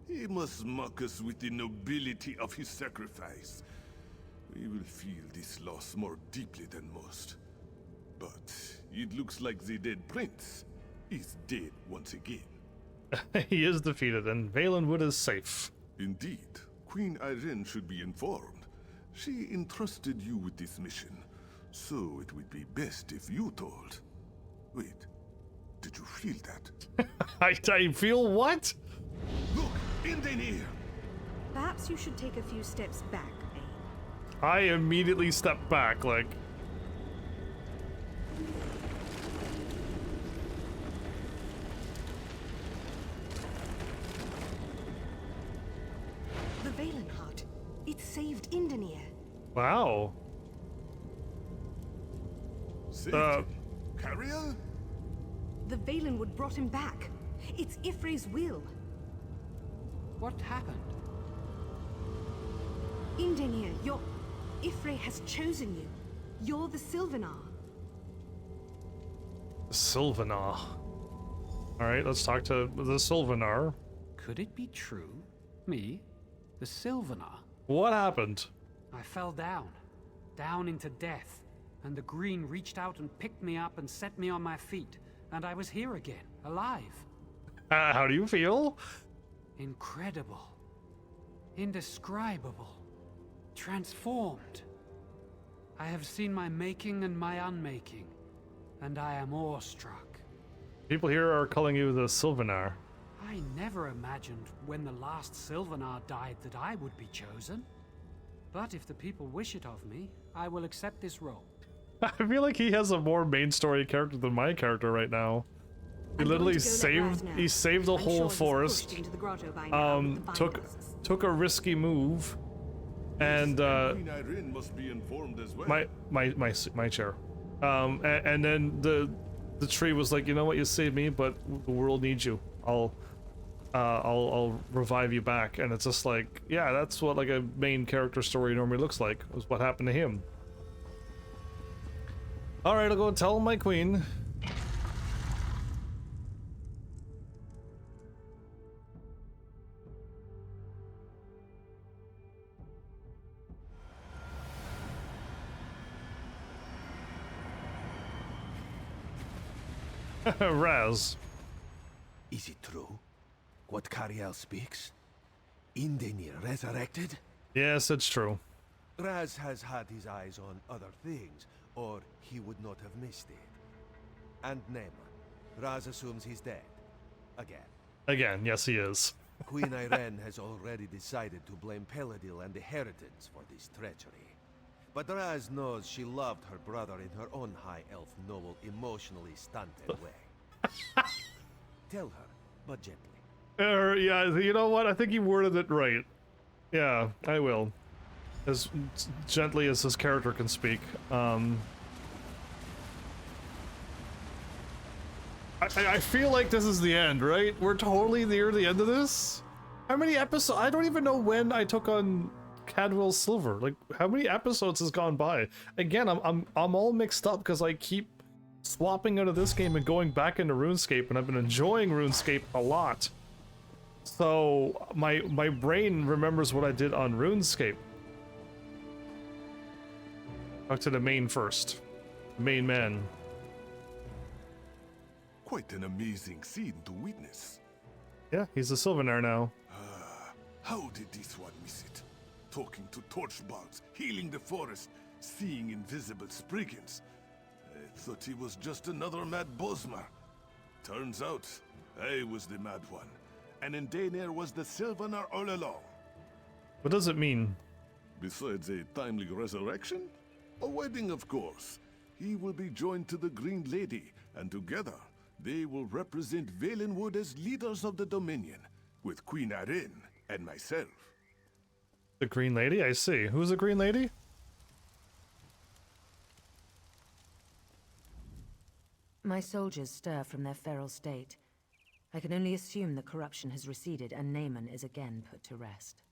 He must mock us with the nobility of his sacrifice. We will feel this loss more deeply than most. But it looks like the dead prince is dead once again. He is defeated, and Valenwood is safe. Indeed. Queen Irene should be informed. She entrusted you with this mission, so it would be best if you told. Wait, did you feel that? I feel what? Look, Indenir! Perhaps you should take a few steps back, eh? I immediately stepped back, like... The Valenheart. It saved Indenir. Wow. Saved him? Cariel? The Valenwood brought him back. It's Ifre's will. What happened? Indenir, Ifre has chosen you. You're the Sylvanar. Sylvanar. Alright, let's talk to the Sylvanar. Could it be true? Me? The Sylvanar? What happened? I fell down into death, and the Green reached out and picked me up and set me on my feet, and I was here again, alive. How do you feel? Incredible. Indescribable. Transformed. I have seen my making and my unmaking, and I am awestruck. People here are calling you the Sylvanar. I never imagined when the last Sylvanar died that I would be chosen. But if the people wish it of me, I will accept this role. I feel like he has a more main story character than my character right now. He literally saved the whole forest. Took a risky move, and Queen Irene must be informed as well. my chair. And then the tree was like, you know what, you saved me, but the world needs you. I'll revive you back. And it's just like, yeah, that's what like a main character story normally looks like. Was what happened to him. All right, I'll go tell my queen. Raz. Is it true? What Cariel speaks? Indenir resurrected? Yes, it's true. Raz has had his eyes on other things, or he would not have missed it. And Neymar. Raz assumes he's dead. Again. Again, yes he is. Queen Irene has already decided to blame Paladil and the Heritans for this treachery. But Raz knows she loved her brother in her own high elf noble, emotionally stunted way. Tell her, but gently. Yeah, you know what? I think he worded it right. Yeah, I will. As gently as his character can speak. I feel like this is the end, right? We're totally near the end of this. How many episodes? I don't even know when I took on Cadwell Silver. Like, how many episodes has gone by? Again, I'm all mixed up because I keep swapping out of this game and going back into RuneScape, and I've been enjoying RuneScape a lot. So my brain remembers what I did on RuneScape. Talk to the main first. Main man. Quite an amazing scene to witness. Yeah, he's a Sylvanar now. How did this one miss it? Talking to torchbugs, healing the forest, seeing invisible Spriggans. I thought he was just another mad Bosmer. Turns out, I was the mad one, and Indenir was the Sylvanar all along. What does it mean? Besides a timely resurrection? A wedding, of course. He will be joined to the Green Lady, and together, they will represent Valenwood as leaders of the Dominion, with Queen Irene and myself. The Green Lady? I see. Who's the Green Lady? My soldiers stir from their feral state. I can only assume the corruption has receded and Naaman is again put to rest.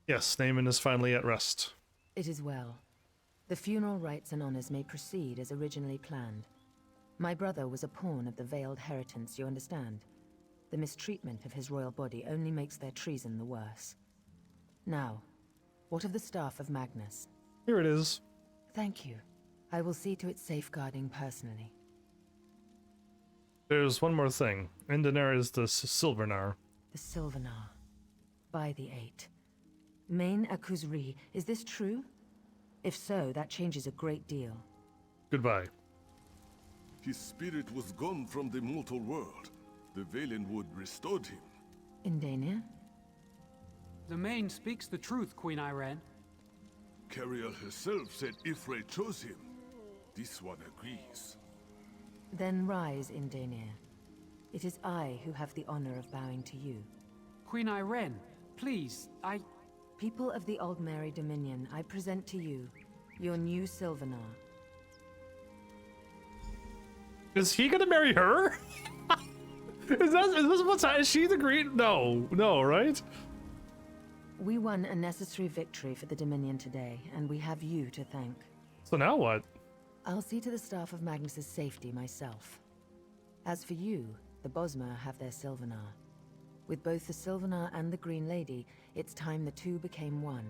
Yes, Naaman is finally at rest. It is well. The funeral rites and honors may proceed as originally planned. My brother was a pawn of the veiled Heritants, you understand? The mistreatment of his royal body only makes their treason the worse. Now, what of the Staff of Magnus? Here it is. Thank you. I will see to its safeguarding personally. There's one more thing. Indenir is the Sylvanar. The Sylvanar. By the Eight. Main Akuzri, is this true? If so, that changes a great deal. Goodbye. His spirit was gone from the mortal world. The Valenwood restored him. Indenir? The Main speaks the truth, Queen Irene. Cariel herself said Ifrei chose him. This one agrees. Then rise, Indenir. It is I who have the honor of bowing to you. Queen Irene, please, People of the Old Mary Dominion, I present to you your new Sylvanar. Is he gonna marry her? Is this what's is she the green? No, right? We won a necessary victory for the Dominion today, and we have you to thank. So now what? I'll see to the Staff of Magnus's safety myself. As for you, the Bosmer have their Sylvanar. With both the Sylvanar and the Green Lady, it's time the two became one.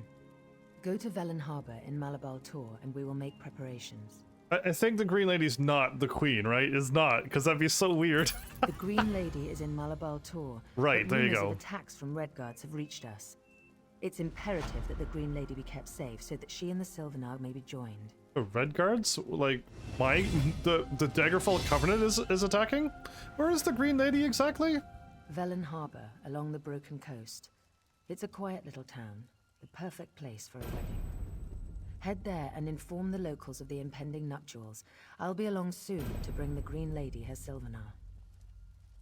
Go to Velen Harbor in Malabal Tor, and we will make preparations. I think the Green Lady's not the queen, right? Is not, because that'd be so weird. The Green Lady is in Malabal Tor. Right, there you rumors go. of attacks from Redguards have reached us. It's imperative that the Green Lady be kept safe so that she and the Sylvanar may be joined. The Redguards? Like, the Daggerfall Covenant is attacking? Where is the Green Lady exactly? Velen Harbor, along the Broken Coast. It's a quiet little town, the perfect place for a wedding. Head there and inform the locals of the impending nuptials. I'll be along soon to bring the Green Lady her Sylvanar.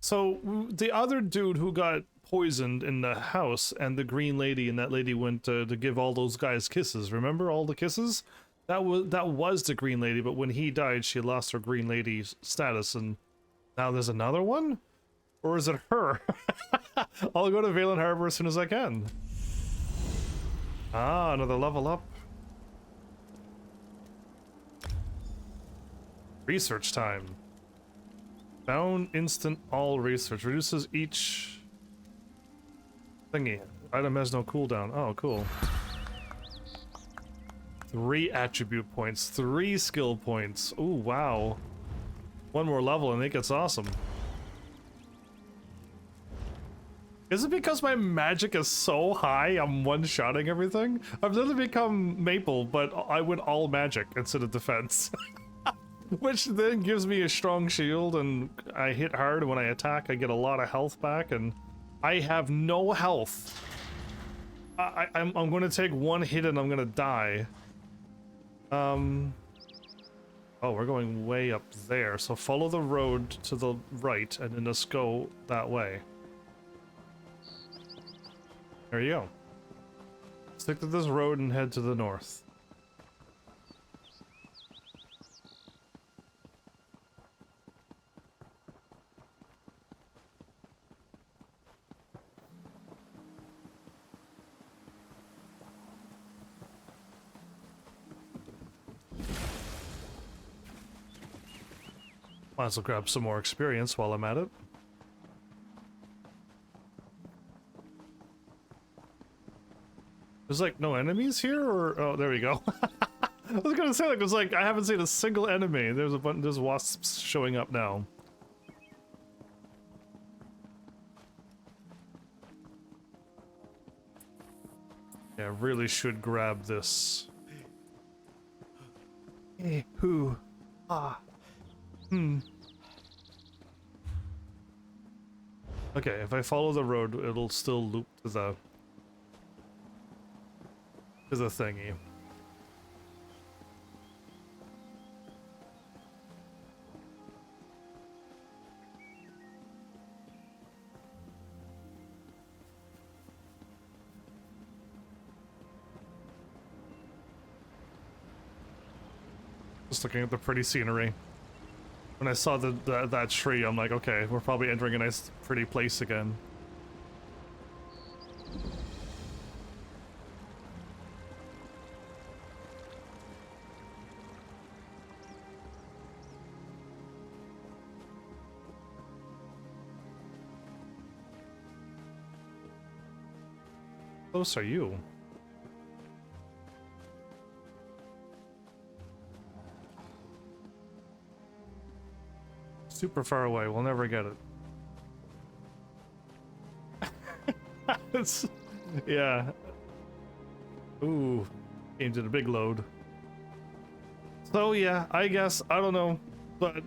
So, the other dude who got poisoned in the house and the Green Lady and that lady went to give all those guys kisses, remember all the kisses? That was the Green Lady, but when he died, she lost her Green Lady status, and now there's another one? Or is it her? I'll go to Valen Harbor as soon as I can. Ah, another level up. Research time. Found instant all research. Reduces each thingy. Item has no cooldown. Oh, cool. 3 attribute points. 3 skill points. Ooh, wow. One more level and it gets awesome. Is it because my magic is so high I'm one-shotting everything? I've literally become Maple, but I went all magic instead of defense. Which then gives me a strong shield, and I hit hard, and when I attack I get a lot of health back, and I have no health. I'm gonna take one hit and I'm gonna die. Oh, we're going way up there, so follow the road to the right and then just go that way. There you go. Stick to this road and head to the north. Might as well grab some more experience while I'm at it. There's like no enemies here, or oh, there we go. I was gonna say, like, there's like I haven't seen a single enemy. There's wasps showing up now. Yeah, I really should grab this. Hey, who? Ah. Okay, if I follow the road, it'll still loop to the thingy. Just looking at the pretty scenery. When I saw that tree, I'm like, okay, we're probably entering a nice, pretty place again. How close are you? Super far away, we'll never get it. Yeah. Ooh, came to the big load. So yeah, I guess, I don't know, but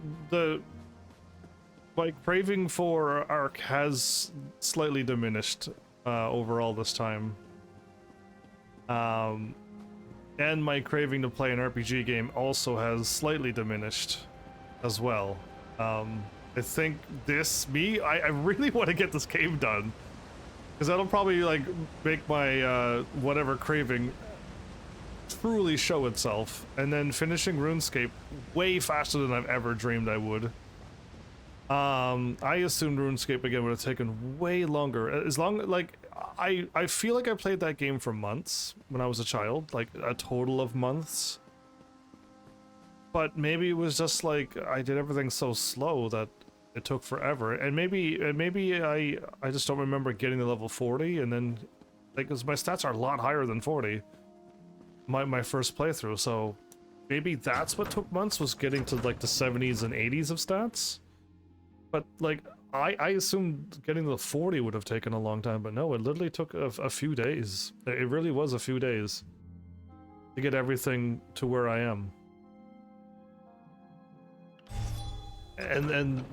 my craving for Ark has slightly diminished overall this time. And my craving to play an RPG game also has slightly diminished as well. I think I really want to get this game done, because that'll probably like make my whatever craving truly show itself, and then finishing RuneScape way faster than I've ever dreamed I would. I assumed RuneScape again would have taken way longer. As long like I feel like I played that game for months when I was a child, like a total of months. But maybe it was just like I did everything so slow that it took forever, and maybe I just don't remember getting to level 40, and then like, because my stats are a lot higher than 40 my first playthrough, so maybe that's what took months, was getting to like the 70s and 80s of stats. But like I assumed getting to the 40 would have taken a long time, but no, it literally took a few days. It really was a few days to get everything to where I am. And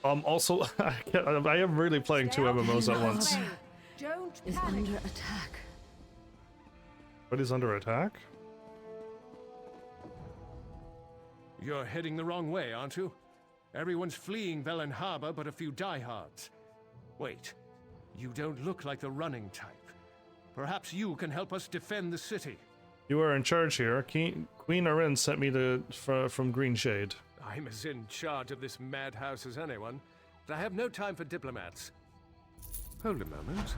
also, I am really playing two MMOs at once. Is under attack. What is under attack? You're heading the wrong way, aren't you? Everyone's fleeing Velen Harbor but a few diehards. Wait, you don't look like the running type. Perhaps you can help us defend the city. You are in charge here. Queen Arin sent me from Green Shade. I'm as in charge of this madhouse as anyone, but I have no time for diplomats. Hold a moment.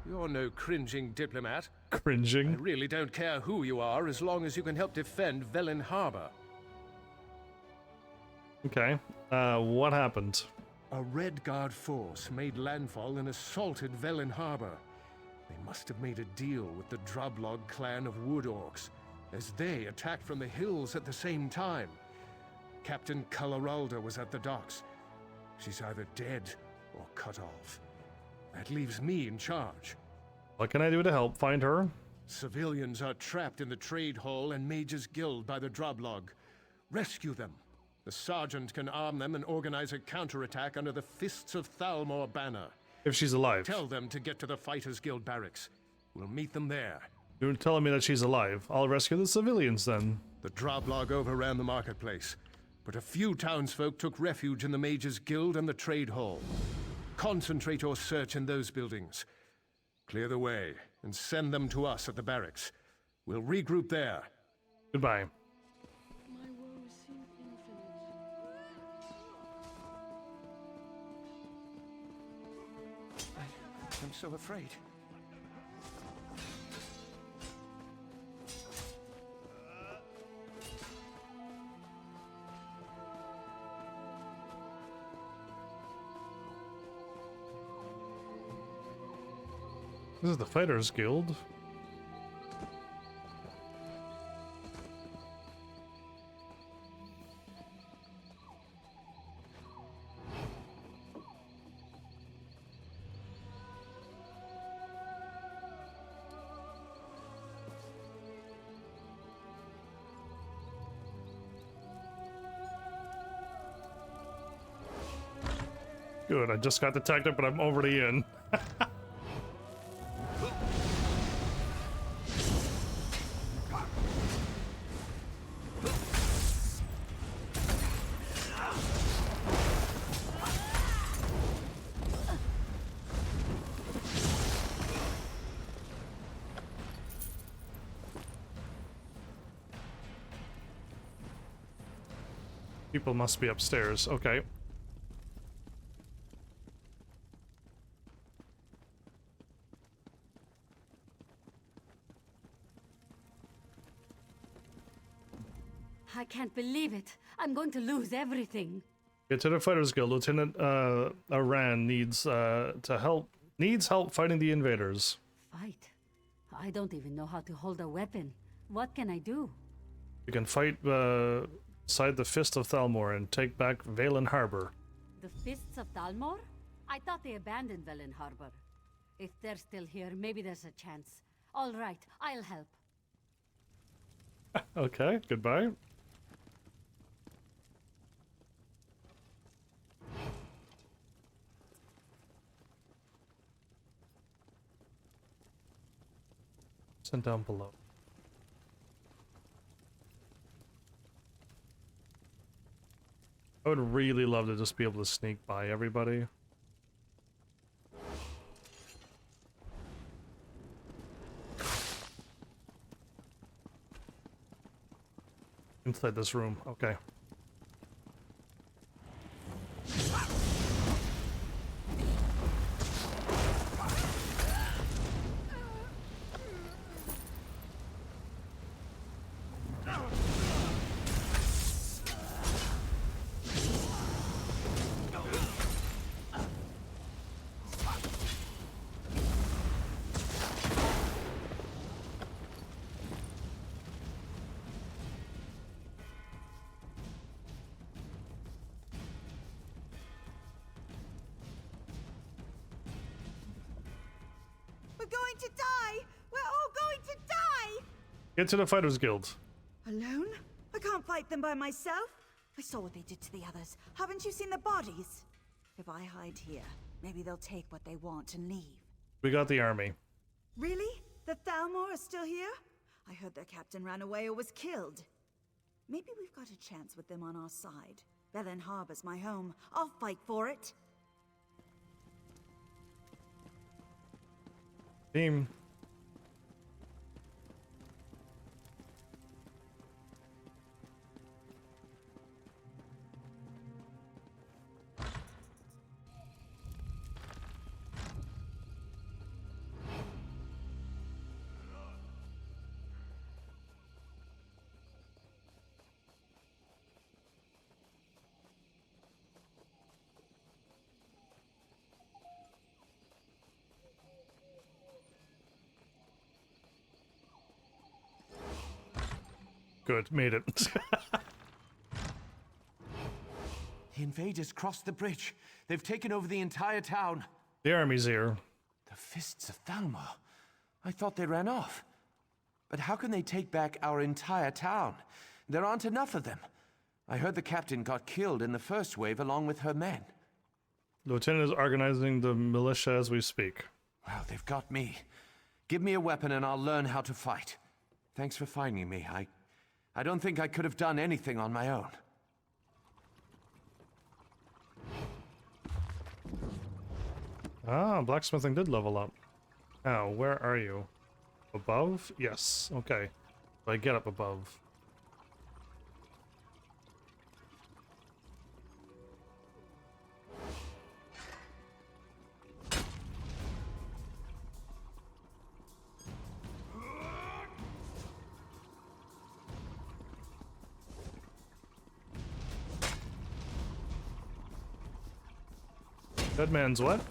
You're no cringing diplomat. Cringing? I really don't care who you are, as long as you can help defend Velen Harbor. Okay. What happened? A Red Guard force made landfall and assaulted Velen Harbor. They must have made a deal with the Drublog clan of Wood Orcs, as they attacked from the hills at the same time. Captain Coloralda was at the docks. She's either dead or cut off. That leaves me in charge. What can I do to help find her? Civilians are trapped in the trade hall and Mage's Guild by the Droblog. Rescue them. The sergeant can arm them and organize a counterattack under the Fists of Thalmor banner. If she's alive. Tell them to get to the Fighters Guild barracks. We'll meet them there. You're telling me that she's alive. I'll rescue the civilians then. The Droblog overran the marketplace, but a few townsfolk took refuge in the Mage's Guild and the Trade Hall. Concentrate your search in those buildings. Clear the way, and send them to us at the barracks. We'll regroup there. Goodbye. My woes seem infinite. I'm so afraid. This is the Fighters Guild. Good, I just got detected, but I'm already in. People must be upstairs. Okay. I can't believe it. I'm going to lose everything. Get to the Fighters Guild. Lieutenant Aran needs help fighting the invaders. Fight? I don't even know how to hold a weapon. What can I do? You can fight beside the Fist of Thalmor and take back Valen Harbor. The Fists of Thalmor? I thought they abandoned Velen Harbor. If they're still here, maybe there's a chance. All right, I'll help. Okay, goodbye. Send down below. I would really love to just be able to sneak by everybody. Inside this room, okay. We're going to die! We're all going to die! Get to the Fighters Guild. Alone? I can't fight them by myself. I saw what they did to the others. Haven't you seen the bodies? If I hide here, maybe they'll take what they want and leave. We got the army. Really? The Thalmor are still here? I heard their captain ran away or was killed. Maybe we've got a chance with them on our side. Velen Harbor's my home. I'll fight for it. Team. Good, made it. The invaders crossed the bridge. They've taken over the entire town. The army's here. fists of Thalmor. I thought they ran off. But how can they take back our entire town? There aren't enough of them. I heard the captain got killed in the first wave along with her men. Lieutenant is organizing the militia as we speak. Well, they've got me. Give me a weapon and I'll learn how to fight. Thanks for finding me. I don't think I could have done anything on my own. Ah, blacksmithing did level up. Now, where are you? Above? Yes. Okay. So I get up above. Dead man's what?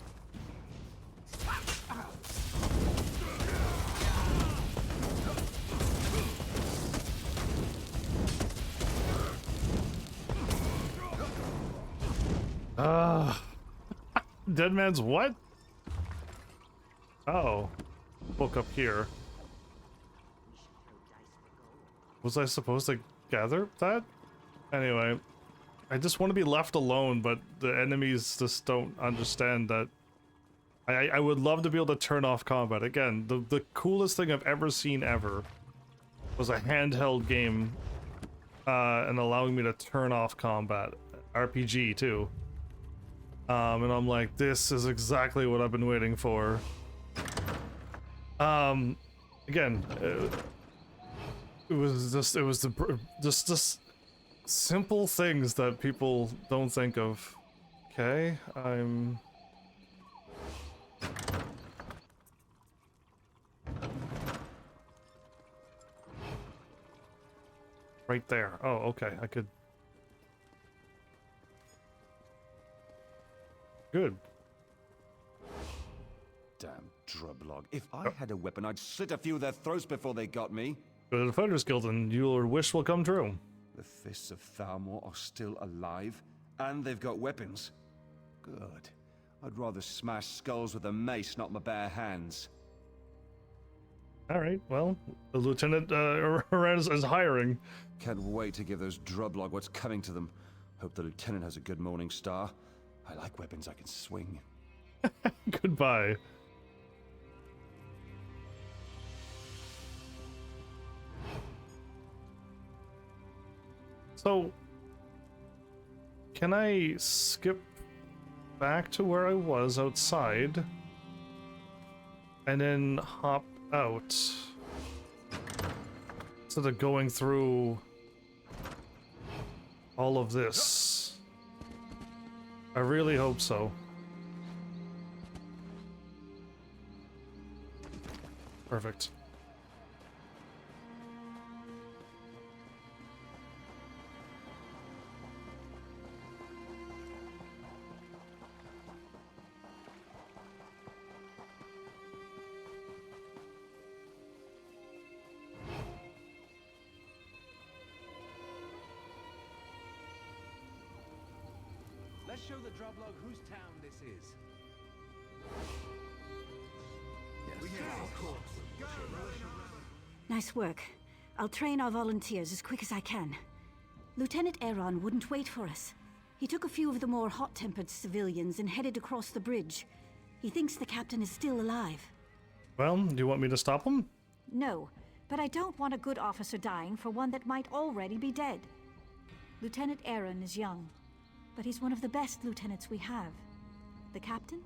Dead man's what? Oh. Woke up here. Was I supposed to gather that? Anyway. I just want to be left alone, but the enemies just don't understand that. I would love to be able to turn off combat. Again, the coolest thing I've ever seen ever was a handheld game and allowing me to turn off combat. RPG too. And I'm like, this is exactly what I've been waiting for. Again, it was just simple things that people don't think of. Okay, I'm... right there. Oh, okay, I could... Good. Damn drublog. If I had a weapon, I'd slit a few of their throats before they got me. Go to the Fighters Guild and your wish will come true. The fists of Thalmor are still alive, and they've got weapons. Good. I'd rather smash skulls with a mace, not my bare hands. Alright, well, the Lieutenant is hiring. Can't wait to give those drublog what's coming to them. Hope the Lieutenant has a good morning star. I like weapons I can swing. Goodbye. So, can I skip back to where I was outside and then hop out instead of going through all of this? I really hope so. Perfect. Let's show the drublog whose town this is. Nice work. I'll train our volunteers as quick as I can. Lieutenant Aaron wouldn't wait for us. He took a few of the more hot-tempered civilians and headed across the bridge. He thinks the captain is still alive. Well, do you want me to stop him? No, but I don't want a good officer dying for one that might already be dead. Lieutenant Aaron is young, but he's one of the best lieutenants we have. The captain?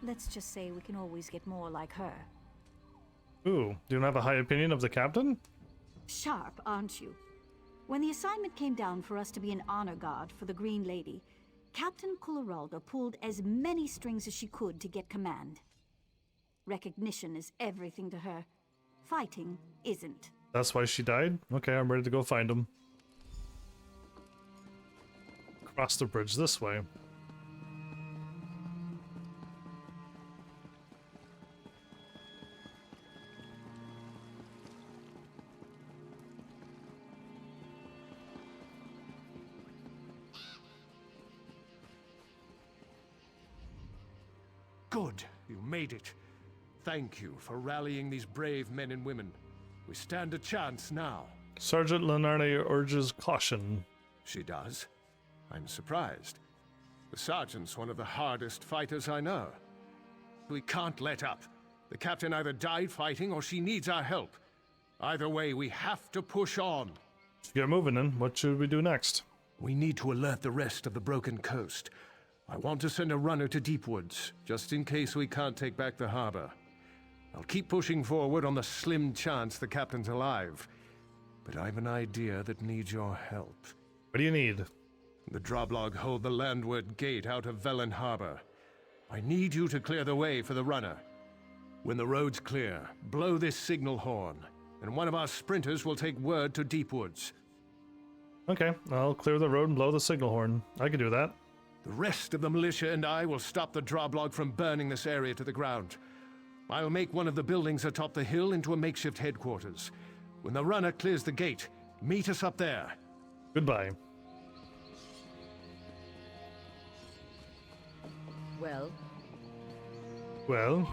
Let's just say we can always get more like her. Ooh, do you have a high opinion of the captain? Sharp, aren't you? When the assignment came down for us to be an honor guard for the Green Lady, Captain Cularalda pulled as many strings as she could to get command. Recognition is everything to her. Fighting isn't. That's why she died? Okay, I'm ready to go find him. Cross the bridge this way. Good, you made it. thank you for rallying these brave men and women. We stand a chance now. Sergeant Lenarne urges caution. She does? I'm surprised. The sergeant's one of the hardest fighters I know. We can't let up. The captain either died fighting or she needs our help. Either way, we have to push on. Let's get moving then. What should we do next? We need to alert the rest of the broken coast. I want to send a runner to Deepwoods, just in case we can't take back the harbor. I'll keep pushing forward on the slim chance the captain's alive. But I have an idea that needs your help. What do you need? The Droblog hold the landward gate out of Velen Harbor. I need you to clear the way for the runner. When the road's clear, blow this signal horn, and one of our sprinters will take word to Deepwoods. Okay, I'll clear the road and blow the signal horn. I can do that. The rest of the militia and I will stop the Droblog from burning this area to the ground. I'll make one of the buildings atop the hill into a makeshift headquarters. When the runner clears the gate, meet us up there. Goodbye. Well? Well?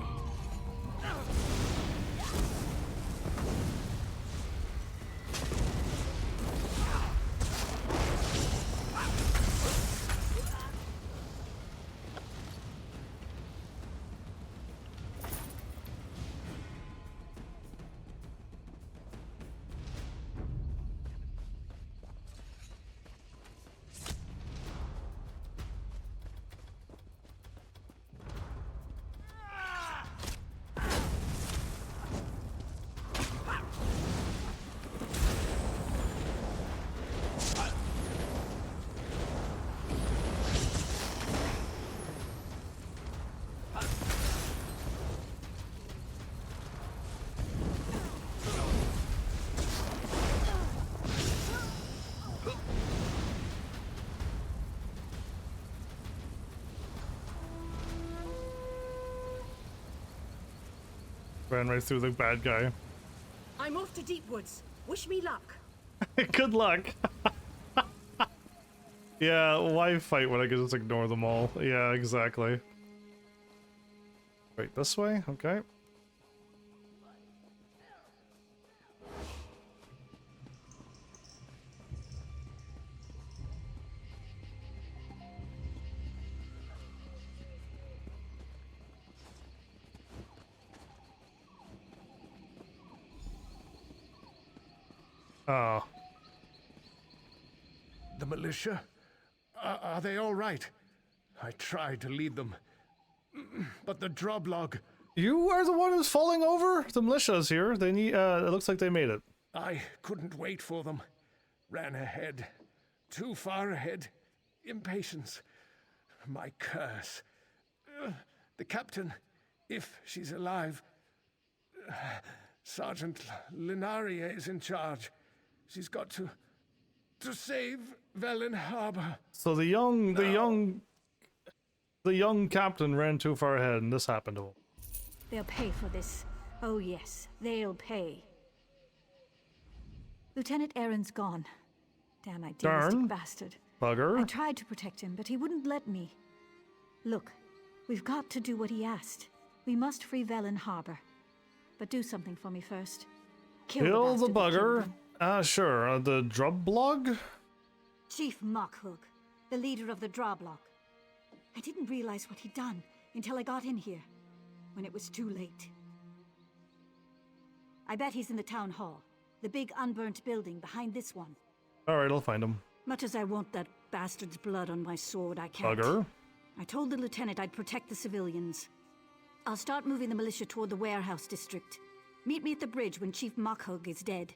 Ran right through the bad guy. I'm off to Deepwoods. Wish me luck. Good luck. Yeah, why fight when I can just ignore them all? Yeah, exactly. Right, this way? Okay. Oh. The militia? Are they all right? I tried to lead them, but the Droblog... You are the one who's falling over? The militia's here. They need, it looks like they made it. I couldn't wait for them. Ran ahead. Too far ahead. Impatience. My curse. The captain, if she's alive... Sergeant Linaria is in charge. She's got to save Velen Harbor. So the young captain ran too far ahead and this happened to him. They'll pay for this. Oh yes, they'll pay. Lieutenant Aaron's gone. Damn idealistic bastard. Bugger. I tried to protect him, but he wouldn't let me. Look, we've got to do what he asked. We must free Velen Harbor. But do something for me first. Kill the bugger. Sure. The Droblog? Chief Mockhug, the leader of the Droblog. I didn't realize what he'd done until I got in here, when it was too late. I bet he's in the town hall, the big unburnt building behind this one. Alright, I'll find him. Much as I want that bastard's blood on my sword, I can't. Bugger. I told the lieutenant I'd protect the civilians. I'll start moving the militia toward the warehouse district. Meet me at the bridge when Chief Mockhug is dead.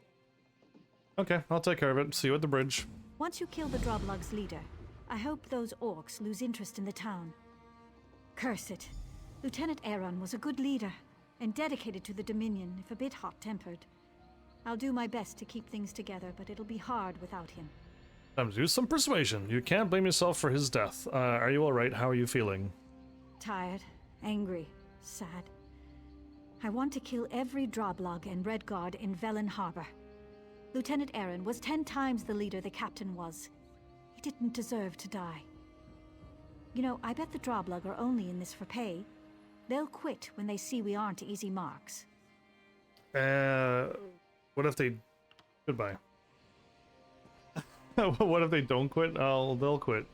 Okay, I'll take care of it. See you at the bridge. Once you kill the Droblog's leader, I hope those orcs lose interest in the town. Curse it. Lieutenant Aaron was a good leader, and dedicated to the Dominion, if a bit hot-tempered. I'll do my best to keep things together, but it'll be hard without him. Time to use some persuasion. You can't blame yourself for his death. Are you alright? How are you feeling? Tired, angry, sad. I want to kill every Droblog and Red Guard in Velen Harbor. Lieutenant Aaron was 10 times the leader the captain was. He didn't deserve to die. You know, I bet the Droblog are only in this for pay. They'll quit when they see we aren't easy marks. What if they... Goodbye. What if they don't quit? Oh, they'll quit.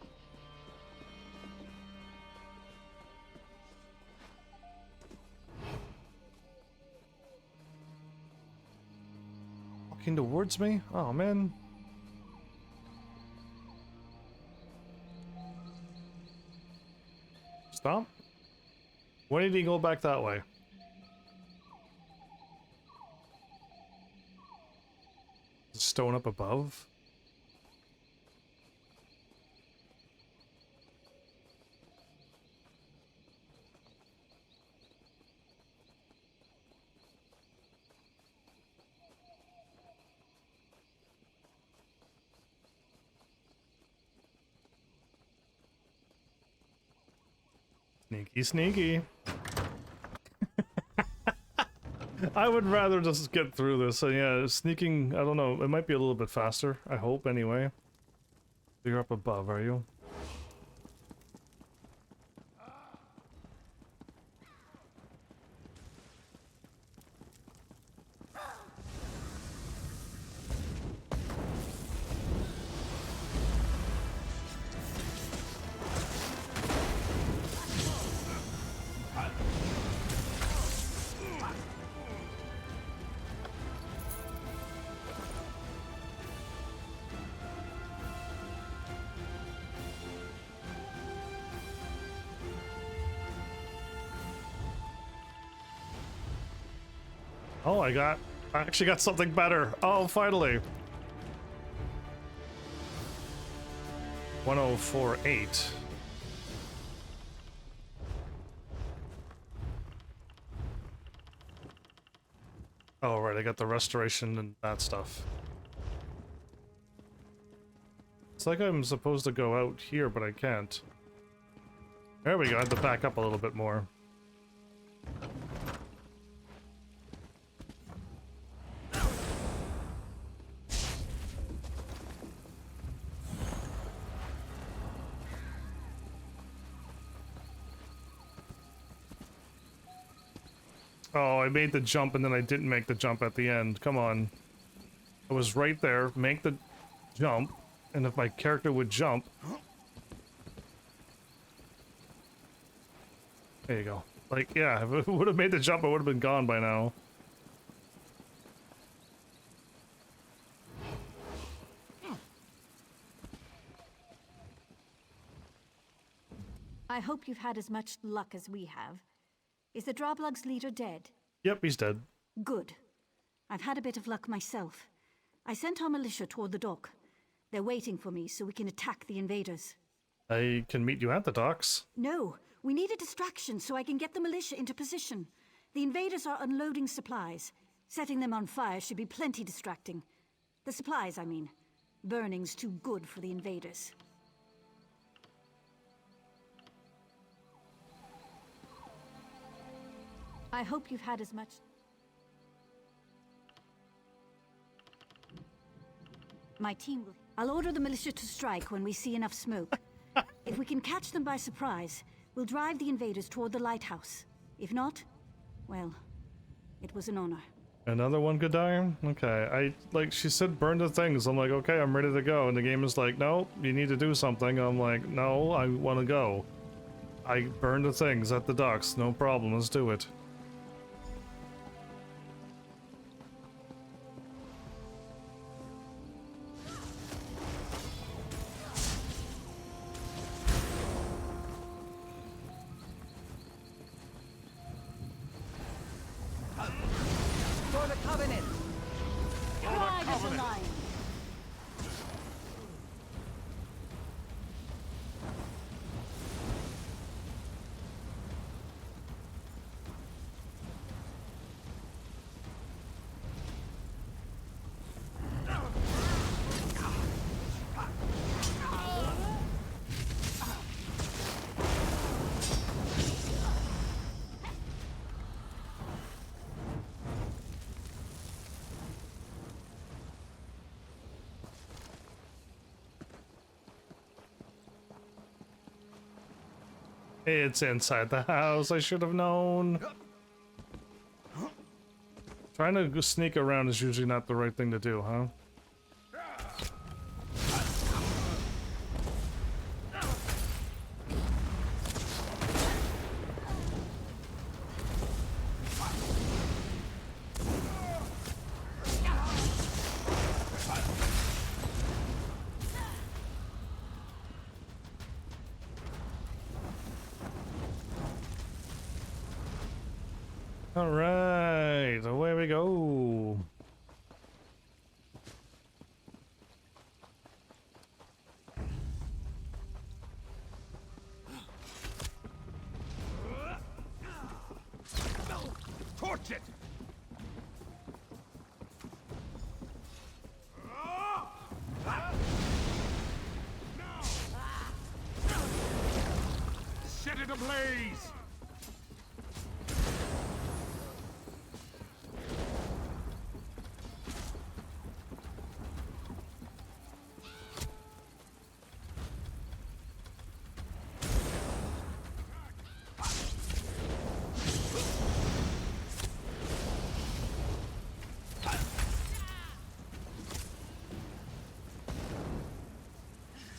Walking towards me? Oh, man. Stop. Why did he go back that way? Stone up above? Sneaky, sneaky. I would rather just get through this. So yeah, sneaking, I don't know, it might be a little bit faster, I hope, anyway. You're up above, are you? Oh, I actually got something better. Oh, finally. 1048. Oh, right, I got the restoration and that stuff. It's like I'm supposed to go out here, but I can't. There we go, I had to back up a little bit more. Oh, I made the jump and then I didn't make the jump at the end. Come on. I was right there, make the jump, and if my character would jump... There you go. Like, yeah, if it would have made the jump, I would have been gone by now. I hope you've had as much luck as we have. Is the Droblug's leader dead? Yep, he's dead. Good. I've had a bit of luck myself. I sent our militia toward the dock. They're waiting for me so we can attack the invaders. I can meet you at the docks. No, we need a distraction so I can get the militia into position. The invaders are unloading supplies. Setting them on fire should be plenty distracting. The supplies, I mean. Burning's too good for the invaders. I hope you've had as much... My team will... I'll order the militia to strike when we see enough smoke. If we can catch them by surprise, we'll drive the invaders toward the lighthouse. If not, well, it was an honor. Another one could die? Okay, she said burn the things. I'm like, okay, I'm ready to go. And the game is like, no, you need to do something. I'm like, no, I want to go. I burned the things at the docks. No problem, let's do it. It's inside the house. I should have known. Trying to go sneak around is usually not the right thing to do, huh? All right, away we go. Torch it! Set it ablaze!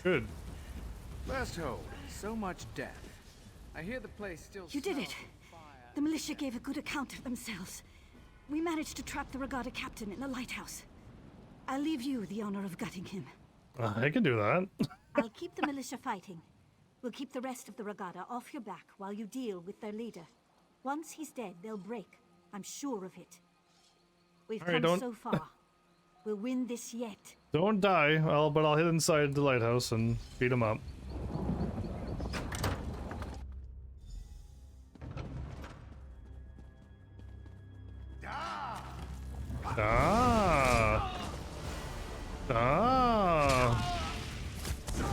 Good. Bless hold. So much death. I hear the place still. You did it. The militia gave a good account of themselves. We managed to trap the regatta captain in the lighthouse. I'll leave you the honor of gutting him. I can do that. I'll keep the militia fighting. We'll keep the rest of the regatta off your back while you deal with their leader. Once he's dead, they'll break. I'm sure of it. We've come so far. We'll win this yet. Don't die. But I'll hit inside the lighthouse and beat him up.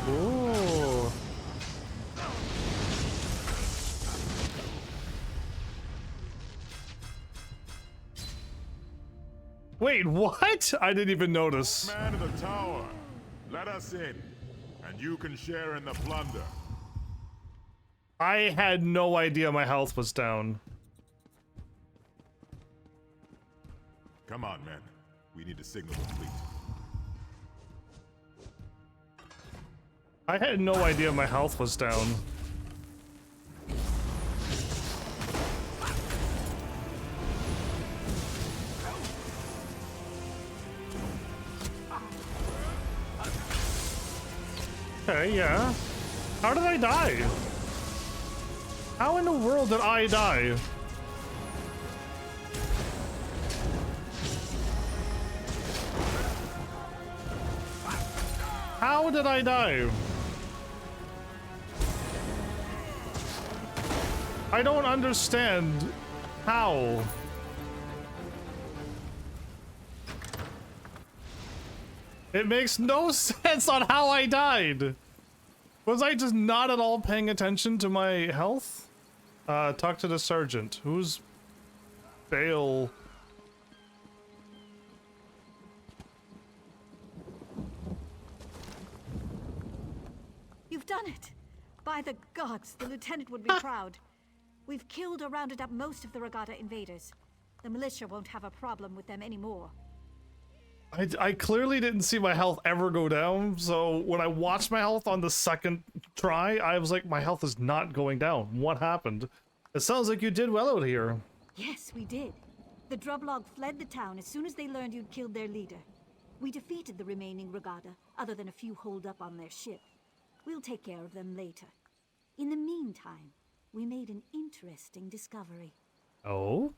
Ooh. Wait, what? I didn't even notice. Man of the tower, let us in, and you can share in the plunder. I had no idea my health was down. Come on, men. We need to signal the fleet. I had no idea my health was down. Okay, yeah. How did I die? How in the world did I die? How did I die? I don't understand how. It makes no sense on how I died. Was I just not at all paying attention to my health? Talk to the sergeant. Who's Bale? You've done it! By the gods, the lieutenant would be proud. We've killed or rounded up most of the regatta invaders. The militia won't have a problem with them anymore. I clearly didn't see my health ever go down, so when I watched my health on the second try, I was like, my health is not going down. What happened? It sounds like you did well out here. Yes, we did. The Drublog fled the town as soon as they learned you'd killed their leader. We defeated the remaining regatta, other than a few holed up on their ship. We'll take care of them later. In the meantime, we made an interesting discovery. Oh?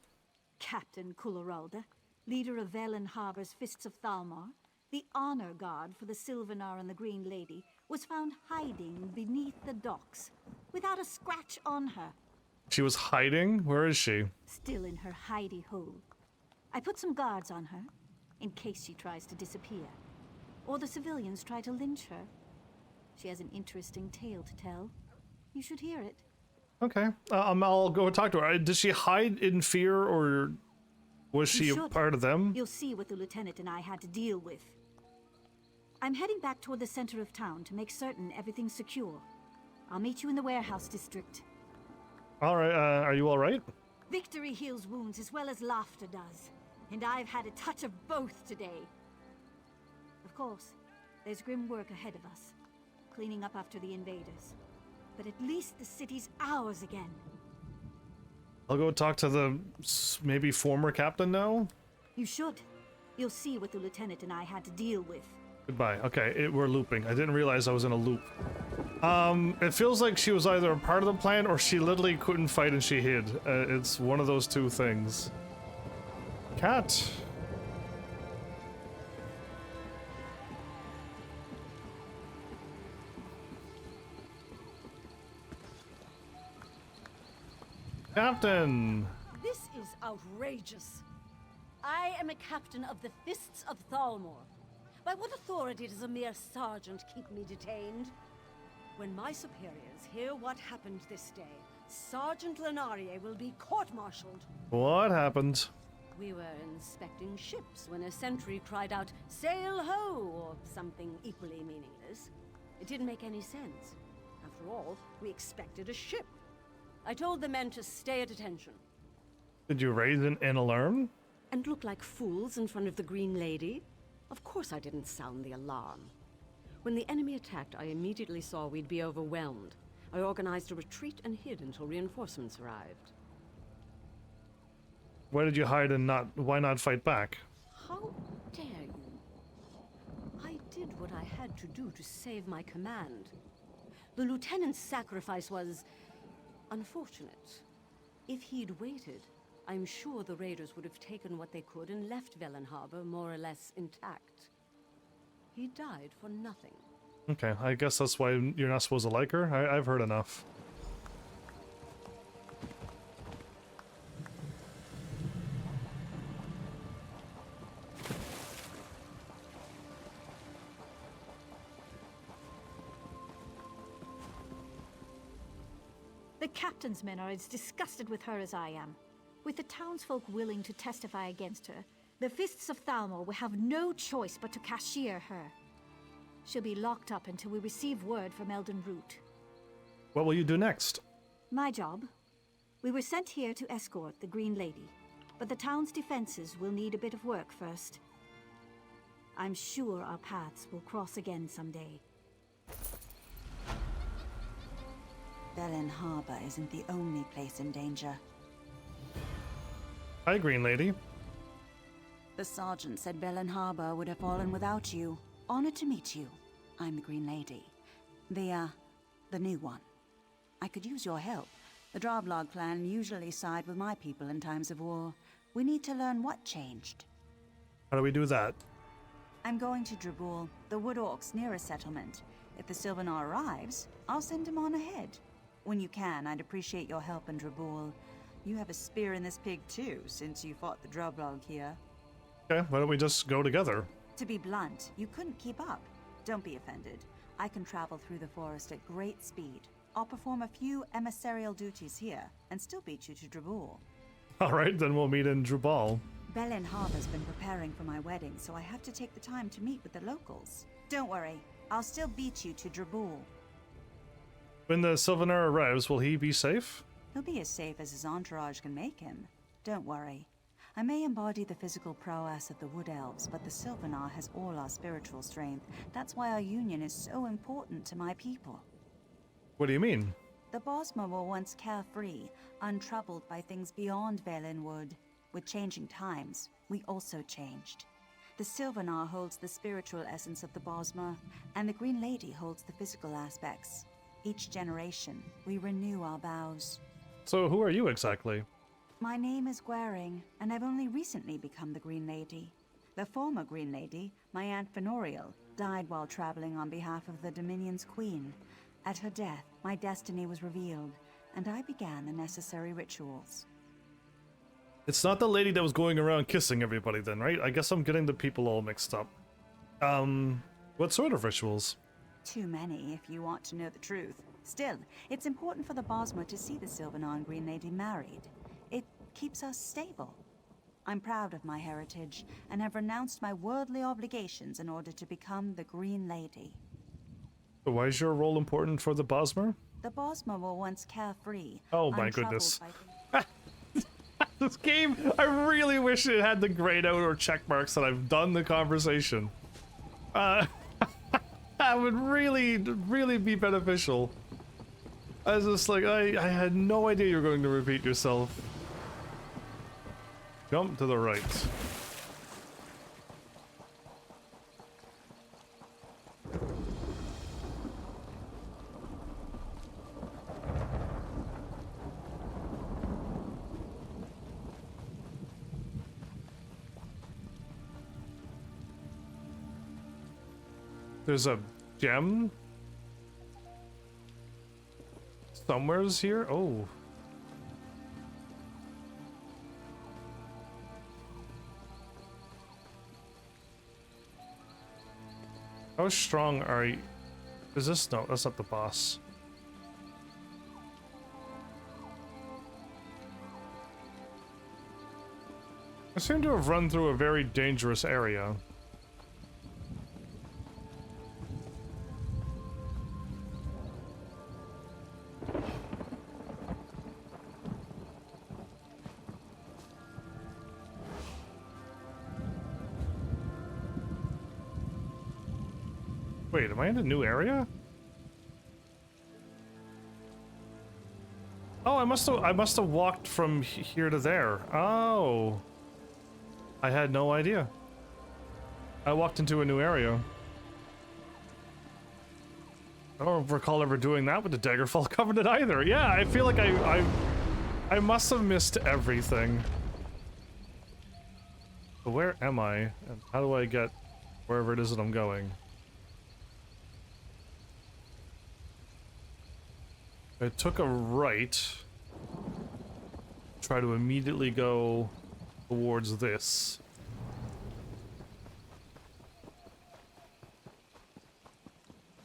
Captain Kulleralda, leader of Velen Harbor's Fists of Thalmor, the honor guard for the Sylvanar and the Green Lady, was found hiding beneath the docks, without a scratch on her. She was hiding? Where is she? Still in her hidey hole. I put some guards on her, in case she tries to disappear. Or the civilians try to lynch her. She has an interesting tale to tell. You should hear it. Okay. I'll go talk to her. Did she hide in fear, or was she a part of them? You'll see what the lieutenant and I had to deal with. I'm heading back toward the center of town to make certain everything's secure. I'll meet you in the warehouse district. Alright, are you alright? Victory heals wounds as well as laughter does. And I've had a touch of both today. Of course, there's grim work ahead of us. Cleaning up after the invaders. But at least the city's ours again. I'll go talk to the maybe former captain now? You should. You'll see what the lieutenant and I had to deal with. Goodbye. Okay, we're looping. I didn't realize I was in a loop. It feels like she was either a part of the plan or she literally couldn't fight and she hid. It's one of those two things. Cat. Captain! This is outrageous. I am a captain of the Fists of Thalmor. By what authority does a mere sergeant keep me detained? When my superiors hear what happened this day, Sergeant Lenarie will be court-martialed. What happened? We were inspecting ships when a sentry cried out, "Sail ho!" or something equally meaningless. It didn't make any sense. After all, we expected a ship. I told the men to stay at attention. Did you raise an alarm? And look like fools in front of the Green Lady? Of course I didn't sound the alarm. When the enemy attacked, I immediately saw we'd be overwhelmed. I organized a retreat and hid until reinforcements arrived. Why did you hide and why not fight back? How dare you? I did what I had to do to save my command. The lieutenant's sacrifice was unfortunate. If he'd waited, I'm sure the raiders would have taken what they could and left Velen Harbor more or less intact. He died for nothing. Okay, I guess that's why you're not supposed to like her. I've heard enough. The captain's men are as disgusted with her as I am. With the townsfolk willing to testify against her, the Fists of Thalmor will have no choice but to cashier her. She'll be locked up until we receive word from Elden Root. What will you do next? My job? We were sent here to escort the Green Lady, but the town's defenses will need a bit of work first. I'm sure our paths will cross again someday. Velen Harbor isn't the only place in danger. Hi, Green Lady. The sergeant said Velen Harbor would have fallen without you. Honored to meet you. I'm the Green Lady. The new one. I could use your help. The Droblog clan usually side with my people in times of war. We need to learn what changed. How do we do that? I'm going to Drabul, the Wood Orcs' nearest settlement. If the Sylvanar arrives, I'll send him on ahead. When you can, I'd appreciate your help in Drabul. You have a spear in this pig too, since you fought the Droblog here. Okay, why don't we just go together? To be blunt, you couldn't keep up. Don't be offended. I can travel through the forest at great speed. I'll perform a few emissarial duties here, and still beat you to Drabul. Alright, then we'll meet in Drabul. Velen Harbor's been preparing for my wedding, so I have to take the time to meet with the locals. Don't worry, I'll still beat you to Drabul. When the Sylvanar arrives, will he be safe? He'll be as safe as his entourage can make him. Don't worry. I may embody the physical prowess of the Wood Elves, but the Sylvanar has all our spiritual strength. That's why our union is so important to my people. What do you mean? The Bosmer were once carefree, untroubled by things beyond Velen Wood. With changing times, we also changed. The Sylvanar holds the spiritual essence of the Bosmer, and the Green Lady holds the physical aspects. Each generation, we renew our vows. So who are you exactly? My name is Gwaring, and I've only recently become the Green Lady. The former Green Lady, my Aunt Fenoriel, died while traveling on behalf of the Dominion's Queen. At her death, my destiny was revealed, and I began the necessary rituals. It's not the lady that was going around kissing everybody then, right? I guess I'm getting the people all mixed up. What sort of rituals? Too many, if you want to know the truth. Still, it's important for the Bosmer to see the Sylvanar and Green Lady married. It keeps us stable. I'm proud of my heritage, and have renounced my worldly obligations in order to become the Green Lady. So why is your role important for the Bosmer? The Bosma were once carefree. Oh my goodness. This game, I really wish it had the grayed out or check marks that I've done the conversation. That would really be beneficial. I was just like, I had no idea you were going to repeat yourself. Jump to the right. There's a gem somewheres here. Oh. How strong are you? Is this? No, that's not the boss. I seem to have run through a very dangerous area. Wait, am I in a new area? Oh, I must have walked from here to there. Oh. I had no idea. I walked into a new area. I don't recall ever doing that with the Daggerfall Covenant either. Yeah, I feel like I must have missed everything. But where am I? And how do I get wherever it is that I'm going? I took a right. Try to immediately go towards this.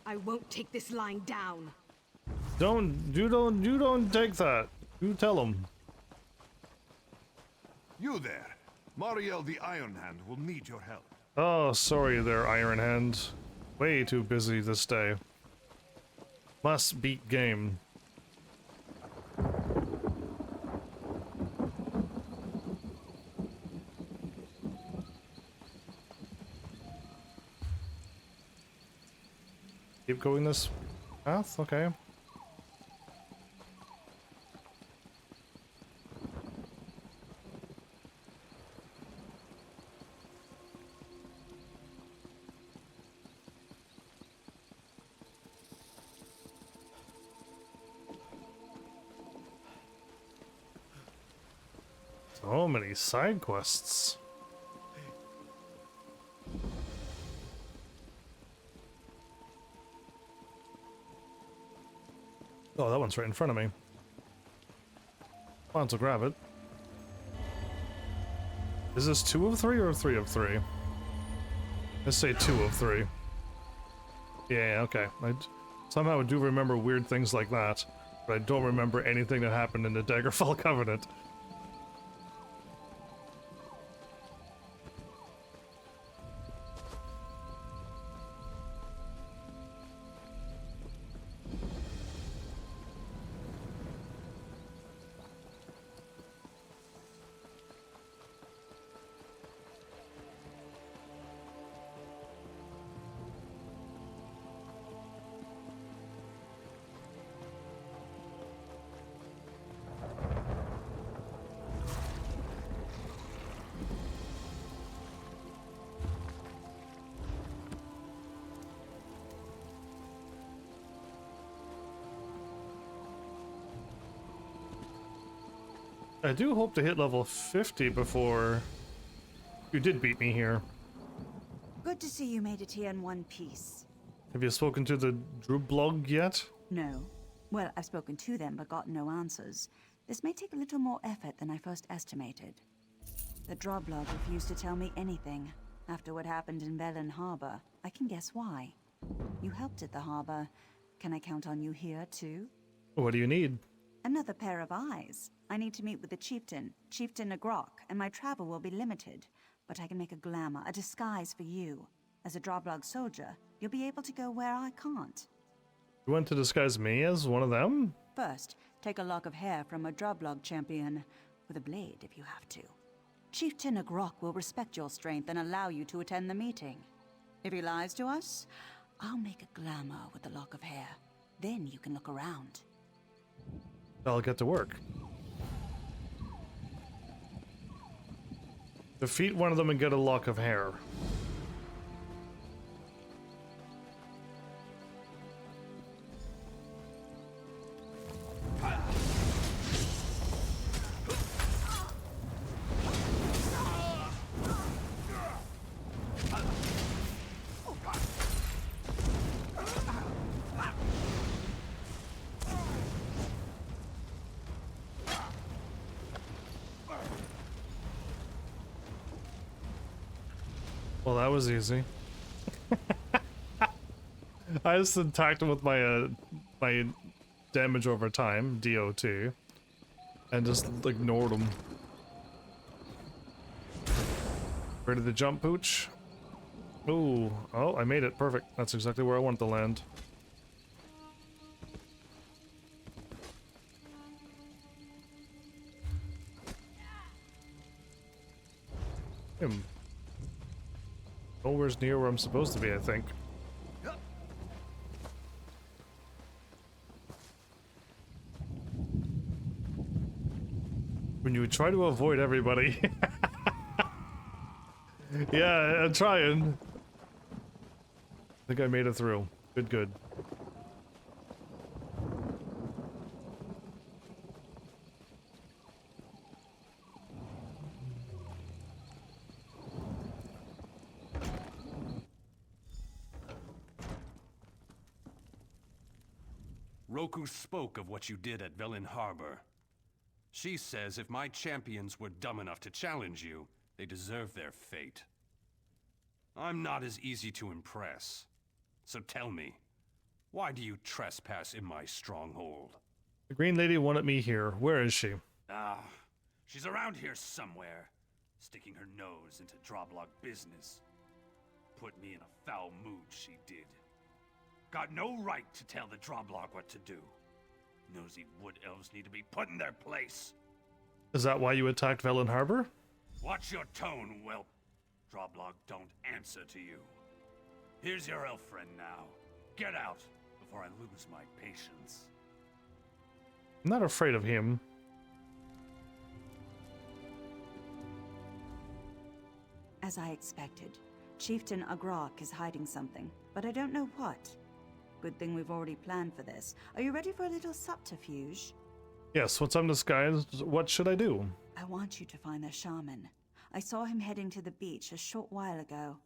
I won't take this lying down. You don't take that. You tell him. You there. Mariel the Iron Hand will need your help. Oh, sorry there, Iron Hand. Way too busy this day. Must beat game. Keep going this path? Okay. So many side quests. Oh, that one's right in front of me. Why don't I grab it? Is this 2 of 3 or 3 of 3? Let's say 2 of 3. Yeah, okay. I somehow do remember weird things like that, but I don't remember anything that happened in the Daggerfall Covenant. I do hope to hit level 50 before you did beat me here. Good to see you made it here in one piece. Have you spoken to the Drublog yet? No. Well, I've spoken to them but gotten no answers. This may take a little more effort than I first estimated. The Drublog refused to tell me anything. After what happened in Velen Harbor, I can guess why. You helped at the harbor. Can I count on you here, too? What do you need? Another pair of eyes. I need to meet with the chieftain, Chieftain Nagrok, and my travel will be limited. But I can make a glamour, a disguise for you. As a Droblog soldier, you'll be able to go where I can't. You want to disguise me as one of them? First, take a lock of hair from a Droblog champion, with a blade if you have to. Chieftain Agrok will respect your strength and allow you to attend the meeting. If he lies to us, I'll make a glamour with the lock of hair. Then you can look around. I'll get to work. Defeat one of them and get a lock of hair. Well, that was easy. I just attacked him with my my damage over time, DOT, and just ignored him. Ready to jump, Pooch? Ooh, oh, I made it. Perfect. That's exactly where I wanted to land. Nowhere's near where I'm supposed to be, I think. When you try to avoid everybody. Yeah, I'm trying. I think I made it through. Good, good. Roku spoke of what you did at Velen Harbor. She says if my champions were dumb enough to challenge you, they deserve their fate. I'm not as easy to impress. So tell me, why do you trespass in my stronghold? The Green Lady wanted me here. Where is she? She's around here somewhere, sticking her nose into Droblog business. Put me in a foul mood, she did. Got no right to tell the Droblog what to do. Nosy wood elves need to be put in their place. Is that why you attacked Velen Harbor? Watch your tone, whelp. Droblog don't answer to you. Here's your elf friend now. Get out before I lose my patience. I'm not afraid of him. As I expected, Chieftain Agrok is hiding something, but I don't know what. Good thing we've already planned for this. Are you ready for a little subterfuge? Yes, once I'm disguised, what should I do? I want you to find the shaman. I saw him heading to the beach a short while ago.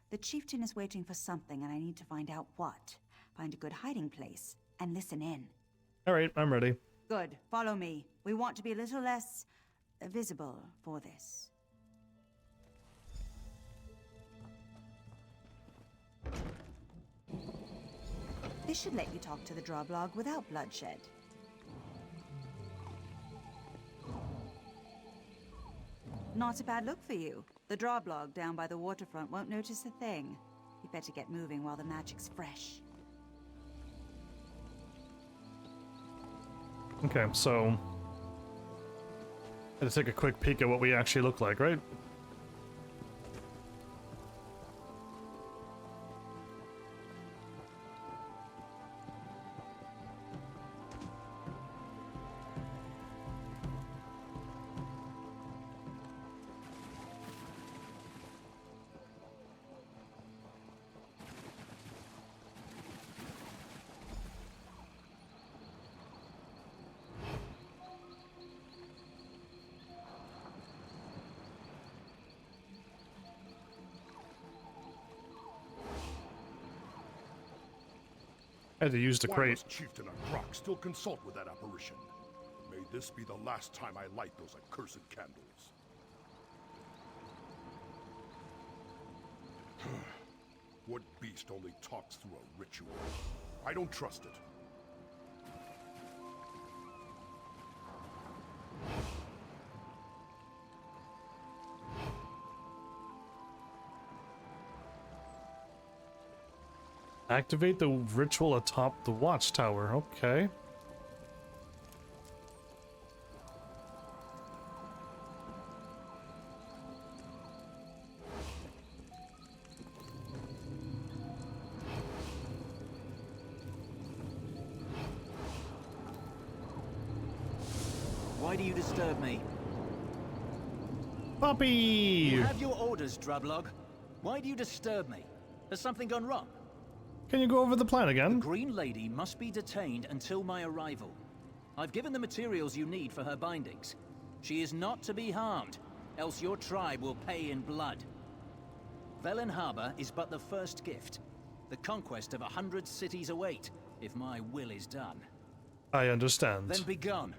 The chieftain is waiting for something, and I need to find out what. Find a good hiding place, and listen in. Alright, I'm ready. Good. Follow me. We want to be a little less visible for this. This should let you talk to the Droblog without bloodshed. Not a bad look for you. The Droblog down by the waterfront won't notice a thing. You better get moving while the magic's fresh. Okay, so... I had to take a quick peek at what we actually look like, right? I had to use the Why crate. must Chieftain Agrok still consult with that apparition? May this be the last time I light those accursed candles. What beast only talks through a ritual? I don't trust it. Activate the ritual atop the watchtower. Okay. Why do you disturb me? Puppy! You have your orders, Drublog. Why do you disturb me? Has something gone wrong? Can you go over the plan again? The Green Lady must be detained until my arrival. I've given the materials you need for her bindings. She is not to be harmed, else your tribe will pay in blood. Velen Harbor is but the first gift. The conquest of 100 cities await, if my will is done. I understand. Then be gone.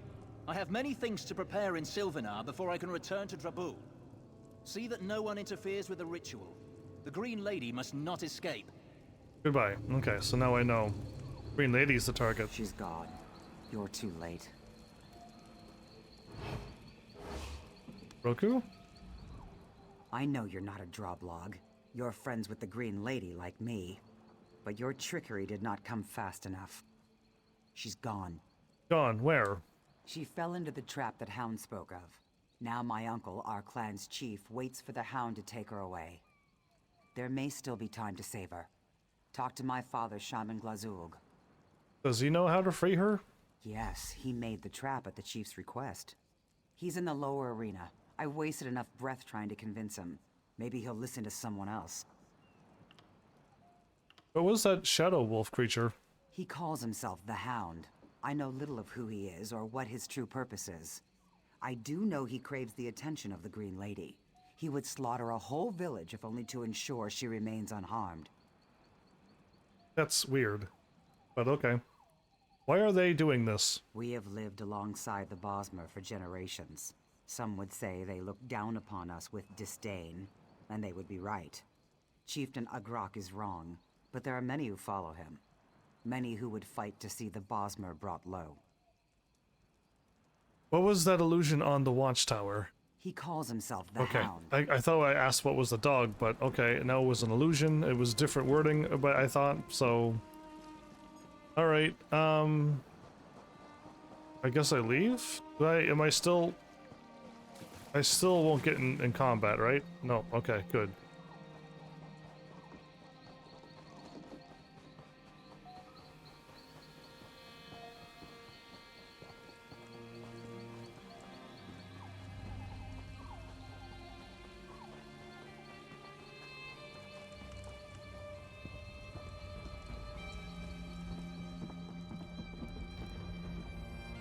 I have many things to prepare in Sylvanar before I can return to Drabul. See that no one interferes with the ritual. The Green Lady must not escape. Goodbye. Okay, so now I know. Green Lady's the target. She's gone. You're too late. Roku? I know you're not a Droblog. You're friends with the Green Lady like me. But your trickery did not come fast enough. She's gone. Gone? Where? She fell into the trap that Hound spoke of. Now my uncle, our clan's chief, waits for the Hound to take her away. There may still be time to save her. Talk to my father, Shaman Glazulg. Does he know how to free her? Yes, he made the trap at the chief's request. He's in the lower arena. I wasted enough breath trying to convince him. Maybe he'll listen to someone else. What was that shadow wolf creature? He calls himself the Hound. I know little of who he is or what his true purpose is. I do know he craves the attention of the Green Lady. He would slaughter a whole village if only to ensure she remains unharmed. That's weird. But okay. Why are they doing this? We have lived alongside the Bosmer for generations. Some would say they look down upon us with disdain, and they would be right. Chieftain Agrok is wrong, but there are many who follow him. Many who would fight to see the Bosmer brought low. What was that illusion on the watchtower? He calls himself the Hound. I thought I asked what was the dog, but okay, no, it was an illusion. It was different wording, but I thought, so... Alright, I guess I leave? Am I still... I still won't get in combat, right? No, okay, good.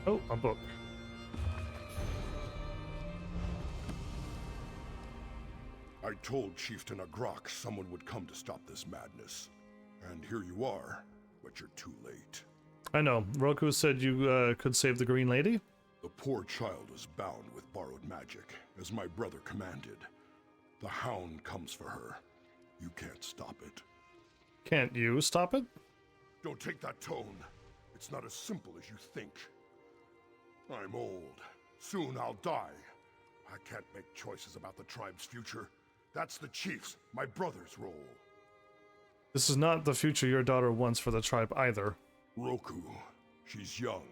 Oh, a book. I told Chieftain Agrok someone would come to stop this madness. And here you are, but you're too late. I know. Roku said you could save the Green Lady? The poor child was bound with borrowed magic, as my brother commanded. The Hound comes for her. You can't stop it. Can't you stop it? Don't take that tone. It's not as simple as you think. I'm old. Soon I'll die. I can't make choices about the tribe's future. That's the chief's, my brother's role. This is not the future your daughter wants for the tribe either. Roku. She's young,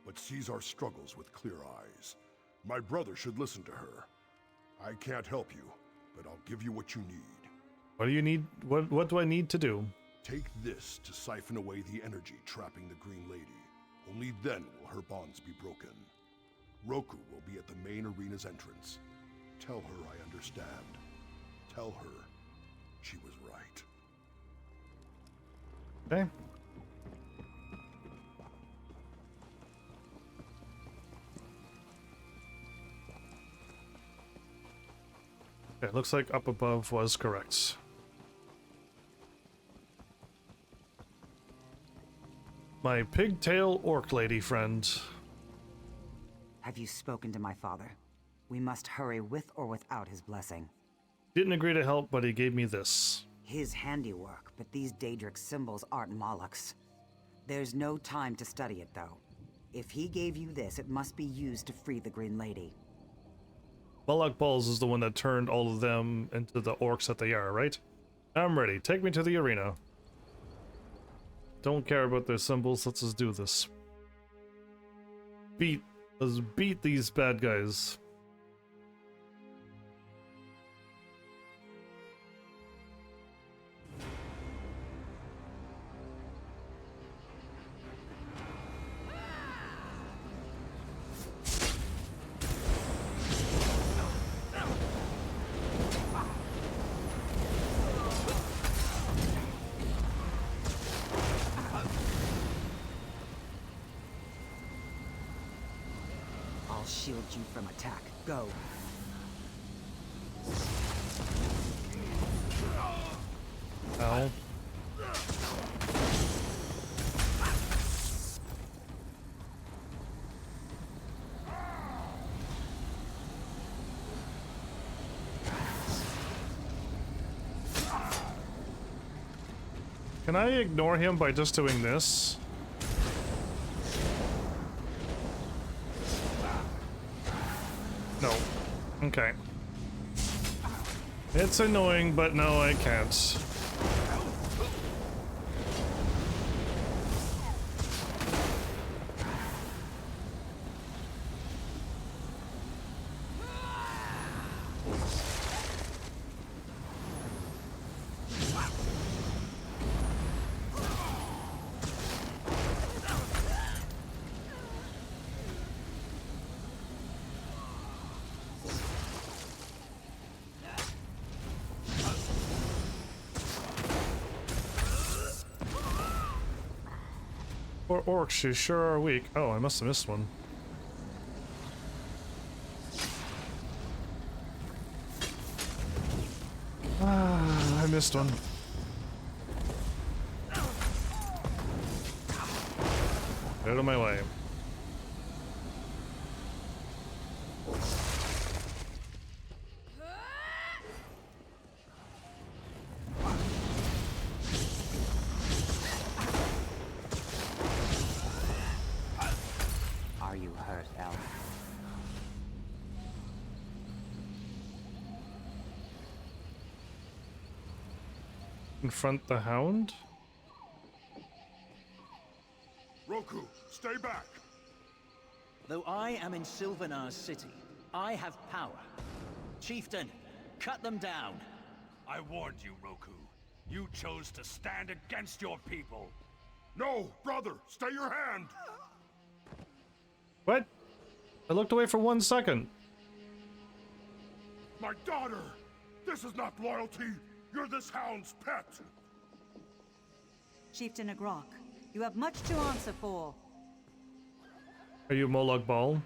but sees our struggles with clear eyes. My brother should listen to her. I can't help you, but I'll give you what you need. What do you need? What do I need to do? Take this to siphon away the energy trapping the Green Lady. Only then will her bonds be broken. Roku will be at the main arena's entrance. Tell her I understand. Tell her she was right. Okay. Okay, looks like up above was correct. My pigtail orc lady friend. Have you spoken to my father? We must hurry with or without his blessing. Didn't agree to help, but he gave me this. His handiwork, but these Daedric symbols aren't Moloch's. There's no time to study it, though. If he gave you this, it must be used to free the Green Lady. Moloch Balls is the one that turned all of them into the orcs that they are, right? I'm ready. Take me to the arena. Don't care about their symbols. Let's just do this. Let's beat these bad guys. I'll shield you from attack. Go. Ow. Can I ignore him by just doing this? No. Okay. It's annoying, but no, I can't. Or orcs, you sure are weak. Oh, I must have missed one. Ah, I missed one. Get out of my way. Are you hurt, Elf? Confront the Hound? Roku, stay back! Though I am in Sylvanar's city, I have power. Chieftain, cut them down. I warned you, Roku. You chose to stand against your people. No, brother, stay your hand! What? I looked away for 1 second. My daughter! This is not loyalty! You're this hound's pet! Chieftain Agrok, you have much to answer for. Are you Moloch Ball?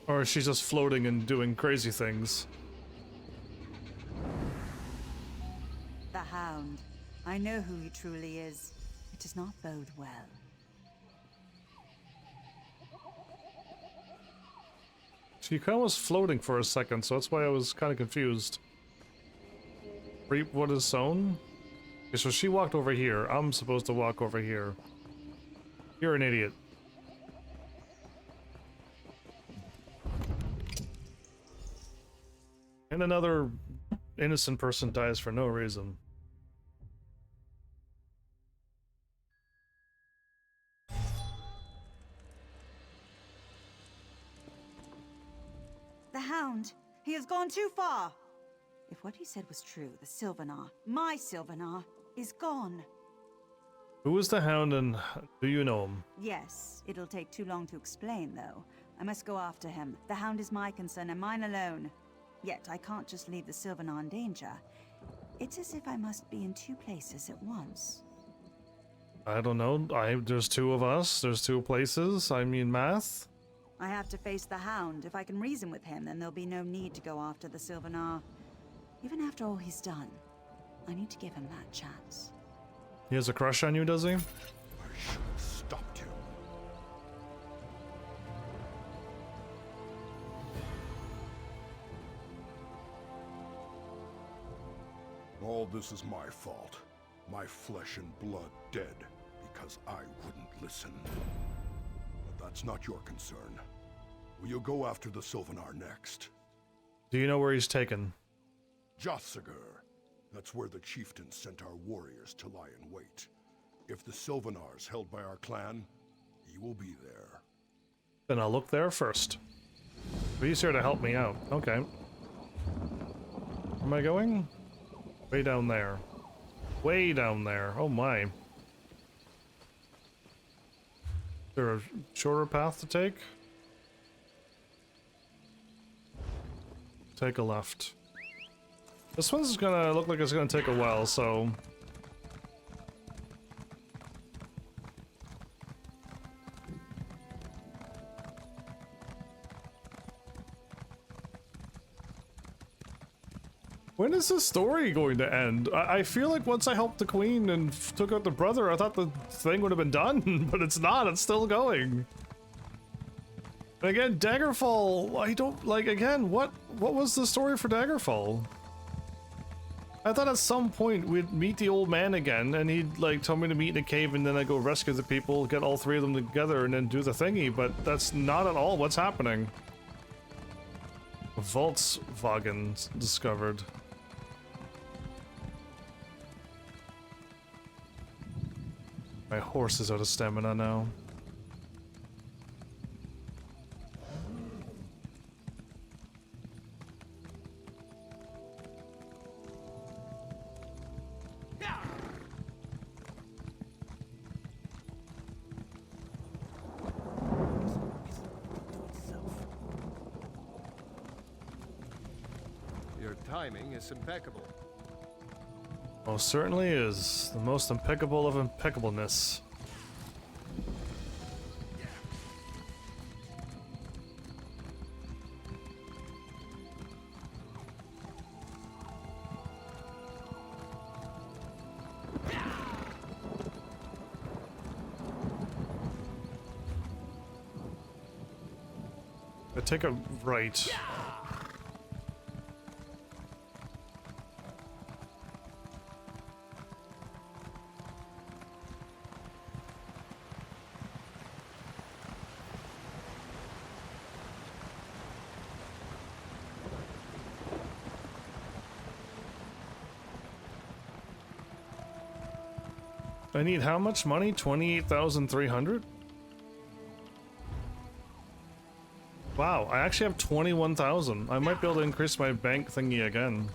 Or is she just floating and doing crazy things? The Hound. I know who he truly is. It does not bode well. She kind of was floating for a second, so that's why I was kind of confused. Reap what is sown? Okay, so she walked over here. I'm supposed to walk over here. You're an idiot. And another innocent person dies for no reason. The Hound! He has gone too far! If what he said was true, the Sylvanar, my Sylvanar, is gone. Who is the Hound and do you know him? Yes, it'll take too long to explain, though. I must go after him. The Hound is my concern and mine alone. Yet I can't just leave the Sylvanar in danger. It's as if I must be in two places at once. I don't know. There's two of us. There's two places. I mean math. I have to face the Hound. If I can reason with him, then there'll be no need to go after the Sylvanar. Even after all he's done, I need to give him that chance. He has a crush on you, does he? I should have stopped him. All this is my fault. My flesh and blood dead because I wouldn't listen. But that's not your concern. Will you go after the Sylvanar next? Do you know where he's taken? Jotsagar. That's where the chieftain sent our warriors to lie in wait. If the Sylvanar's held by our clan, he will be there. Then I'll look there first. He's here to help me out. Okay. Where am I going? Way down there. Way down there. Oh my. Is there a shorter path to take? Take a left. This one's gonna look like it's gonna take a while, so... When is this story going to end? I feel like once I helped the queen and took out the brother, I thought the thing would have been done, but it's not, it's still going. And again, Daggerfall, I don't, like, again, what was the story for Daggerfall? I thought at some point we'd meet the old man again, and he'd, like, tell me to meet in a cave, and then I'd go rescue the people, get all three of them together, and then do the thingy, but that's not at all what's happening. Volkswagen discovered. My horse is out of stamina now. Your timing is impeccable. Most certainly is. The most impeccable of impeccableness. I take a right. I need how much money? 28,300? Wow, I actually have 21,000. I might be able to increase my bank thingy again.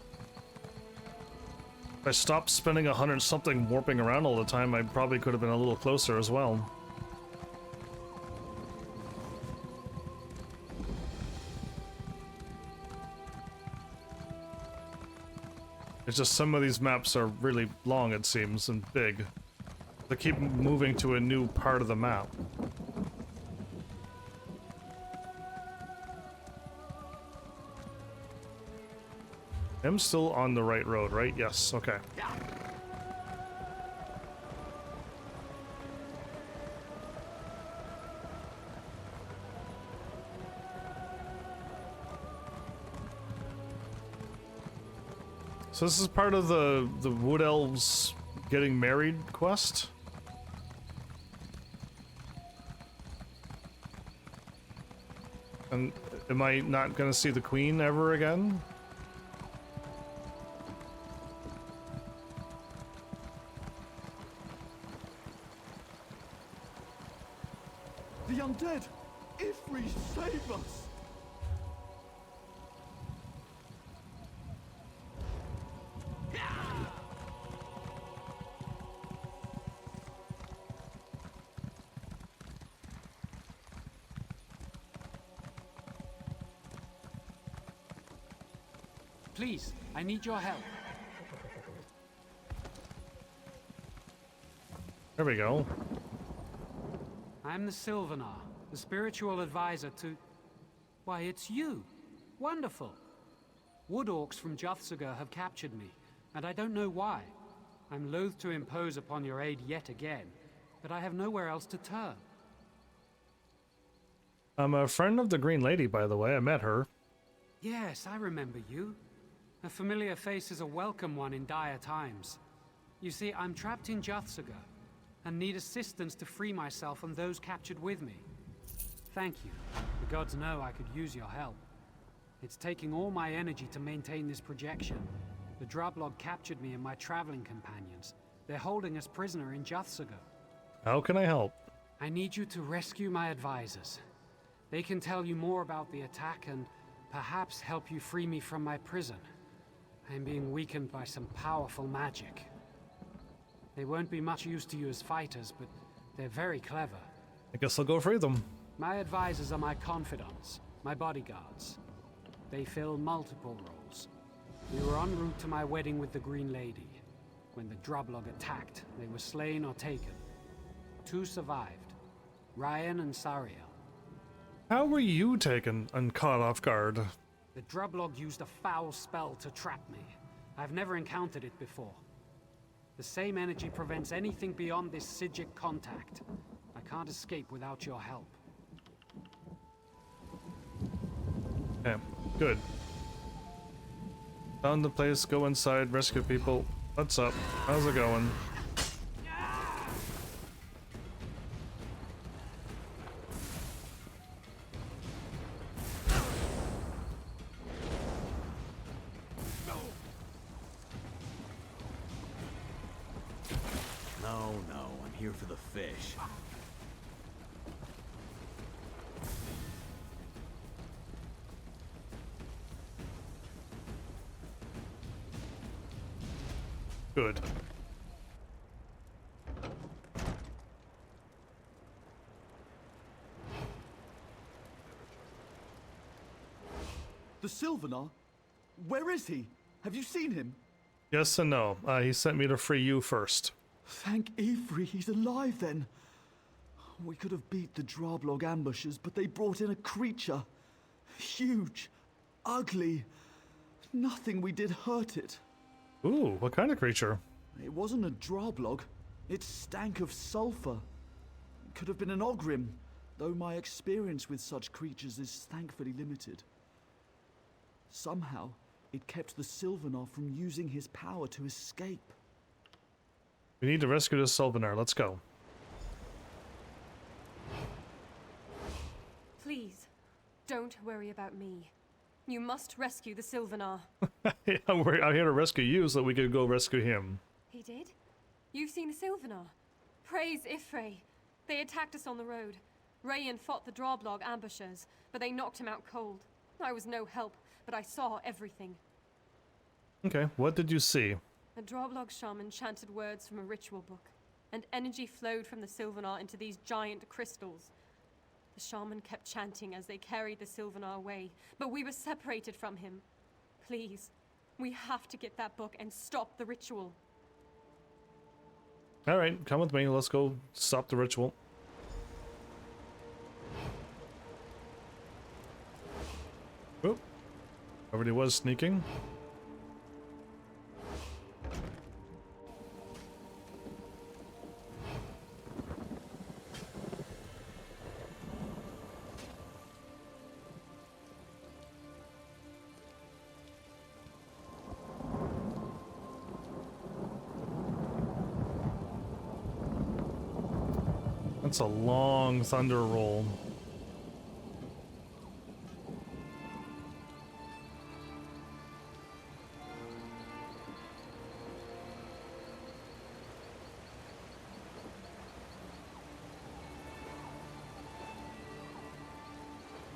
If I stopped spending 100 something warping around all the time, I probably could have been a little closer as well. It's just some of these maps are really long, it seems, and big. They keep moving to a new part of the map. I'm still on the right road, right? Yes, okay. So this is part of the Wood Elves getting married quest? And am I not gonna see the queen ever again? The undead! Ifri, save us! Please, I need your help. There we go. I'm the Sylvanar, the spiritual advisor to... Why, it's you! Wonderful! Wood Orcs from Juthsaga have captured me, and I don't know why. I'm loath to impose upon your aid yet again, but I have nowhere else to turn. I'm a friend of the Green Lady, by the way. I met her. Yes, I remember you. A familiar face is a welcome one in dire times. You see, I'm trapped in Juthsaga, and need assistance to free myself and those captured with me. Thank you. The gods know I could use your help. It's taking all my energy to maintain this projection. The Droblog captured me and my traveling companions. They're holding us prisoner in Juthsago. How can I help? I need you to rescue my advisors. They can tell you more about the attack and perhaps help you free me from my prison. I am being weakened by some powerful magic. They won't be much use to you as fighters, but they're very clever. I guess I'll go free them. My advisors are my confidants, my bodyguards. They fill multiple roles. We were en route to my wedding with the Green Lady. When the Droblog attacked, they were slain or taken. 2 survived, Ryan and Sariel. How were you taken and caught off guard? The Droblog used a foul spell to trap me. I've never encountered it before. The same energy prevents anything beyond this Psijic contact. I can't escape without your help. Okay, good. Found the place, go inside, rescue people. What's up? How's it going? No, I'm here for the fish. Good. The Sylvanar? Where is he? Have you seen him? Yes and no. He sent me to free you first. Thank Ivry he's alive then. We could have beat the Droblog ambushers, but they brought in a creature. Huge. Ugly. Nothing we did hurt it. Ooh, what kind of creature? It wasn't a Droblog. It stank of sulfur. It could have been an Ogrim, though my experience with such creatures is thankfully limited. Somehow, it kept the Sylvanar from using his power to escape. We need to rescue this Sylvanar. Let's go. Please, don't worry about me. You must rescue the Sylvanar. I'm here to rescue you so that we could go rescue him. He did? You've seen the Sylvanar? Praise Ifrey. They attacked us on the road. Rayan fought the Droblog ambushers, but they knocked him out cold. I was no help, but I saw everything. Okay, what did you see? A Droblog shaman chanted words from a ritual book, and energy flowed from the Sylvanar into these giant crystals. The shaman kept chanting as they carried the Sylvanar away, but we were separated from him. Please, we have to get that book and stop the ritual. Alright, come with me. Let's go stop the ritual. Oop. Everybody was sneaking. That's a long thunder roll.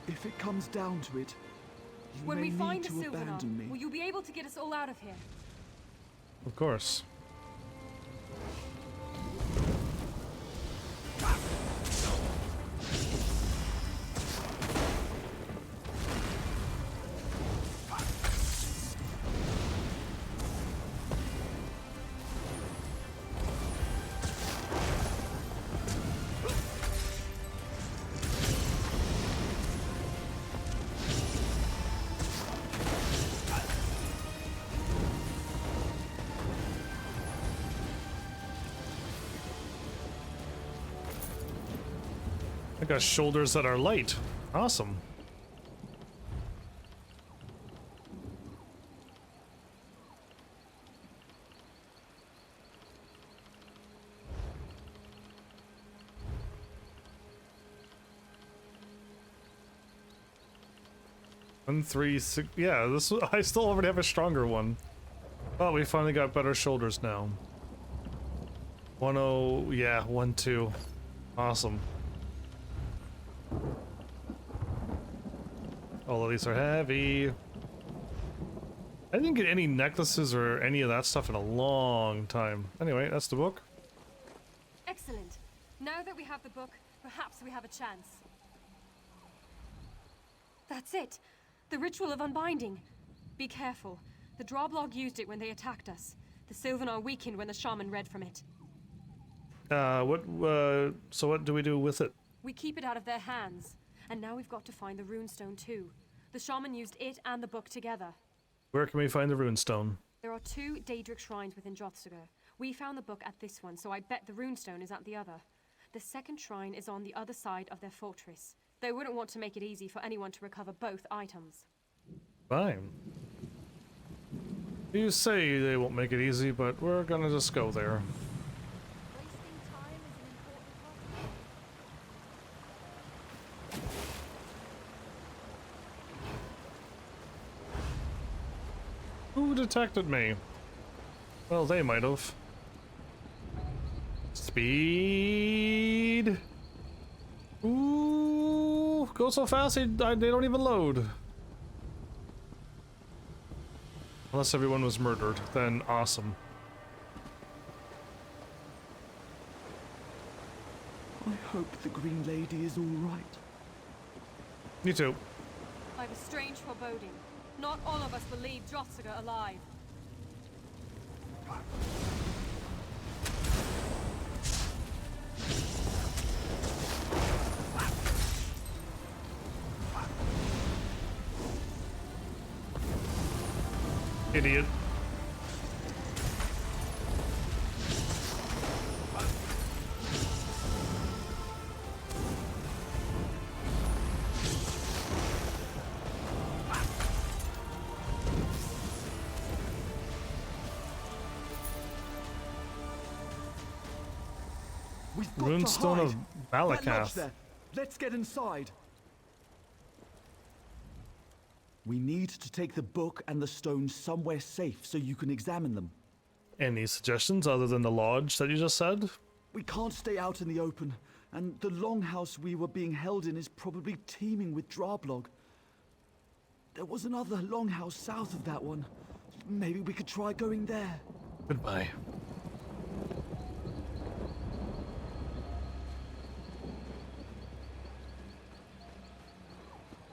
If it comes down to it, you When may we find need the to abandon me. Sylvanar, will you be able to get us all out of here? Of course. I got shoulders that are light. Awesome. One, 3, 6. Yeah, this. I still already have a stronger one. Oh, we finally got better shoulders now. 1-0, yeah, 1-2. Awesome. All of these are heavy. I didn't get any necklaces or any of that stuff in a long time. Anyway, that's the book. Excellent. Now that we have the book, perhaps we have a chance. That's it. The ritual of unbinding. Be careful. The Droblog used it when they attacked us. The Sylvanar weakened when the shaman read from it. So what do we do with it? We keep it out of their hands. And now we've got to find the runestone too. The shaman used it and the book together. Where can we find the runestone? There are 2 Daedric shrines within Drothsagar. We found the book at this one, so I bet the runestone is at the other. The second shrine is on the other side of their fortress. They wouldn't want to make it easy for anyone to recover both items. Fine. You say they won't make it easy, but we're gonna just go there. Who detected me? Well, they might have. Speed! Ooh, go so fast they don't even load. Unless everyone was murdered, then awesome. I hope the Green Lady is all right. Me too. I've a strange foreboding. Not all of us will leave Drothsagar alive. Idiot. Runestone of Malakath. Let's get inside. We need to take the book and the stone somewhere safe so you can examine them. Any suggestions other than the lodge that you just said? We can't stay out in the open, and the longhouse we were being held in is probably teeming with Droblog. There was another longhouse south of that one. Maybe we could try going there. Goodbye.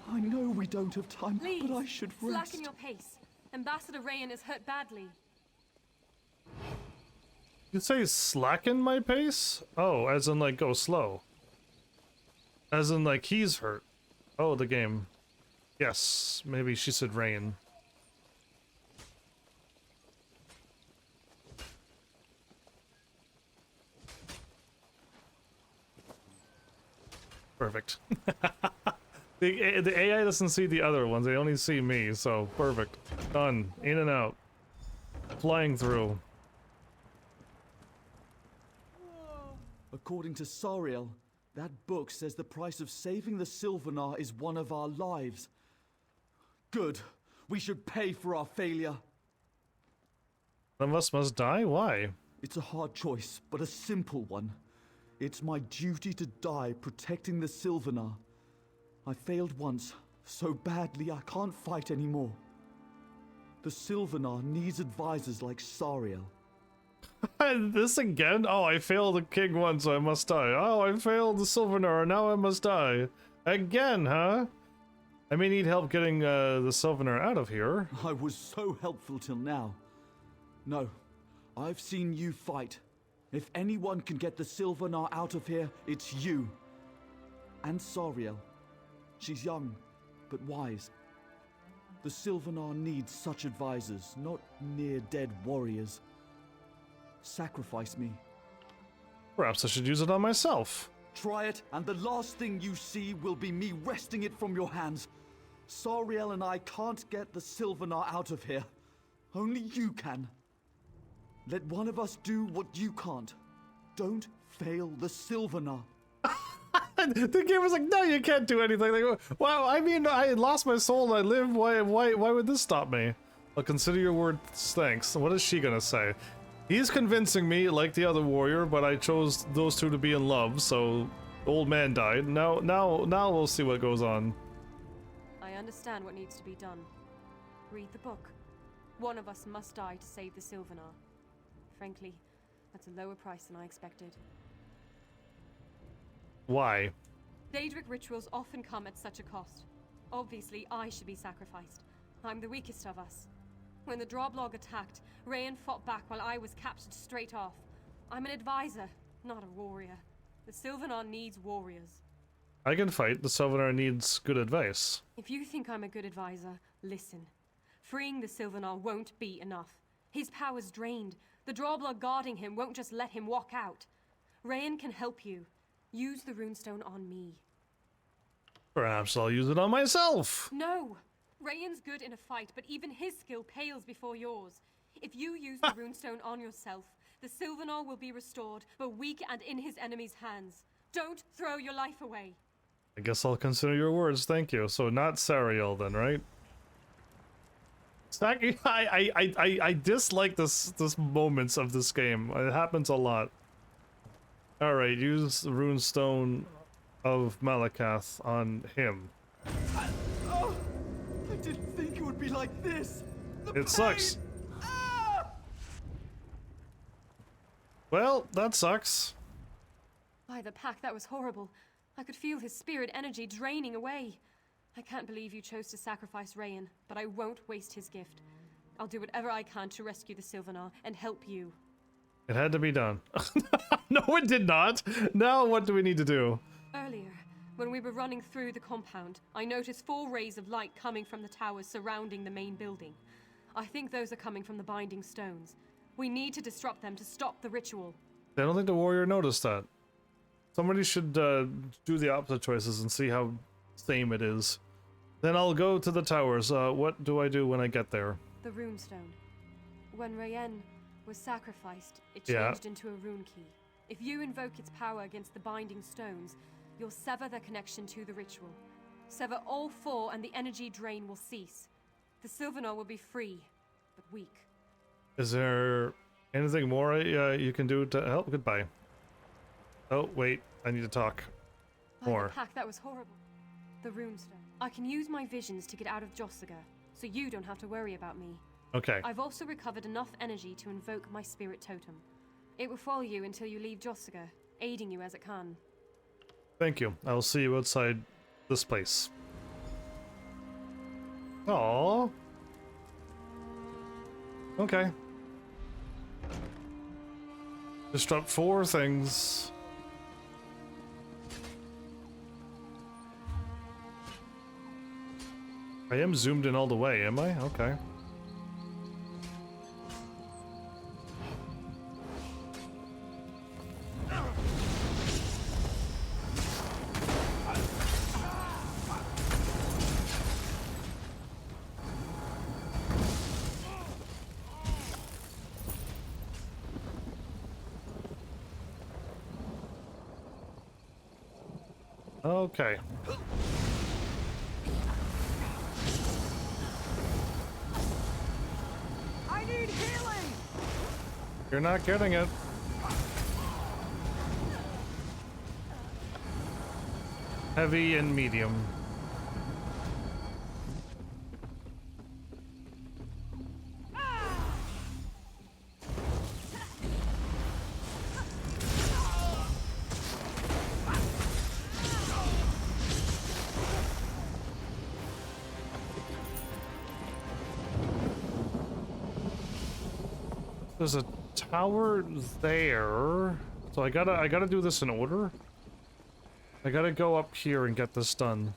I know we don't have time, Please, but I should rest. slacken your pace. Ambassador Rayan is hurt badly. You say slacken my pace? Oh, as in like go slow. As in like he's hurt. Oh, the game. Yes, maybe she said rain. Perfect. The AI doesn't see the other ones, they only see me, so perfect. Done. In and out. Flying through. According to Sariel, that book says the price of saving the Sylvanar is one of our lives. Good. We should pay for our failure. Some of us must die? Why? It's a hard choice, but a simple one. It's my duty to die protecting the Sylvanar. I failed once, so badly I can't fight anymore. The Sylvanar needs advisors like Sariel. This again? Oh, I failed the king once, so I must die. Oh, I failed the Sylvanar, now I must die. Again, huh? I may need help getting the Sylvanar out of here. I was so helpful till now. No, I've seen you fight. If anyone can get the Sylvanar out of here, it's you. And Sariel. She's young, but wise. The Sylvanar needs such advisors, not near-dead warriors. Sacrifice me. Perhaps I should use it on myself. Try it, and the last thing you see will be me wresting it from your hands. Sariel and I can't get the Sylvanar out of here. Only you can. Let one of us do what you can't. Don't fail the Sylvanar. The game was like, no, you can't do anything. Like, wow, I mean, I lost my soul and I live. Why would this stop me? I'll consider your words thanks. What is she gonna say? He's convincing me like the other warrior, but I chose those two to be in love, so old man died. Now we'll see what goes on. I understand what needs to be done. Read the book. One of us must die to save the Sylvanar. Frankly, that's a lower price than I expected. Why? Daedric rituals often come at such a cost. Obviously, I should be sacrificed. I'm the weakest of us. When the Droblog attacked, Rayan fought back while I was captured straight off. I'm an advisor, not a warrior. The Sylvanar needs warriors. I can fight. The Sylvanar needs good advice. If you think I'm a good advisor, listen. Freeing the Sylvanar won't be enough. His power's drained. The Droblog guarding him won't just let him walk out. Rayan can help you. Use the runestone on me. Perhaps I'll use it on myself. No! Rayan's good in a fight, but even his skill pales before yours. If you use the runestone on yourself, the Sylvanar will be restored, but weak and in his enemy's hands. Don't throw your life away. I guess I'll consider your words, thank you. So not Sariel then, right? I dislike this moments of this game. It happens a lot. Alright, use the runestone of Malakath on him. I didn't think it would be like this. It sucks. Well, that sucks. By the pack, that was horrible. I could feel his spirit energy draining away. I can't believe you chose to sacrifice Rayan, but I won't waste his gift. I'll do whatever I can to rescue the Sylvanar and help you. It had to be done. No, it did not. Now what do we need to do? Earlier, when we were running through the compound, I noticed 4 rays of light coming from the towers surrounding the main building. I think those are coming from the binding stones. We need to disrupt them to stop the ritual. I don't think the warrior noticed that. Somebody should do the opposite choices and see how same it is. Then I'll go to the towers. What do I do when I get there? The runestone. When Rayan was sacrificed, it changed into a rune key. If you invoke its power against the binding stones, you'll sever their connection to the ritual. Sever all 4 and the energy drain will cease. The Sylvanar will be free, but weak. Is there anything more you can do to help? Goodbye. Oh, wait. I need to talk more. The pack, that was horrible. The runestone. I can use my visions to get out of Jossiger, so you don't have to worry about me. Okay. I've also recovered enough energy to invoke my spirit totem. It will follow you until you leave Jossiger, aiding you as it can. Thank you. I'll see you outside this place. Aww. Okay. Disrupt 4 things. I am zoomed in all the way, am I? Okay. Okay. I need healing! You're not getting it. Heavy and medium. There's a tower there, so I gotta do this in order. I gotta go up here and get this done.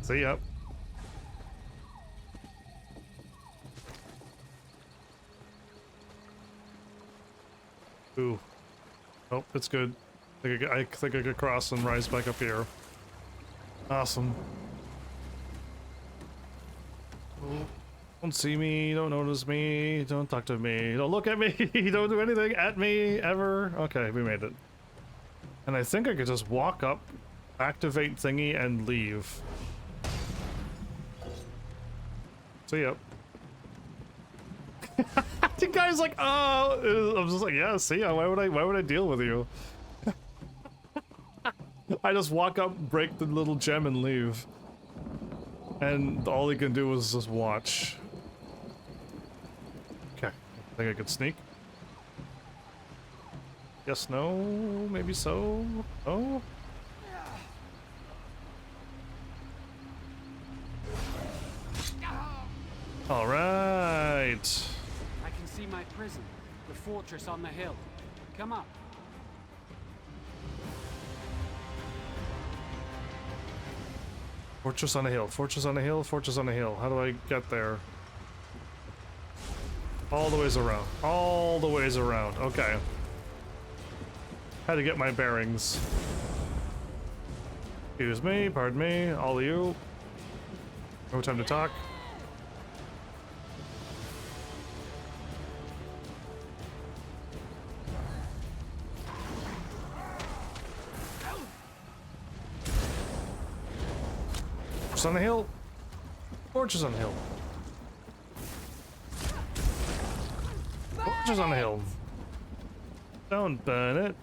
See ya. Ooh. Oh, it's good. I think I could cross and rise back up here. Awesome. Oh, don't see me, don't notice me, don't talk to me, don't look at me, don't do anything at me, ever. Okay, we made it. And I think I could just walk up, activate thingy, and leave. See ya. The guy's like, oh, I'm just like, yeah, see ya, why would I deal with you? I just walk up, break the little gem, and leave. And all he can do is just watch. Okay, I think I could sneak. Yes, no, maybe so. Oh. All right. I can see my prison, the fortress on the hill. Come up. Fortress on a hill, fortress on a hill, fortress on a hill. How do I get there? All the ways around. All the ways around. Okay. Had to get my bearings. Excuse me, pardon me, all of you. No time to talk. Fortress on the hill. Fortress on the hill. Fortress on the hill. Don't burn it.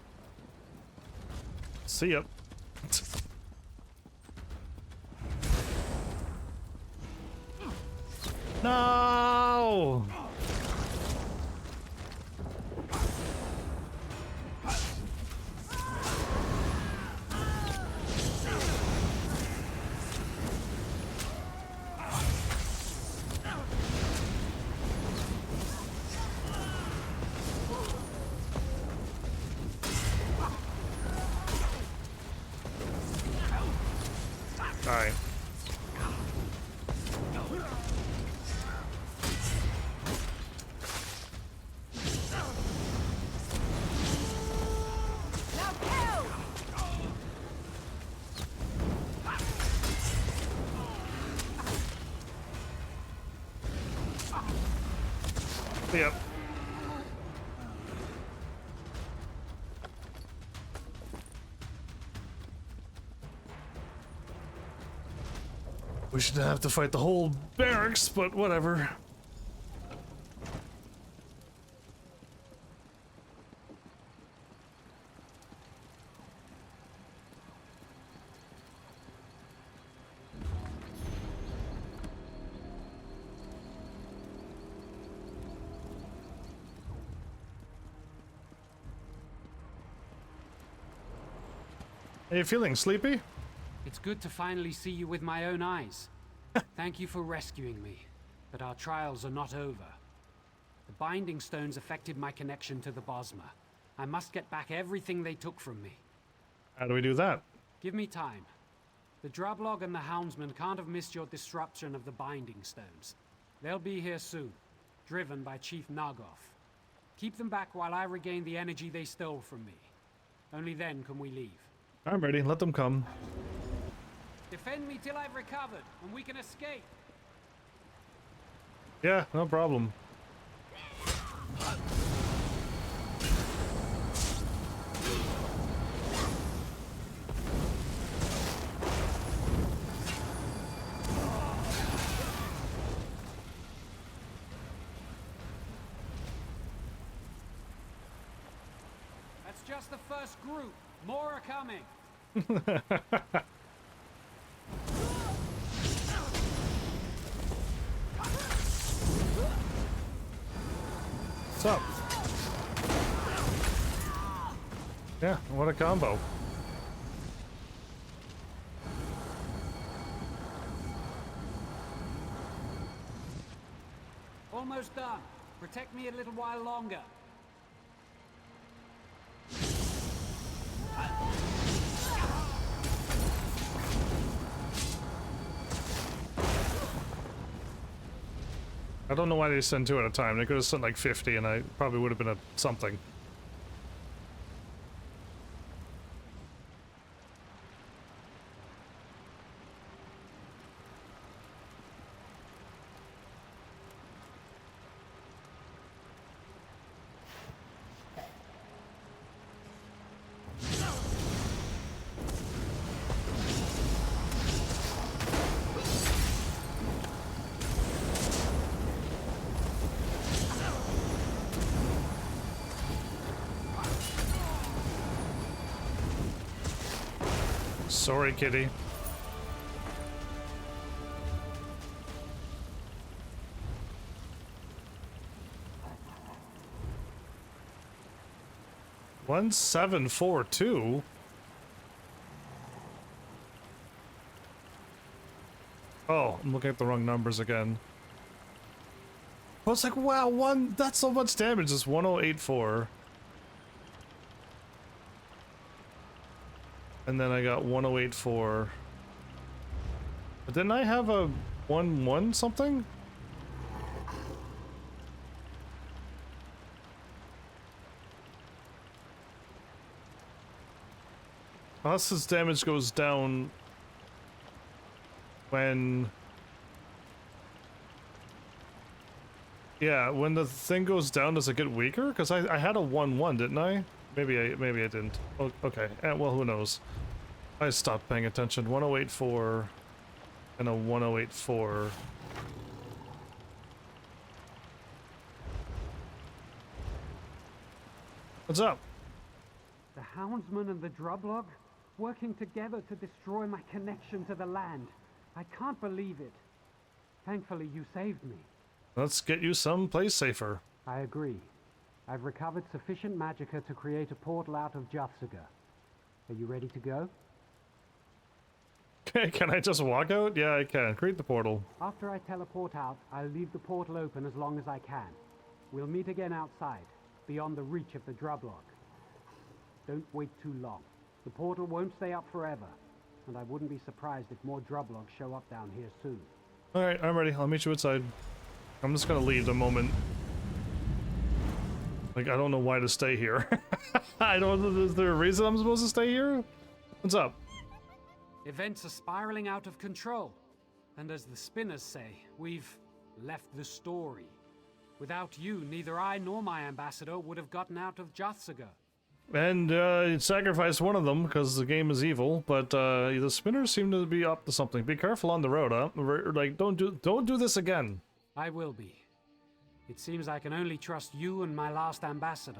See ya. No! Alright. Yep. We shouldn't have to fight the whole barracks, but whatever. Are you feeling sleepy? It's good to finally see you with my own eyes. Thank you for rescuing me, but our trials are not over. The Binding Stones affected my connection to the Bosmer. I must get back everything they took from me. How do we do that? Give me time. The Drablog and the Houndsman can't have missed your disruption of the Binding Stones. They'll be here soon, driven by Chief Nagoth. Keep them back while I regain the energy they stole from me. Only then can we leave. I'm ready, let them come. Defend me till I've recovered, and we can escape. Yeah, no problem. That's just the first group. More are coming. What's up? Yeah, what a combo. Almost done. Protect me a little while longer. I don't know why they send 2 at a time. They could have sent like 50 and I probably would have been a something. Sorry, kitty. One 742. Oh, I'm looking at the wrong numbers again. I was like, wow, that's so much damage. It's 1084. And then I got 1084. But didn't I have a 1-1 something? Unless his damage goes down when... Yeah, when the thing goes down, does it get weaker? Because I had a 1-1, didn't I? Maybe I didn't. Oh, okay, well, who knows? I stopped paying attention. 1084 and a 1084. What's up? The houndsman and the drublog working together to destroy my connection to the land. I can't believe it. Thankfully, you saved me. Let's get you someplace safer. I agree. I've recovered sufficient magicka to create a portal out of Juthsaga. Are you ready to go? Can I just walk out? Yeah, I can. Create the portal. After I teleport out, I'll leave the portal open as long as I can. We'll meet again outside, beyond the reach of the drublog. Don't wait too long. The portal won't stay up forever, and I wouldn't be surprised if more drublogs show up down here soon. Alright, I'm ready. I'll meet you outside. I'm just gonna leave the moment. Like, I don't know why to stay here. I don't know, is there a reason I'm supposed to stay here? What's up? Events are spiraling out of control. And as the spinners say, we've left the story. Without you, neither I nor my ambassador would have gotten out of Juthsaga. And it sacrificed one of them because the game is evil, but the spinners seem to be up to something. Be careful on the road, huh? Like, don't do this again. I will be. It seems I can only trust you and my last ambassador.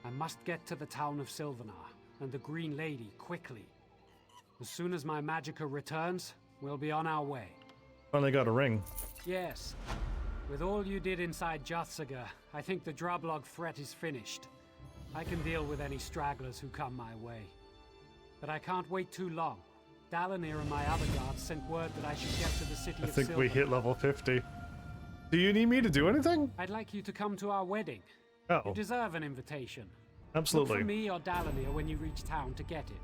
I must get to the town of Sylvanar and the Green Lady quickly. As soon as my magicka returns, we'll be on our way. Finally got a ring. Yes. With all you did inside Juthsaga, I think the drublog threat is finished. I can deal with any stragglers who come my way. But I can't wait too long. Dalanir and my other guards sent word that I should get to the city of Sylvanar. I think we hit level 50. Do you need me to do anything? I'd like you to come to our wedding. Oh. You deserve an invitation. Absolutely. Look for me or Dalanir when you reach town to get it.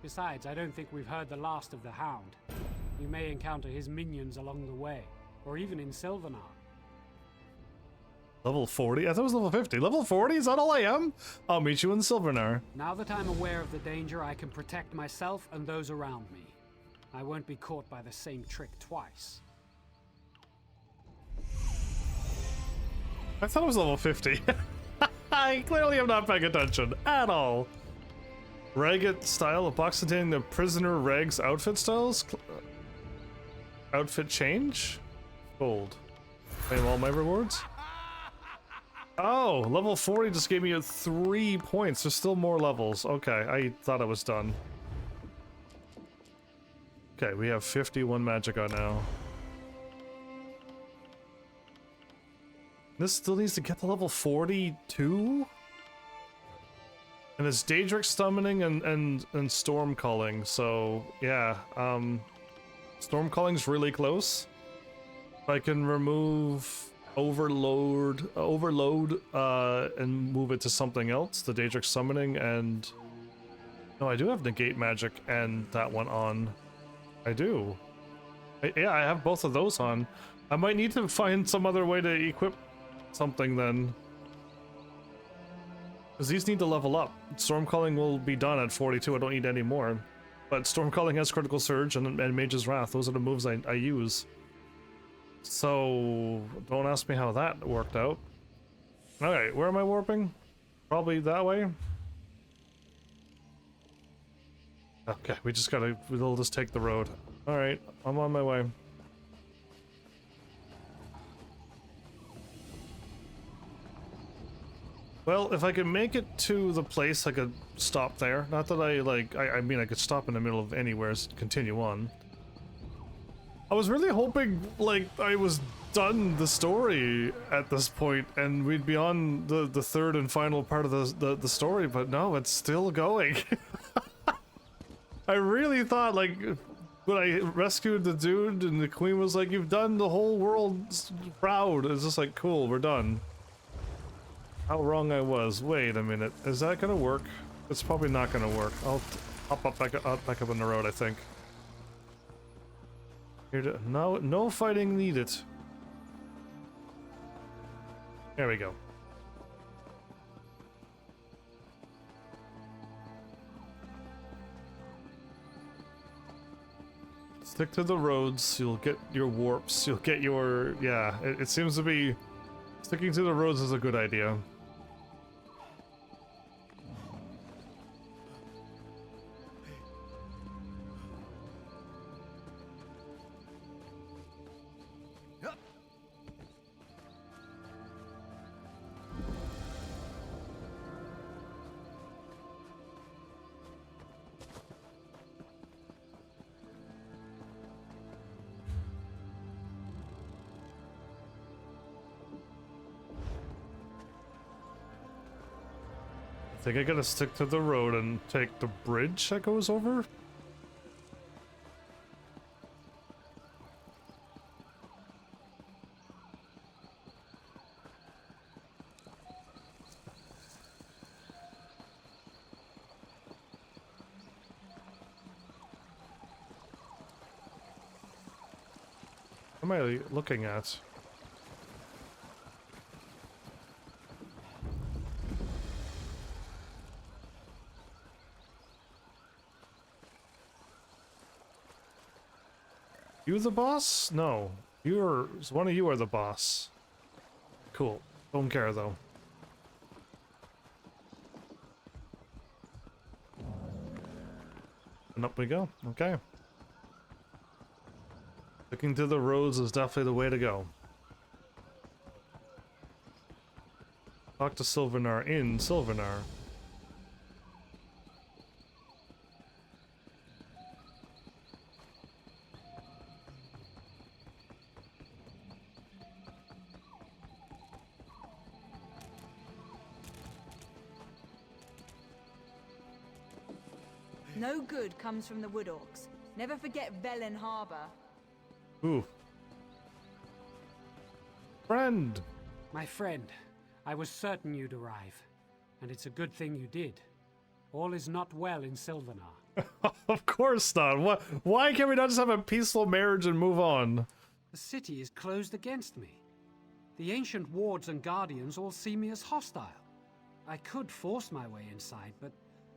Besides, I don't think we've heard the last of the Hound. You may encounter his minions along the way, or even in Sylvanar. Level 40? I thought it was level 50. Level 40? Is that all I am? I'll meet you in Sylvanar. Now that I'm aware of the danger, I can protect myself and those around me. I won't be caught by the same trick twice. I thought it was level 50. I clearly am not paying attention at all. Ragged style, a box containing the prisoner Reg's outfit styles? Outfit change? Gold. Claim all my rewards? Oh, level 40 just gave me 3 points. There's still more levels. Okay, I thought I was done. Okay, we have 51 magicka now. This still needs to get to level 42? And it's Daedric summoning and storm calling, so yeah, storm calling's really close. I can remove overload and move it to something else, the Daedric summoning, and no, I do have negate magic and that one on. I do. Yeah, I have both of those on. I might need to find some other way to equip something then. Because these need to level up. Stormcalling will be done at 42, I don't need any more. But Stormcalling has Critical Surge and Mage's Wrath, those are the moves I use. So, don't ask me how that worked out. Alright, where am I warping? Probably that way? Okay, we'll just take the road. Alright, I'm on my way. Well, if I could make it to the place, I could stop there. Not that I mean, I could stop in the middle of anywhere, continue on. I was really hoping, like, I was done the story at this point, and we'd be on the third and final part of the story, but no, it's still going. I really thought, like, when I rescued the dude and the queen was like, you've done the whole world proud. It's just like, cool, we're done. How wrong I was. Wait a minute. Is that gonna work? It's probably not gonna work. I'll hop up back up on the road, I think. No fighting needed. There we go. Stick to the roads, you'll get your warps, you'll get your... yeah, it seems to be... sticking to the roads is a good idea. I think I gotta stick to the road and take the bridge that goes over? What am I looking at? You the boss? No. One of you are the boss. Cool. Don't care though. And up we go. Okay. Sticking to the roads is definitely the way to go. Talk to Sylvanar in Sylvanar. No good comes from the Wood Orcs. Never forget Velen Harbor. Ooh. Friend! My friend, I was certain you'd arrive. And it's a good thing you did. All is not well in Sylvanar. Of course not. Why can't we not just have a peaceful marriage and move on? The city is closed against me. The ancient wards and guardians all see me as hostile. I could force my way inside, but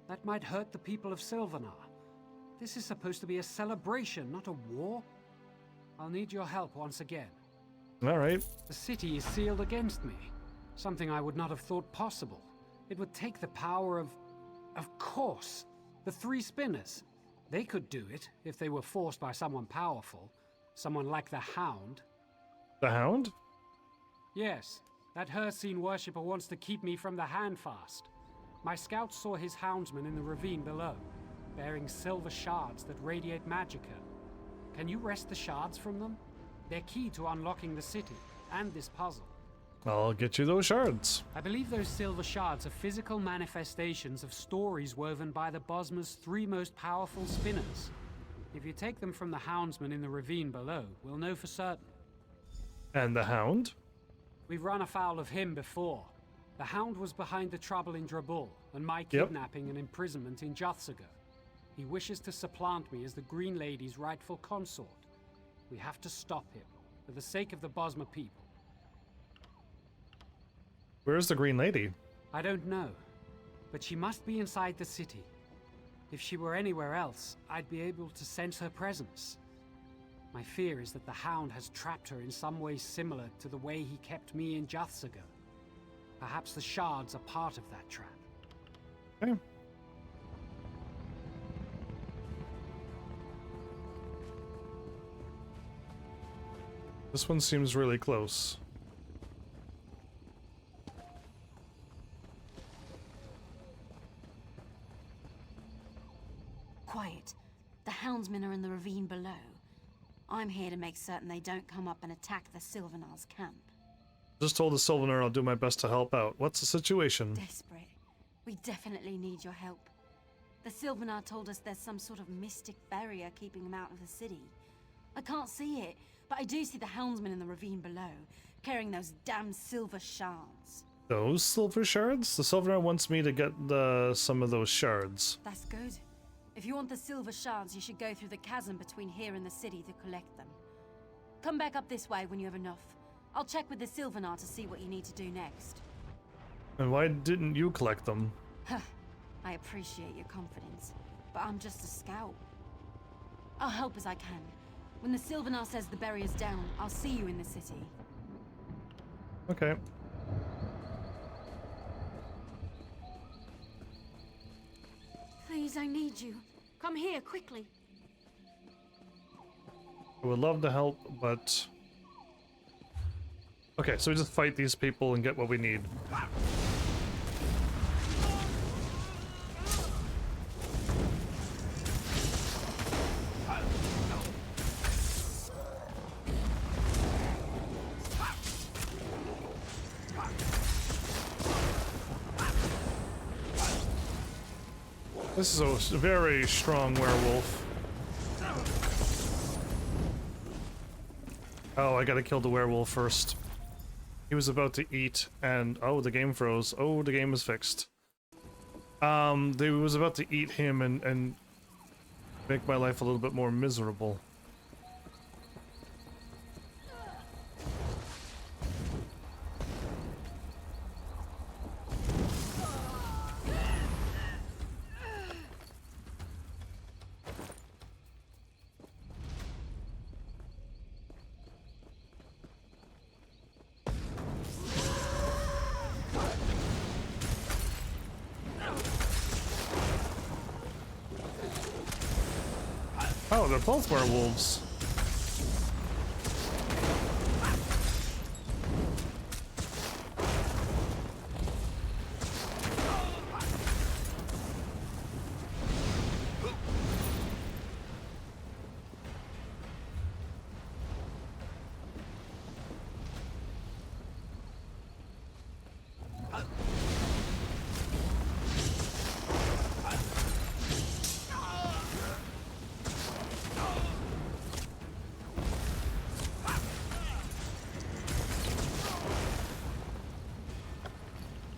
that might hurt the people of Sylvanar. This is supposed to be a celebration, not a war. I'll need your help once again. All right. The city is sealed against me. Something I would not have thought possible. It would take the power of course, the Three Spinners. They could do it if they were forced by someone powerful. Someone like the Hound. The Hound? Yes. That Hircine worshipper wants to keep me from the Handfast. My scouts saw his houndsmen in the ravine below, bearing silver shards that radiate magicka. Can you wrest the shards from them? They're key to unlocking the city, and this puzzle. I'll get you those shards. I believe those silver shards are physical manifestations of stories woven by the Bosmer's three most powerful spinners. If you take them from the houndsman in the ravine below, we'll know for certain. And the Hound? We've run afoul of him before. The Hound was behind the trouble in Drabul, and my kidnapping and imprisonment in Juthsaga. He wishes to supplant me as the Green Lady's rightful consort. We have to stop him. for the sake of the Bosmer people. Where's the Green Lady? I don't know, but she must be inside the city. If she were anywhere else, I'd be able to sense her presence. My fear is that the Hound has trapped her in some way similar to the way he kept me in Juthsaga. Perhaps the shards are part of that trap. Okay. This one seems really close. Quiet. The houndsmen are in the ravine below. I'm here to make certain they don't come up and attack the Sylvanar's camp. Just told the Sylvanar I'll do my best to help out. What's the situation? Desperate. We definitely need your help. The Sylvanar told us there's some sort of mystic barrier keeping them out of the city. I can't see it, but I do see the houndsmen in the ravine below, carrying those damn silver shards. Those silver shards? The Sylvanar wants me to get some of those shards. That's good. If you want the silver shards, you should go through the chasm between here and the city to collect them. Come back up this way when you have enough. I'll check with the Sylvanar to see what you need to do next. And why didn't you collect them? I appreciate your confidence, but I'm just a scout. I'll help as I can. When the Sylvanar says the barrier's down, I'll see you in the city. Okay. Please, I need you. Come here, quickly. I would love to help, but... Okay, so we just fight these people and get what we need. This is a very strong werewolf. Oh, I gotta kill the werewolf first. He was about to eat, and oh, the game froze. Oh, the game is fixed. They was about to eat him and make my life a little bit more miserable. Oh, they're both werewolves.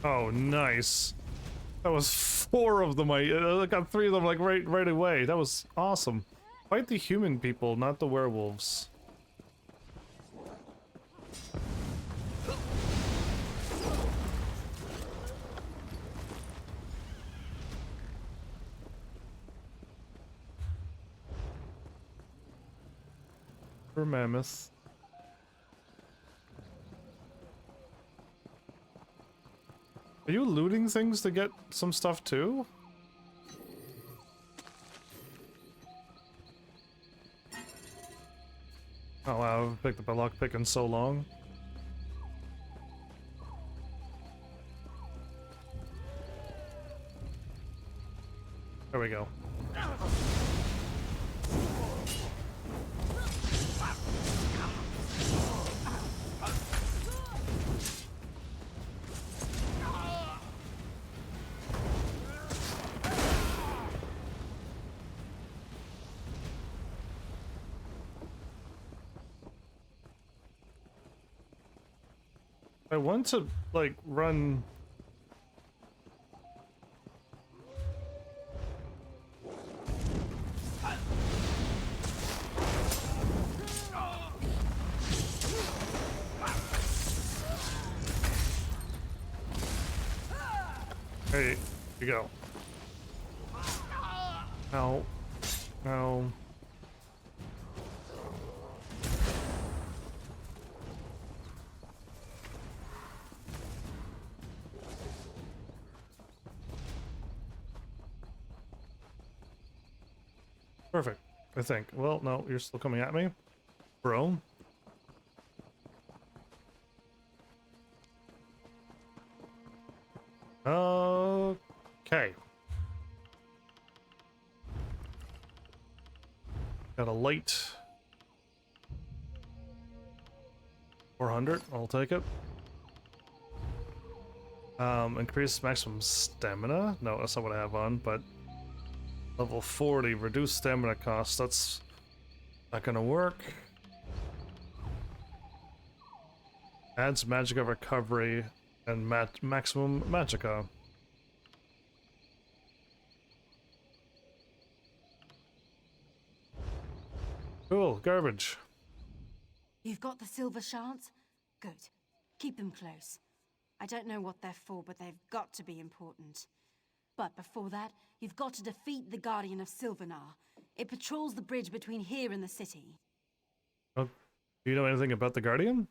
Oh, nice. That was 4 of them. I got 3 of them like right away. That was awesome. Fight the human people, not the werewolves. For mammoth. Are you looting things to get some stuff too? Oh wow, I've picked up a lockpick in so long. There we go. I want to, like, run... Hey, you go. Ow. Ow. Perfect, I think. Well, no, you're still coming at me, bro. Okay. Got a light. 400, I'll take it. Increase maximum stamina? No, that's not what I have on, but level 40, reduce stamina cost. That's not gonna work. Adds magicka recovery and maximum magicka. Cool, garbage. You've got the silver shards? Good. Keep them close. I don't know what they're for, but they've got to be important. But before that, you've got to defeat the Guardian of Sylvanar. It patrols the bridge between here and the city. Oh, do you know anything about the Guardian?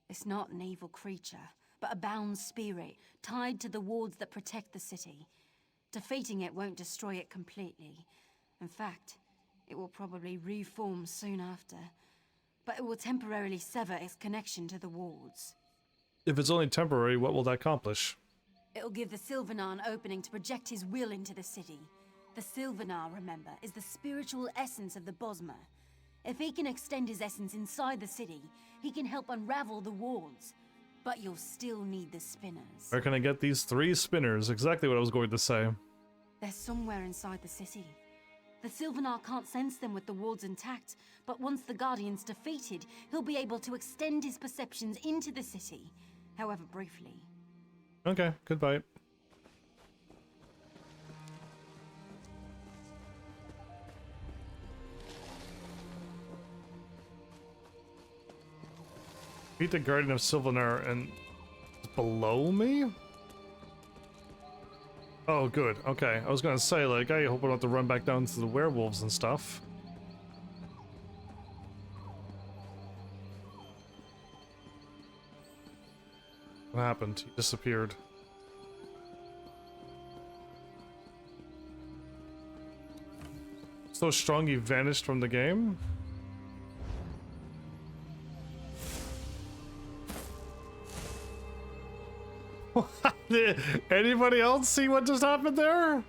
It's not an evil creature, but a bound spirit tied to the wards that protect the city. Defeating it won't destroy it completely. In fact, it will probably reform soon after. But it will temporarily sever its connection to the wards. If it's only temporary, what will that accomplish? It'll give the Sylvanar an opening to project his will into the city. The Sylvanar, remember, is the spiritual essence of the Bosmer. If he can extend his essence inside the city, he can help unravel the wards. But you'll still need the spinners. Where can I get these 3 spinners? Exactly what I was going to say. They're somewhere inside the city. The Sylvanar can't sense them with the wards intact, but once the Guardian's defeated, he'll be able to extend his perceptions into the city, however briefly. Okay, goodbye. Beat the Guardian of Sylvanar and below me? Oh, good. Okay. I was gonna say, like, I hope I don't have to run back down to the werewolves and stuff. What happened? He disappeared. So strong he vanished from the game? Anybody else see what just happened there?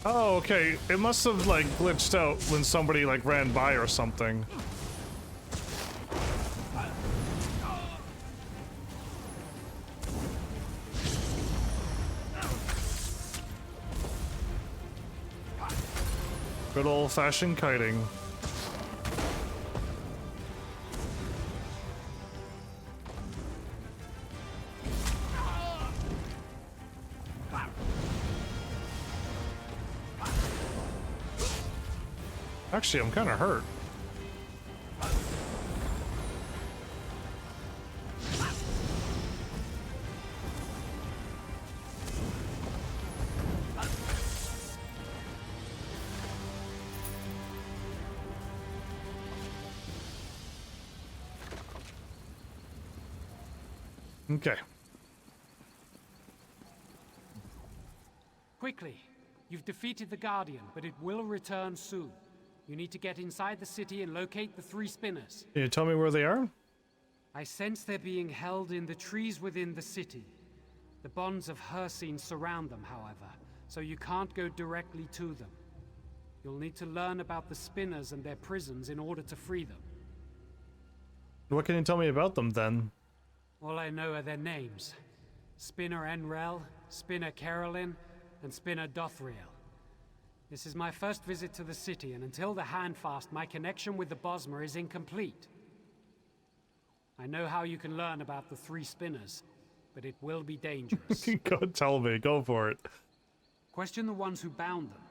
Oh, okay. It must have, like, glitched out when somebody, like, ran by or something. Good old-fashioned kiting. Actually, I'm kind of hurt. Okay. Quickly! You've defeated the Guardian, but it will return soon. You need to get inside the city and locate the 3 spinners. Can you tell me where they are? I sense they're being held in the trees within the city. The bonds of Hircine surround them, however, so you can't go directly to them. You'll need to learn about the spinners and their prisons in order to free them. What can you tell me about them, then? All I know are their names. Spinner Enrel, Spinner Carolyn, and Spinner Dothriel. This is my first visit to the city, and until the Handfast, my connection with the Bosmer is incomplete. I know how you can learn about the 3 spinners, but it will be dangerous. Go tell me, go for it. Question the ones who bound them.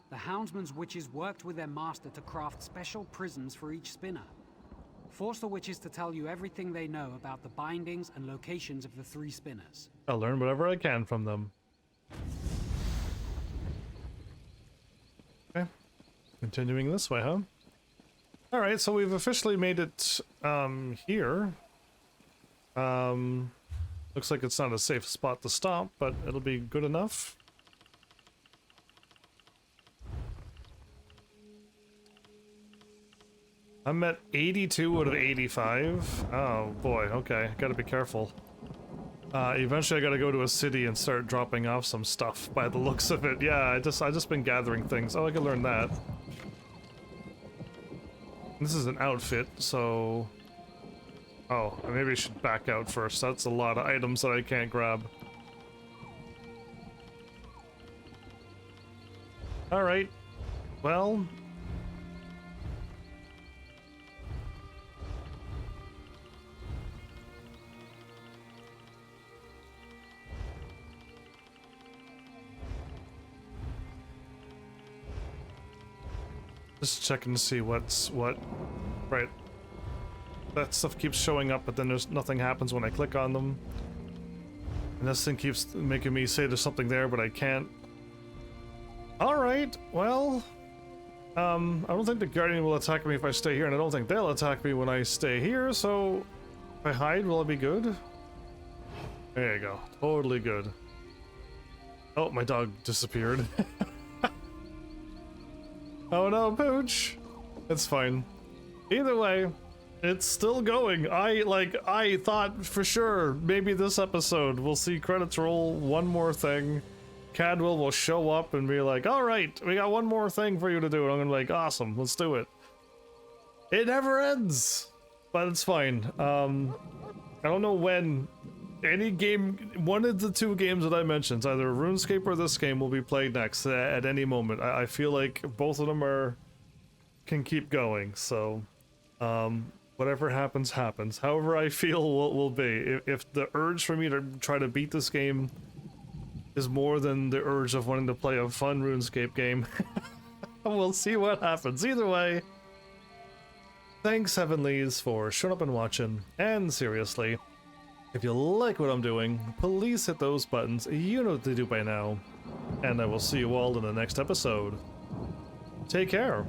The Houndsman's witches worked with their master to craft special prisons for each spinner. Force the witches to tell you everything they know about the bindings and locations of the 3 spinners. I'll learn whatever I can from them. Okay. Continuing this way, huh? Alright, so we've officially made it, here. Looks like it's not a safe spot to stop, but it'll be good enough. I'm at 82 out of 85. Oh boy, okay, gotta be careful. Eventually I gotta go to a city and start dropping off some stuff by the looks of it. Yeah, I just been gathering things. Oh, I can learn that. This is an outfit, so... Oh, maybe I should back out first. That's a lot of items that I can't grab. Alright. Well... Just checking to see what's what. Right. That stuff keeps showing up, but then there's nothing happens when I click on them. And this thing keeps making me say there's something there, but I can't. Alright, well... I don't think the Guardian will attack me if I stay here, and I don't think they'll attack me when I stay here, so... If I hide, will I be good? There you go. Totally good. Oh, my dog disappeared. Oh no, Pooch! It's fine. Either way, it's still going. I thought for sure maybe this episode we'll see credits roll, one more thing. Cadwell will show up and be like, alright, we got one more thing for you to do. And I'm gonna be like, awesome, let's do it. It never ends! But it's fine. I don't know when any game, one of the 2 games that I mentioned, either RuneScape or this game, will be played next at any moment. I feel like both of them can keep going, so whatever happens, happens. However I feel will be. If the urge for me to try to beat this game is more than the urge of wanting to play a fun RuneScape game, we'll see what happens. Either way, thanks Heavenlies for showing up and watching, and seriously, if you like what I'm doing, please hit those buttons, you know what to do by now, and I will see you all in the next episode. Take care.